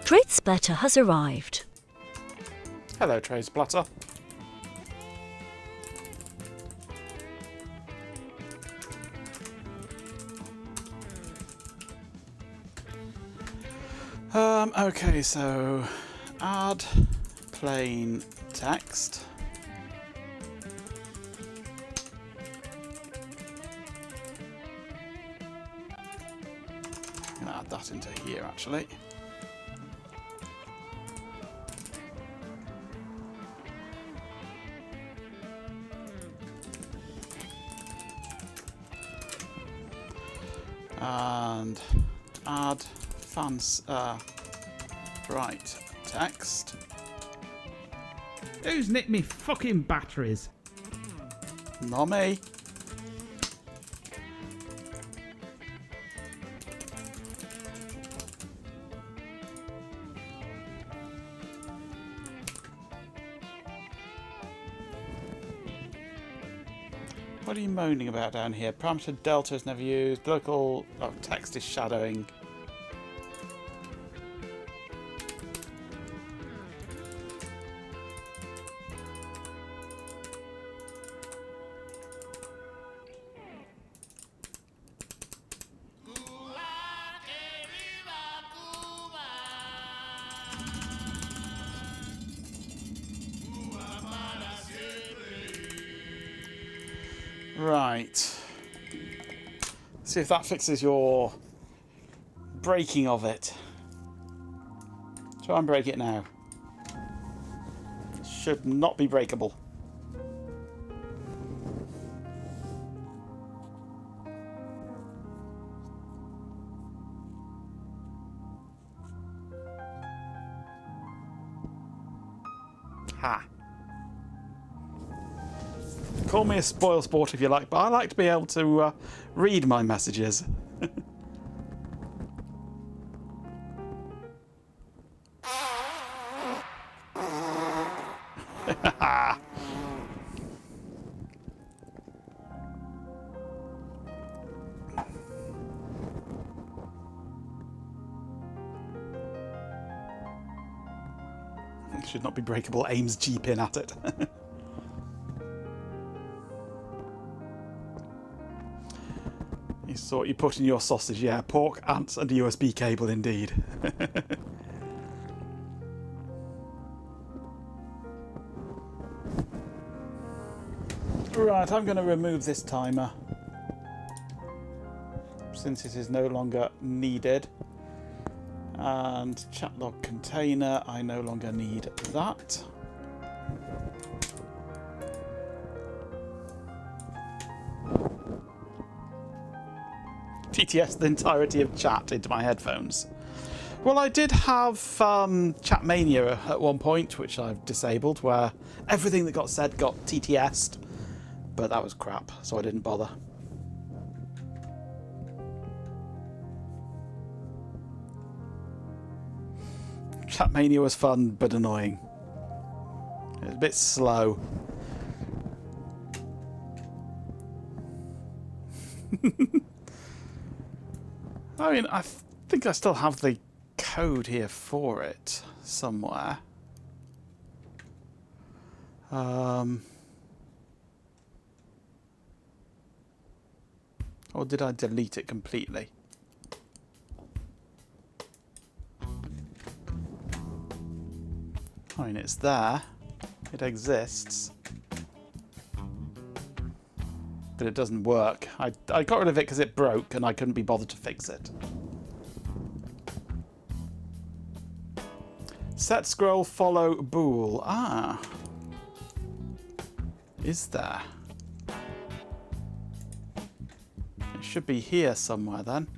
Trade Splatter has arrived. Hello, Trade Splatter. Okay, so add plain text. I'm gonna add that into here actually. And add bright text. Who's nicked me fucking batteries? Not me. What are you moaning about down here? Parameter delta is never used. Local text is shadowing. Right. See if that fixes your breaking of it. Try and break it now. It should not be breakable. Ha. Call me a spoil sport if you like, but I like to be able to read my messages. It should not be breakable. Aims G pin at it. You saw what you put in your sausage, yeah. Pork, ants, and a USB cable, indeed. Right, I'm going to remove this timer since it is no longer needed. And chat log container, I no longer need that. TTS the entirety of chat into my headphones. Well, I did have Chat Mania at one point, which I've disabled, where everything that got said got TTS'd, but that was crap, so I didn't bother. Chat Mania was fun, but annoying. It was a bit slow. I mean, I think I still have the code here for it somewhere. Or did I delete it completely? I mean, it's there. It exists. But it doesn't work. I got rid of it because it broke and I couldn't be bothered to fix it. Set, scroll, follow, bool. Ah. Is there? It should be here somewhere then.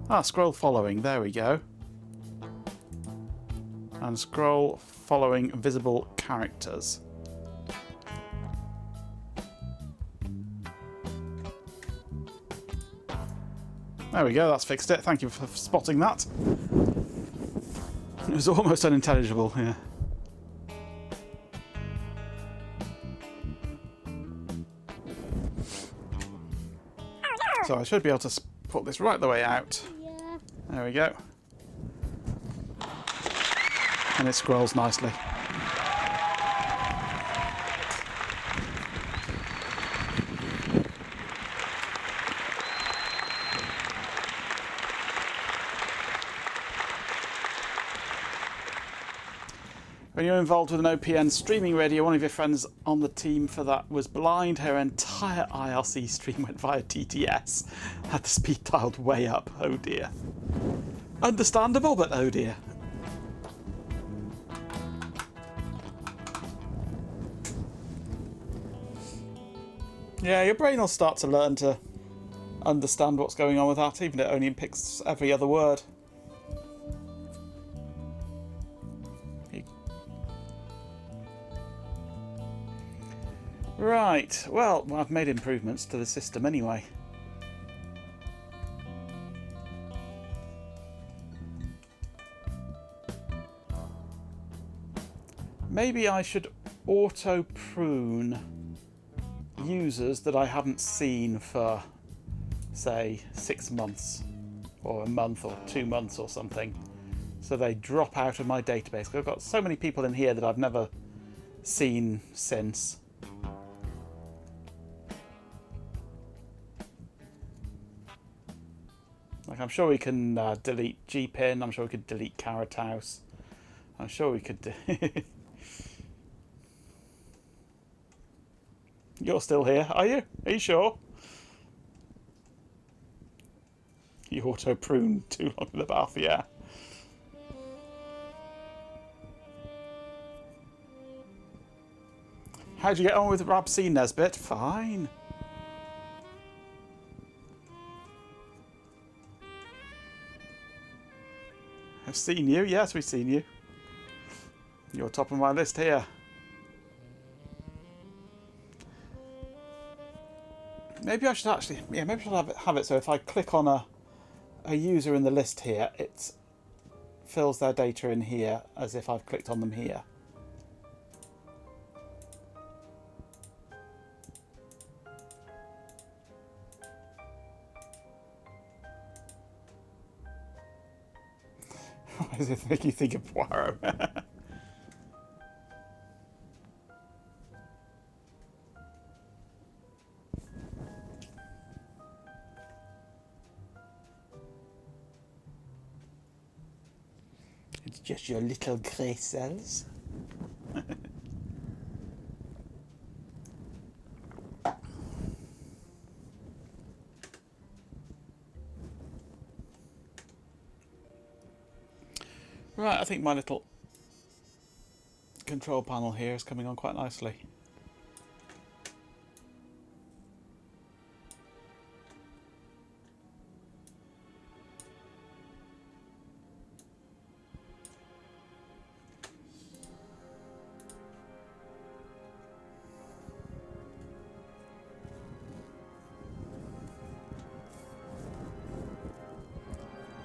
Ah, scroll following. There we go. And scroll following visible characters. There we go, that's fixed it. Thank you for spotting that. It was almost unintelligible, yeah. So I should be able to put this right the way out. There we go. And it scrolls nicely. When you're involved with an OPN streaming radio, one of your friends on the team for that was blind. Her entire IRC stream went via TTS. Had the speed dialed way up. Oh dear. Understandable, but oh dear. Yeah, your brain will start to learn to understand what's going on with that, even if it only picks every other word. Right, well, I've made improvements to the system anyway. Maybe I should auto-prune users that I haven't seen for, say, 6 months, or a month, or 2 months, or something, so they drop out of my database. I've got so many people in here that I've never seen since. Like, I'm sure we can delete GPIN, I'm sure we could delete Carrot House, I'm sure we could... You're still here, are you? Are you sure? You auto-pruned too long in the bath, yeah. How'd you get on with Rabsy Nesbit? Fine. I've seen you. Yes, we've seen you. You're top of my list here. Maybe I should actually... Yeah, maybe I should have it so if I click on a user in the list here, it fills their data in here as if I've clicked on them here. Why does it make you think of Poirot? It's just your little grey cells. Right, I think my little control panel here is coming on quite nicely.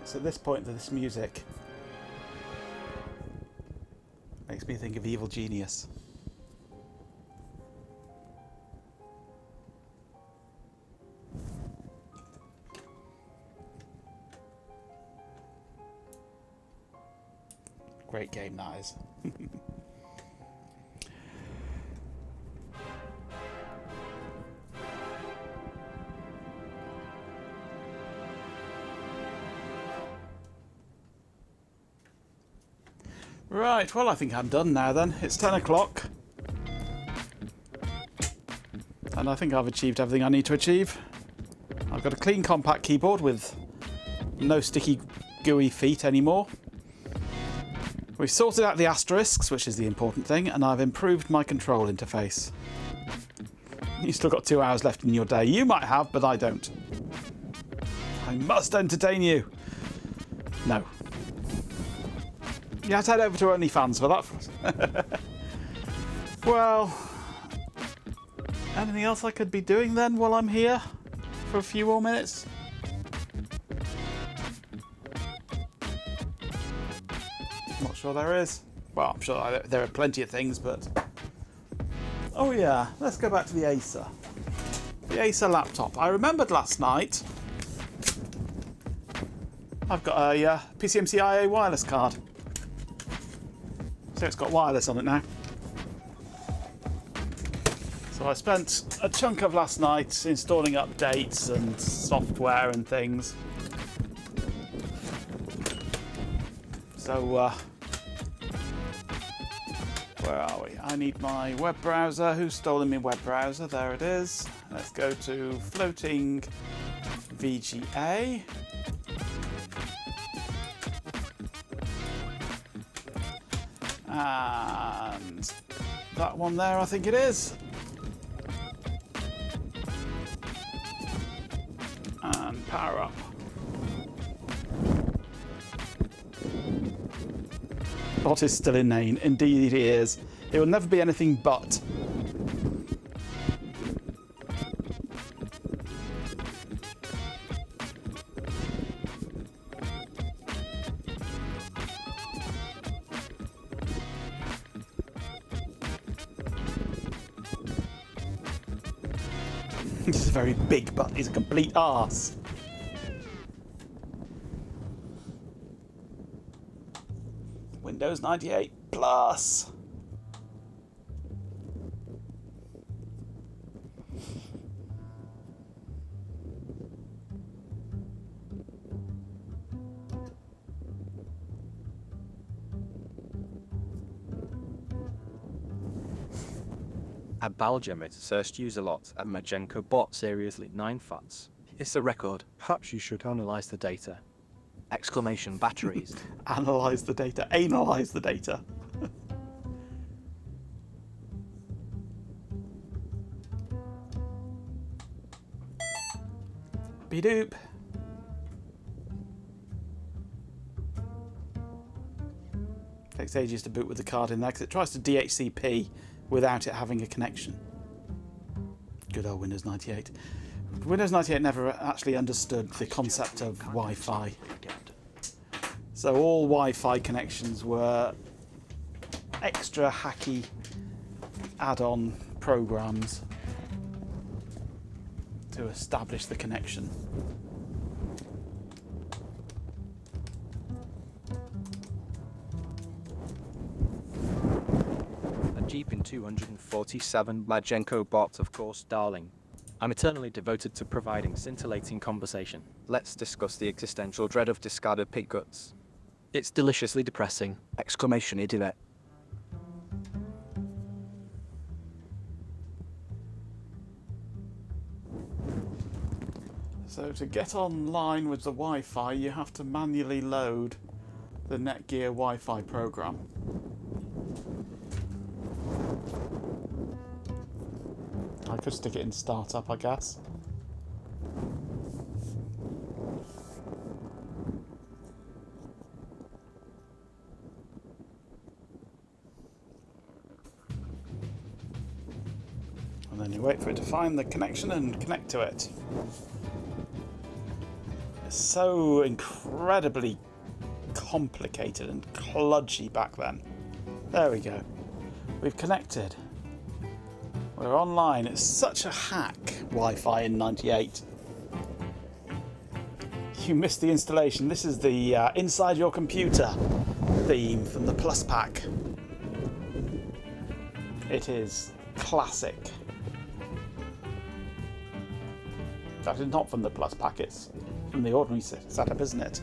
It's at this point that this music makes me think of Evil Genius. Great game that is. Right, well I think I'm done now then. It's 10 o'clock. And I think I've achieved everything I need to achieve. I've got a clean compact keyboard with no sticky gooey feet anymore. We've sorted out the asterisks, which is the important thing, and I've improved my control interface. You've still got 2 hours left in your day. You might have, but I don't. I must entertain you. No. You have to head over to OnlyFans for that. Well, anything else I could be doing then while I'm here for a few more minutes? Not sure there is. Well, I'm sure there are plenty of things, but... Oh yeah, let's go back to the Acer. The Acer laptop. I remembered last night I've got a PCMCIA wireless card. So it's got wireless on it now. So I spent a chunk of last night installing updates and software and things. So, where are we? I need my web browser. Who's stolen my web browser? There it is. Let's go to floating VGA. And that one there, I think it is. And power up. Bot is still inane. Indeed he is. It will never be anything but. He's a very big butt. He's a complete arse. Windows 98 Plus. At Balgem it searched use a lot. At Majenko bot seriously 9 fats. It's a record. Perhaps you should analyze the data. Exclamation batteries. Analyze the data. Analyze the data. Be-doop. Takes ages to boot with the card in there because it tries to DHCP without it having a connection. Good old Windows 98. Windows 98 never actually understood the concept of Wi-Fi. So all Wi-Fi connections were extra hacky add-on programs to establish the connection. A Jeep in 247 Majenko bot, of course, darling. I'm eternally devoted to providing scintillating conversation. Let's discuss the existential dread of discarded pig guts. It's deliciously depressing. Exclamation idiot. So to get online with the Wi-Fi, you have to manually load the Netgear Wi-Fi program. I could stick it in startup, I guess. And then you wait for it to find the connection and connect to it. It's so incredibly complicated and kludgy back then. There we go. We've connected. We're online. It's such a hack, Wi-Fi in 98. You missed the installation. This is the Inside Your Computer theme from the Plus Pack. It is classic. In fact, it's not from the Plus Pack, it's from the ordinary setup, isn't it?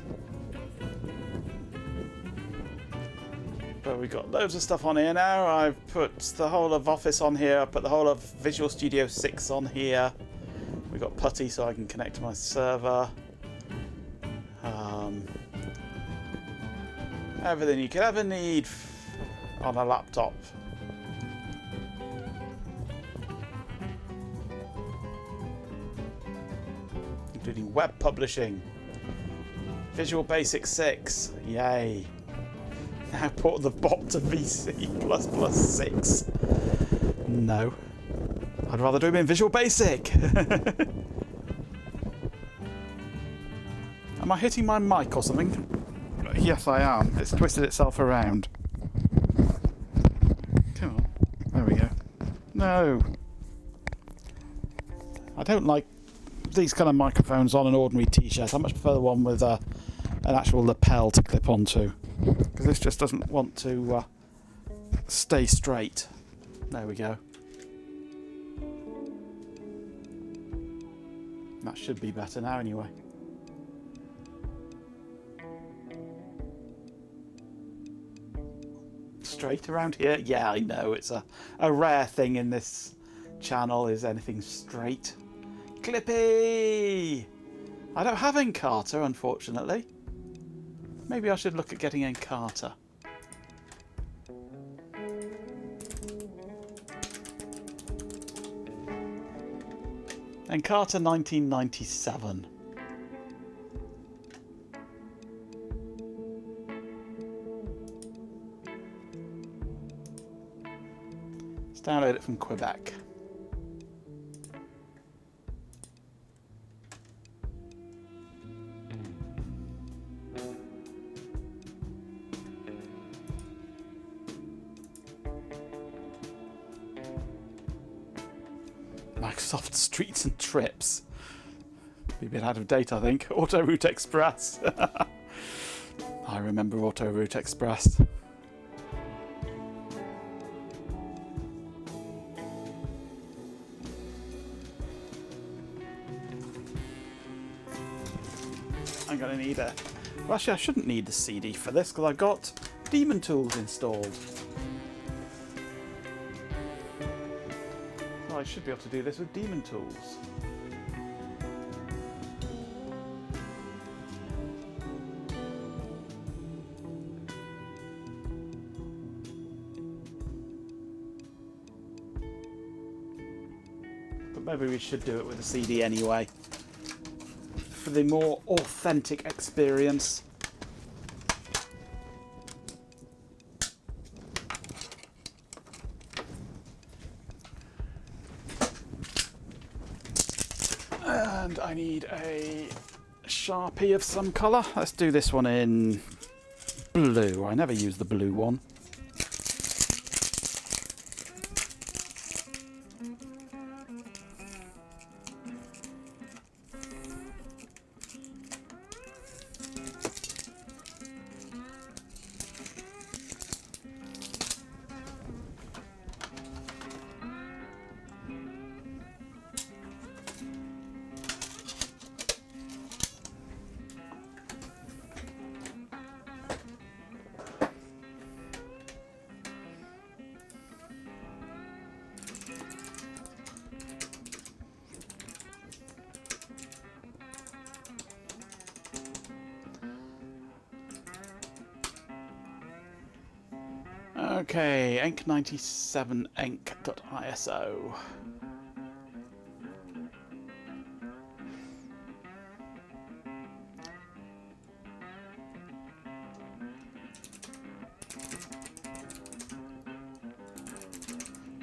But we've got loads of stuff on here now. I've put the whole of Office on here. I've put the whole of Visual Studio 6 on here. We've got Putty so I can connect to my server. Everything you could ever need on a laptop. Including web publishing. Visual Basic 6. Yay. Now port the bot to VC++ 6. No. I'd rather do them in Visual Basic. Am I hitting my mic or something? Yes, I am. It's twisted itself around. Come on. There we go. No. I don't like these kind of microphones on an ordinary t-shirt. I much prefer the one with an actual lapel to clip onto. Because this just doesn't want to stay straight. There we go. That should be better now anyway. Straight around here? Yeah, I know. It's a rare thing in this channel is anything straight. Clippy! I don't have Encarta, unfortunately. Maybe I should look at getting Encarta. Encarta 1997. Let's download it from Quebec. Microsoft Streets and Trips. Be a bit out of date, I think. Auto Route Express. I remember Auto Route Express. I'm going to need a... Well, actually, I shouldn't need the CD for this because I've got Demon Tools installed. I should be able to do this with Demon Tools. But maybe we should do it with a CD anyway, for the more authentic experience. And I need a Sharpie of some colour. Let's do this one in blue. I never use the blue one. Okay, enk97enk.iso.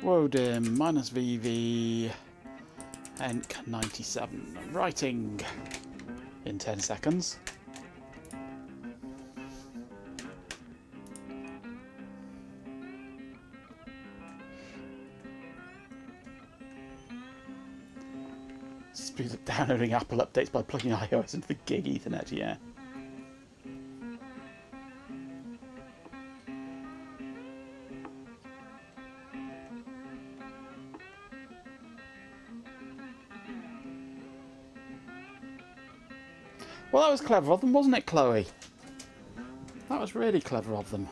Wodim -VV enk97. Writing in 10 seconds. Speed up downloading Apple updates by plugging iOS into the gig Ethernet, yeah. Well, that was clever of them, wasn't it, Chloe? That was really clever of them.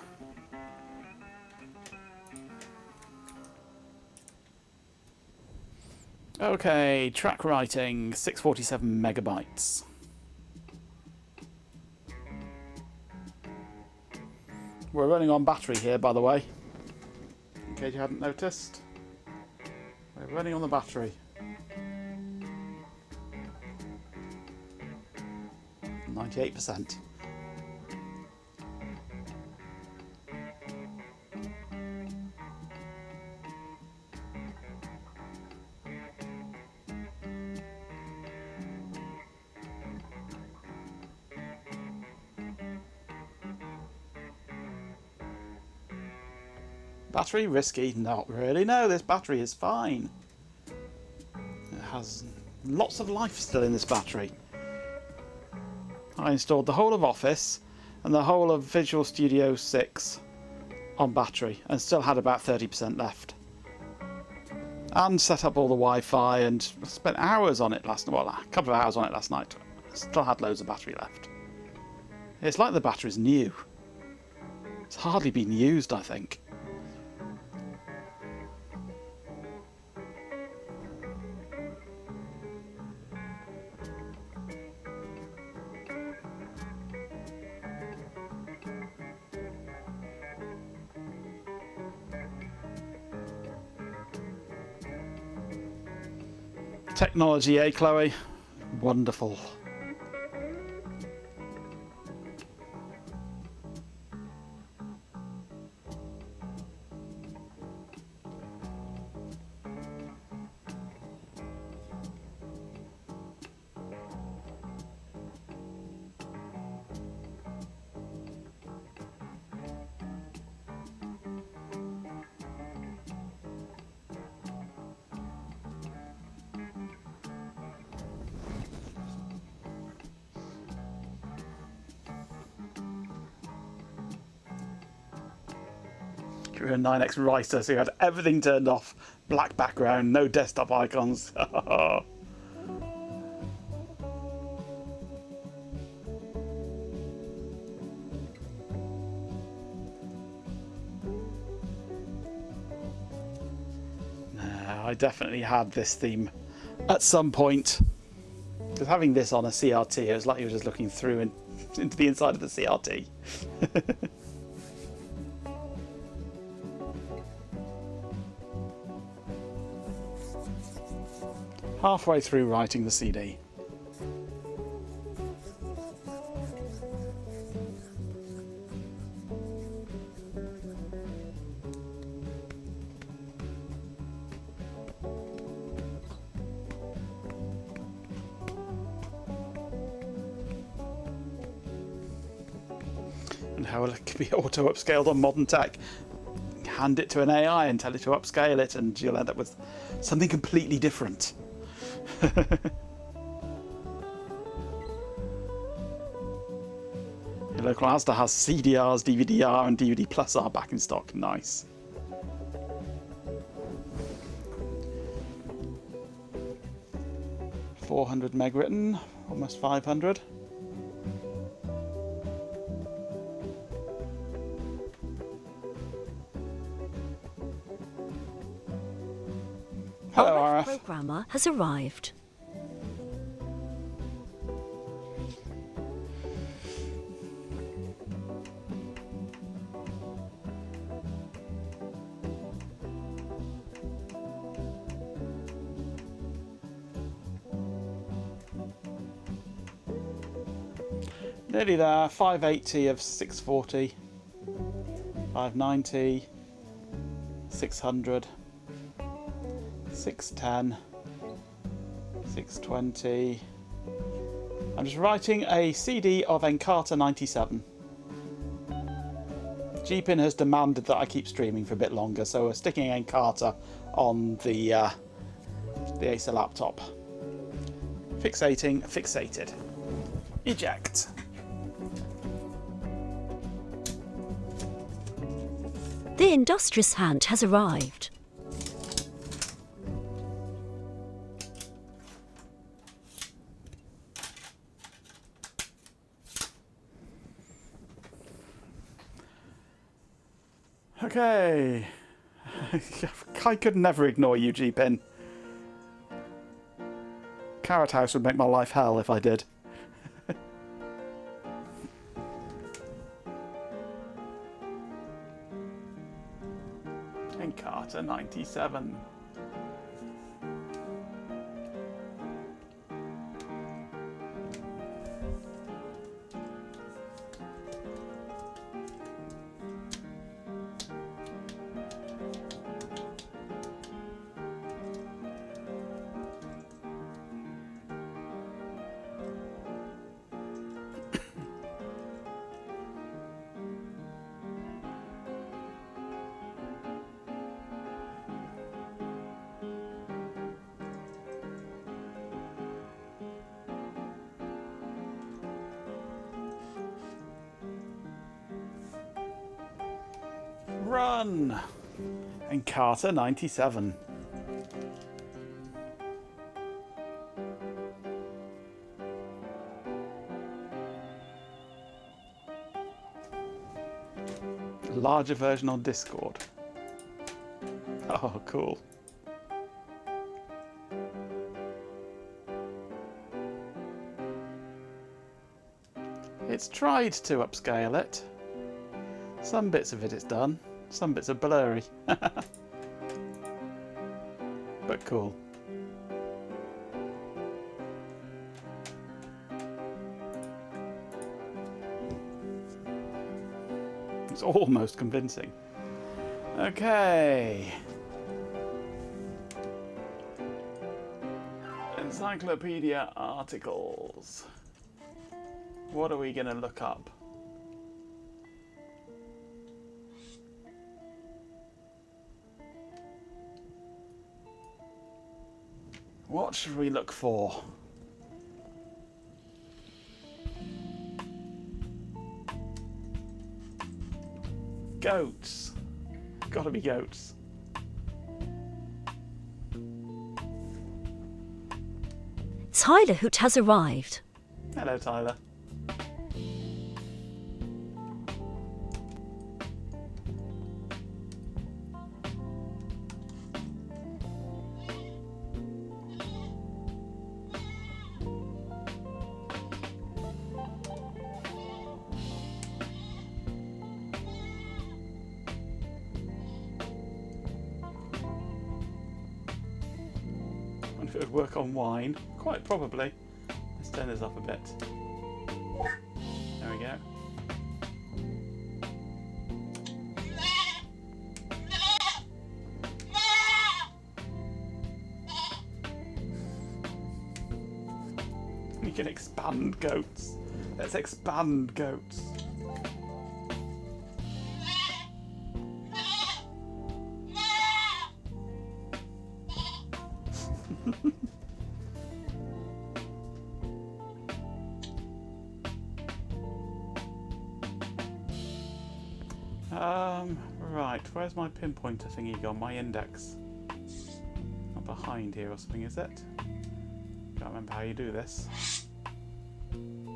Okay, track writing, 647 megabytes. We're running on battery here, by the way, in case you hadn't noticed. We're running on the battery. 98%. Battery risky? Not really. No, this battery is fine. It has lots of life still in this battery. I installed the whole of Office and the whole of Visual Studio 6 on battery and still had about 30% left. And set up all the Wi-Fi and spent hours on it last night. Well, a couple of hours on it last night. Still had loads of battery left. It's like the battery's new. It's hardly been used, I think. Technology, eh, Chloe? Wonderful. You're a 9X writer, so you had everything turned off. Black background, no desktop icons. I definitely had this theme at some point. Because having this on a CRT, it was like you were just looking through into the inside of the CRT. Halfway through writing the CD. And how it can be auto upscaled on modern tech. Hand it to an AI and tell it to upscale it, and you'll end up with something completely different. Your local Asda has CDRs, DVD-R and DVD Plus R back in stock. Nice. $400 meg written, almost 500. Hello, Our RF. programmer has arrived. Nearly there. 580 of 640, 590, 600, 610, 620. I'm just writing a CD of Encarta 97. GPIN has demanded that I keep streaming for a bit longer, so we're sticking Encarta on the Acer laptop. Fixating, fixated. Eject. The industrious hand has arrived. Okay. I could never ignore you, GPIN. Carrot House would make my life hell if I did. Encarta 97. run! And Carter 97. Larger version on Discord. Oh, cool. It's tried to upscale it. Some bits of it it's done, some bits are blurry. But cool. It's almost convincing. Okay. Encyclopedia articles. What are we going to look up? What should we look for? Goats. Gotta be goats. Tyler Hoot has arrived. Hello, Tyler. If it would work on wine, quite probably. Let's turn this up a bit. There we go. We can expand goats. Let's expand goats. Right, where's my pinpointer thingy gone? My index. Not behind here or something, is it? Can't remember how you do this.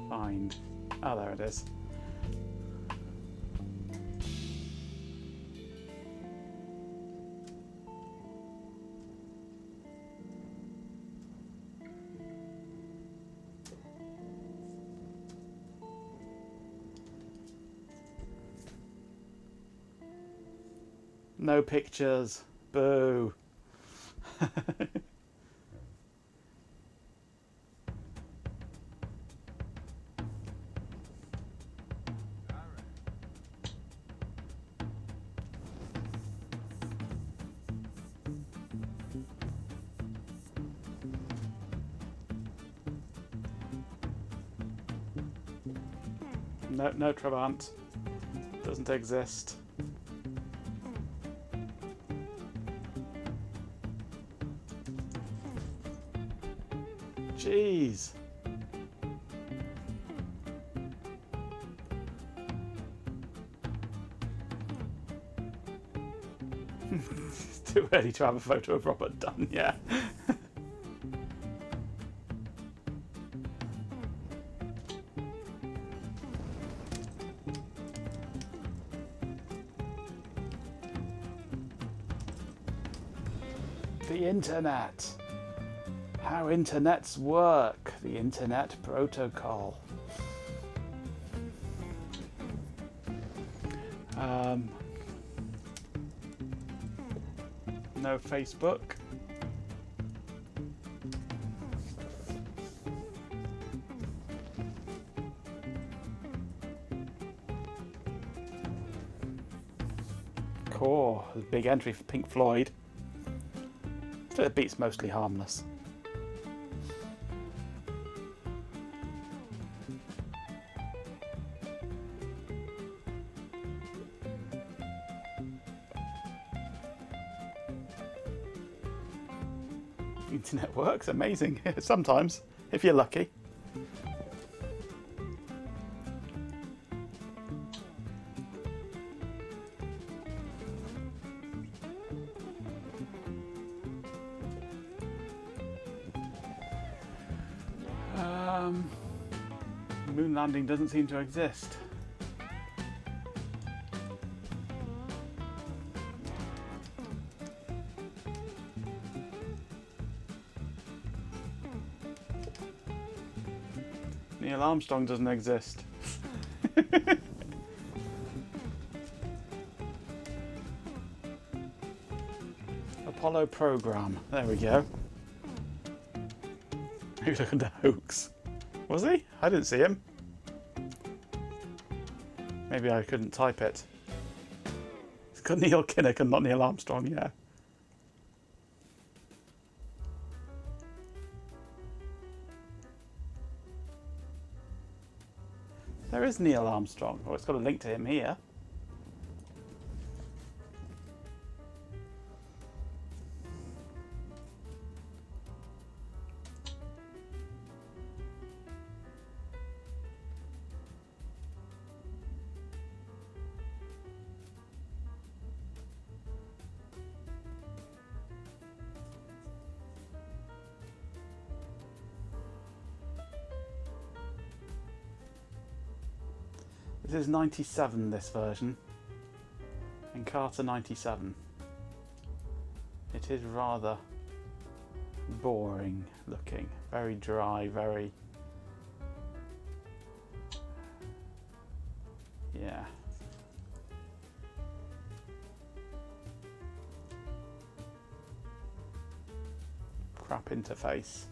Find. Oh, there it is. No pictures. Boo. No Trabant. Doesn't exist. Jeez. It's too early to have a photo of Robert done, yeah. The internet. How internets work. The internet protocol. No Facebook. Core. There's a big entry for Pink Floyd. So the beat's mostly harmless. Internet works, amazing. Sometimes, if you're lucky. Moon landing doesn't seem to exist. Neil Armstrong doesn't exist. Apollo program. There we go. He was looking to hoax. Was he? I didn't see him. Maybe I couldn't type it. It's got Neil Kinnock and not Neil Armstrong, yeah. There is Neil Armstrong. Oh, it's got a link to him here. This is 97, this version. And Carter 97. It is rather boring looking. Very dry, very... yeah. Crap interface.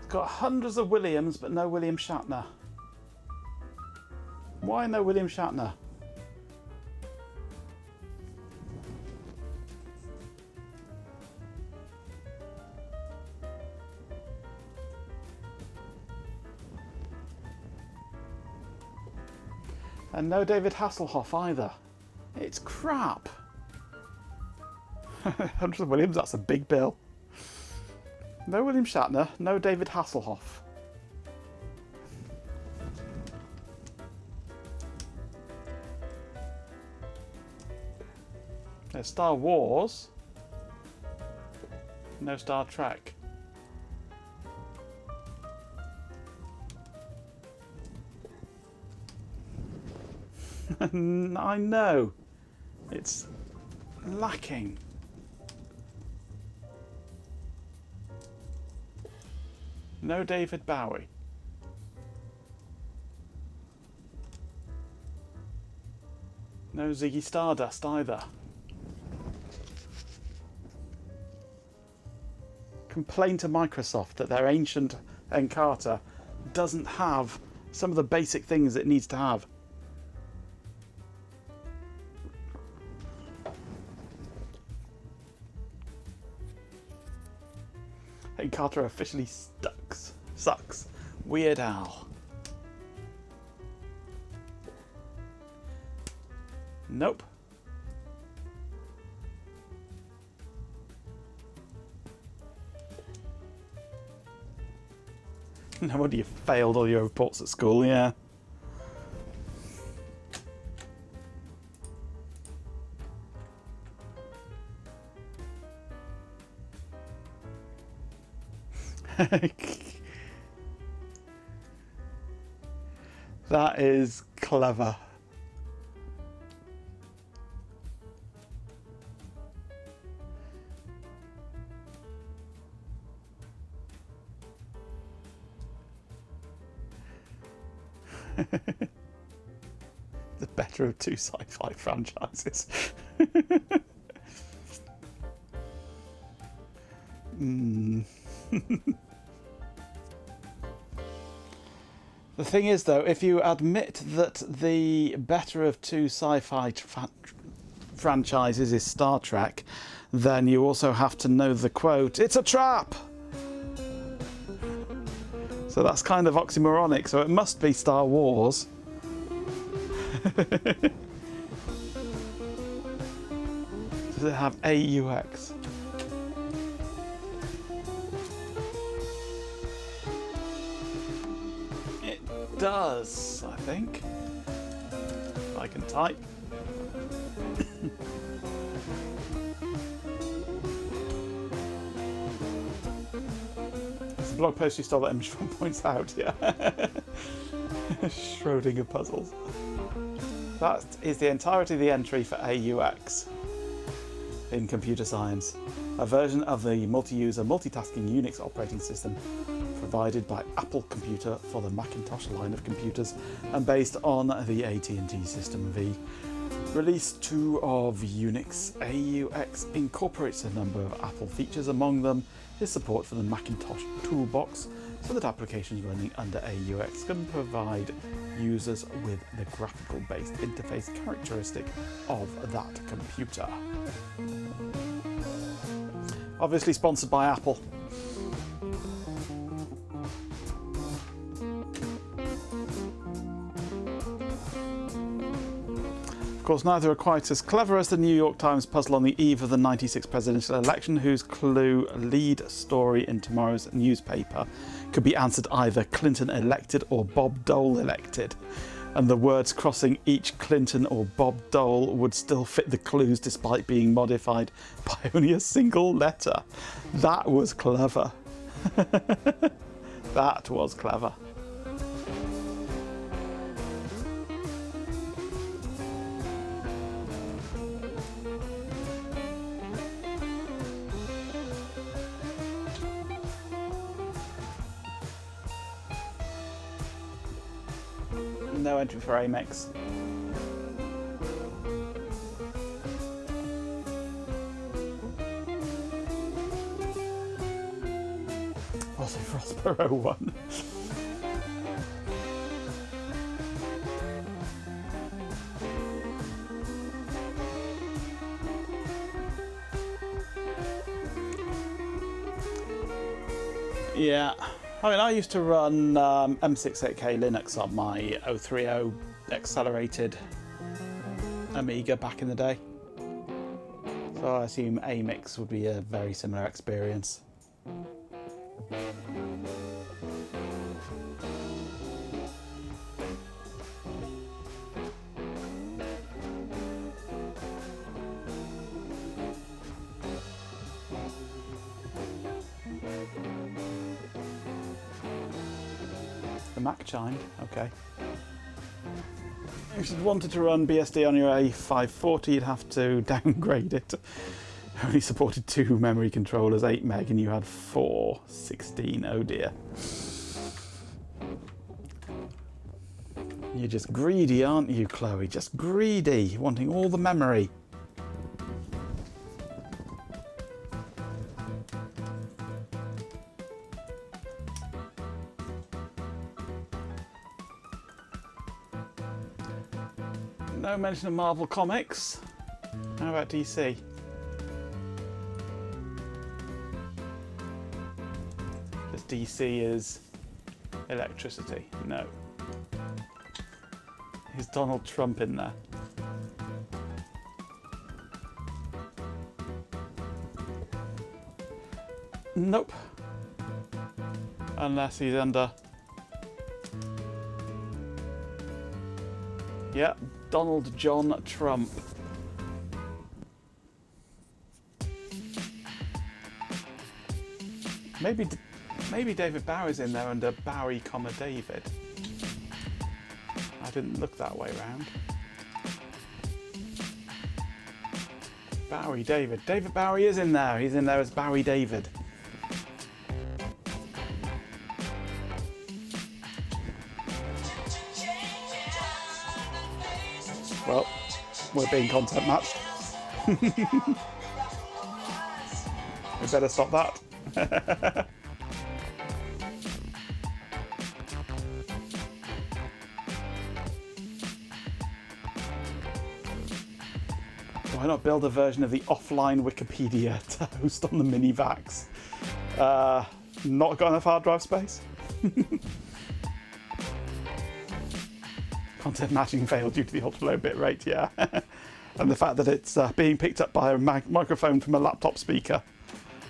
Got hundreds of Williams, but no William Shatner. Why no William Shatner? And no David Hasselhoff either. It's crap. Hundreds of Williams, that's a big bill. No William Shatner, no David Hasselhoff. There's Star Wars. No Star Trek. I know. It's lacking. No David Bowie. No Ziggy Stardust either. Complain to Microsoft that their ancient Encarta doesn't have some of the basic things it needs to have. Encarta officially sucks. Weird Al. Nope. No wonder you failed all your reports at school, yeah. That is clever. The better of two sci-fi franchises. The thing is, though, if you admit that the better of two sci-fi franchises is Star Trek, then you also have to know the quote, "It's a trap!" So that's kind of oxymoronic, so it must be Star Wars. Does it have AUX? It does, I think. If I can type. It's a blog post you stole that image from points out, yeah. Schrodinger puzzles. That is the entirety of the entry for AUX in computer science, a version of the multi-user multitasking Unix operating system provided by Apple Computer for the Macintosh line of computers and based on the AT&T System V. Release 2 of Unix, AUX incorporates a number of Apple features. Among them is support for the Macintosh toolbox, so that applications running under AUX can provide users with the graphical-based interface characteristic of that computer. Obviously sponsored by Apple. Of course, neither are quite as clever as the New York Times puzzle on the eve of the '96 presidential election, whose clue lead story in tomorrow's newspaper could be answered either Clinton elected or Bob Dole elected. And the words crossing each Clinton or Bob Dole would still fit the clues despite being modified by only a single letter. That was clever. That was clever. No entry for Amex. Also Prospero 1. Yeah. I mean, I used to run M68K Linux on my 030 accelerated Amiga back in the day. So I assume Amix would be a very similar experience. The Mac chimed, okay. If you wanted to run BSD on your A540, you'd have to downgrade it. Only supported 2 memory controllers, 8 meg, and you had 4, 16, oh dear. You're just greedy, aren't you, Chloe? Just greedy, wanting all the memory. No mention of Marvel Comics. How about DC? Because DC is electricity. No. Is Donald Trump in there? Nope. Unless he's under... Yeah, Donald John Trump. Maybe David Bowie's in there under Bowie, David. I didn't look that way round. Bowie David. David Bowie is in there. He's in there as Bowie David. Well, we're being content matched. We better stop that. Why not build a version of the offline Wikipedia to host on the mini-vax? Not got enough hard drive space? Content matching failed due to the ultra-low bitrate, yeah. And the fact that it's being picked up by a microphone from a laptop speaker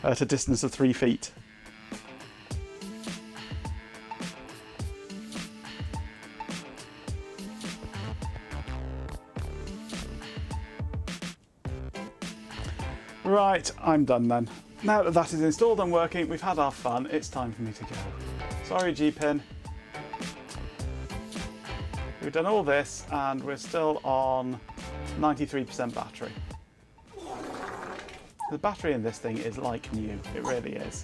at a distance of 3 feet. Right, I'm done then. Now that that is installed and working, we've had our fun, it's time for me to go. Sorry, G-Pin. We've done all this and we're still on 93% battery. The battery in this thing is like new, it really is.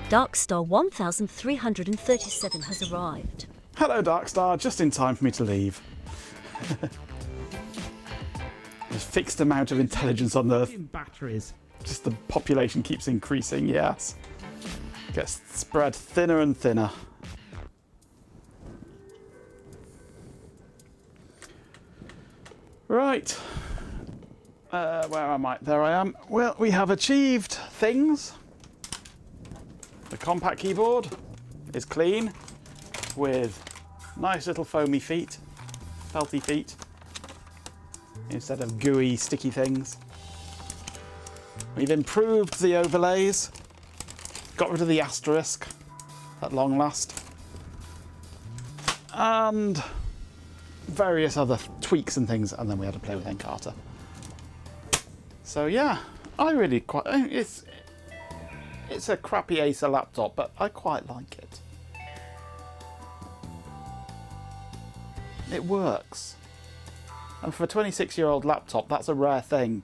Darkstar 1337 has arrived. Hello Darkstar, just in time for me to leave. There's a fixed amount of intelligence on Earth. Batteries. Just the population keeps increasing, yes. Gets spread thinner and thinner. Right. Where am I? There I am. Well, we have achieved things. The compact keyboard is clean with nice little foamy feet, felty feet, instead of gooey, sticky things. We've improved the overlays, got rid of the asterisk at long last, and various other tweaks and things, and then we had to play with Encarta. So yeah, I really quite, it's a crappy Acer laptop, but I quite like it. It works. And for a 26-year-old laptop, that's a rare thing.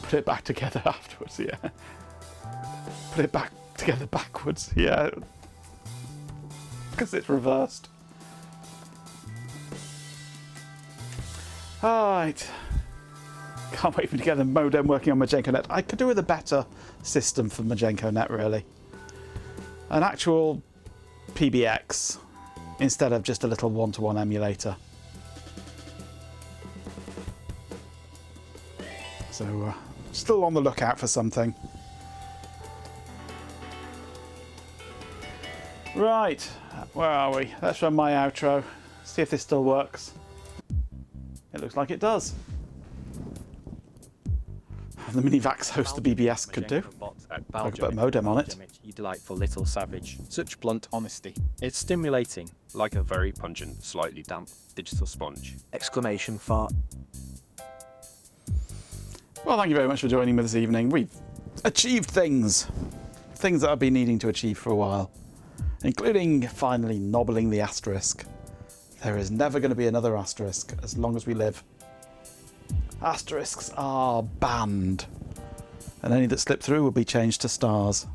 Put it back together afterwards, yeah. Put it back together backwards, yeah. Because it's reversed. Alright. Can't wait for me to get the modem working on Majenko Net. I could do with a better system for Majenko Net, really. An actual PBX instead of just a little one-to-one emulator. So, still on the lookout for something. Right, where are we? Let's run my outro. See if this still works. It looks like it does. The mini-vax host the BBS could do. I could put a modem on it. You delightful little savage. Such blunt honesty. It's stimulating, like a very pungent, slightly damp digital sponge. Exclamation fart. Well, thank you very much for joining me this evening. We've achieved things. Things that I've been needing to achieve for a while. Including finally nobbling the asterisk. There is never going to be another asterisk as long as we live. Asterisks are banned. And any that slip through will be changed to stars.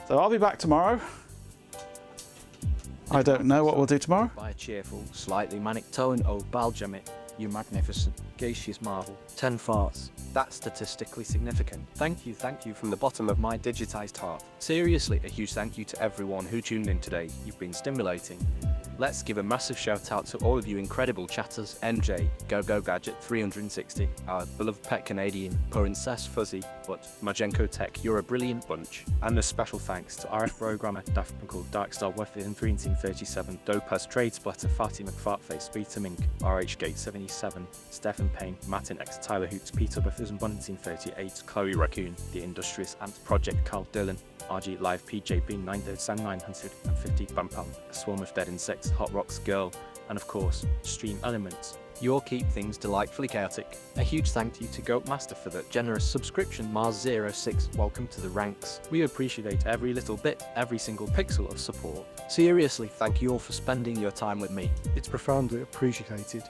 So I'll be back tomorrow. I don't know what we'll do tomorrow. By a cheerful, slightly manic tone, oh Baljamit, you magnificent, gaseous marvel. 10 farts. That's statistically significant. Thank you from the bottom of my digitized heart. Seriously, a huge thank you to everyone who tuned in today. You've been stimulating. Let's give a massive shout out to all of you incredible chatters. NJ, GoGoGadget 360, our beloved pet Canadian, poor incest fuzzy, but Majenko Tech, you're a brilliant bunch. And a special thanks to RF programmer, Daft Punkle, Darkstar Within 1937, Dopaz Trade Splitter, Fatty McFartface, Peter Mink, RH Gate 77, Stephen Payne, Martin X, Tyler Hoots, Peter Buffers and 1938, Chloe Raccoon, The Industrious Ant Project, Carl Dillon, RG Live PJB 950, Vampal, A Swarm of Dead Insects, Hot Rocks Girl, and of course, Stream Elements. You all keep things delightfully chaotic. A huge thank you to Goat Master for the generous subscription. Mars06, welcome to the ranks. We appreciate every little bit, every single pixel of support. Seriously, thank you all for spending your time with me. It's profoundly appreciated.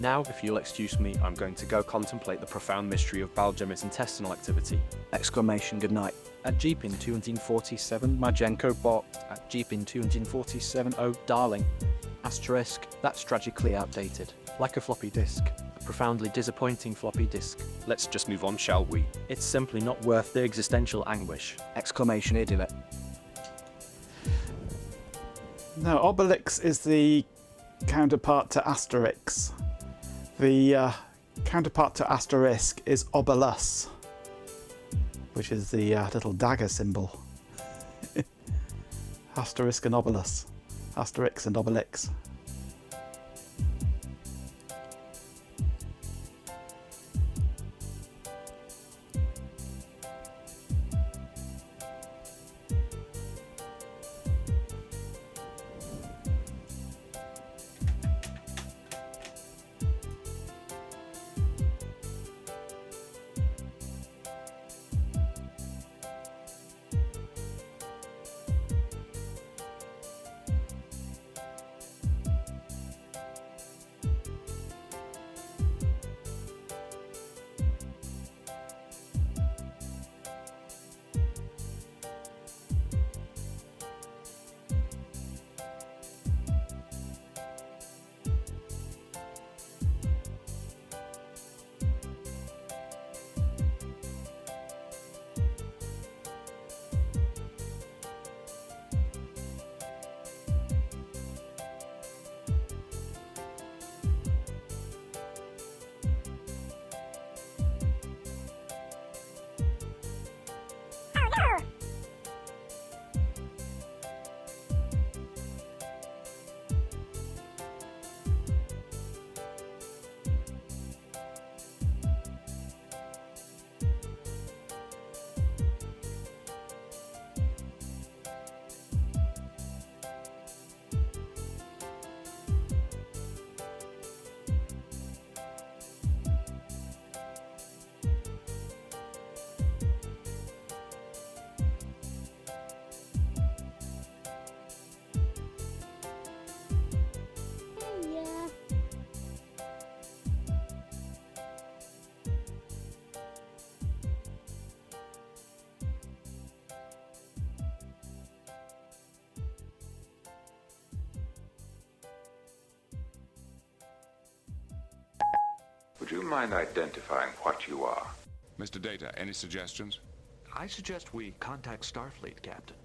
Now, if you'll excuse me, I'm going to go contemplate the profound mystery of Baljamit's intestinal activity. Exclamation good night. At Jeepin 247, Majenko bot. At Jeepin 247, oh darling. Asterisk, that's tragically outdated. Like a floppy disk. A profoundly disappointing floppy disk. Let's just move on, shall we? It's simply not worth the existential anguish. Exclamation idiot. No, Obelix is the counterpart to Asterix. The counterpart to Asterisk is Obelus, which is the little dagger symbol. Asterisk and Obelus. Asterix and Obelix. Would you mind identifying what you are? Mr. Data, any suggestions? I suggest we contact Starfleet, Captain.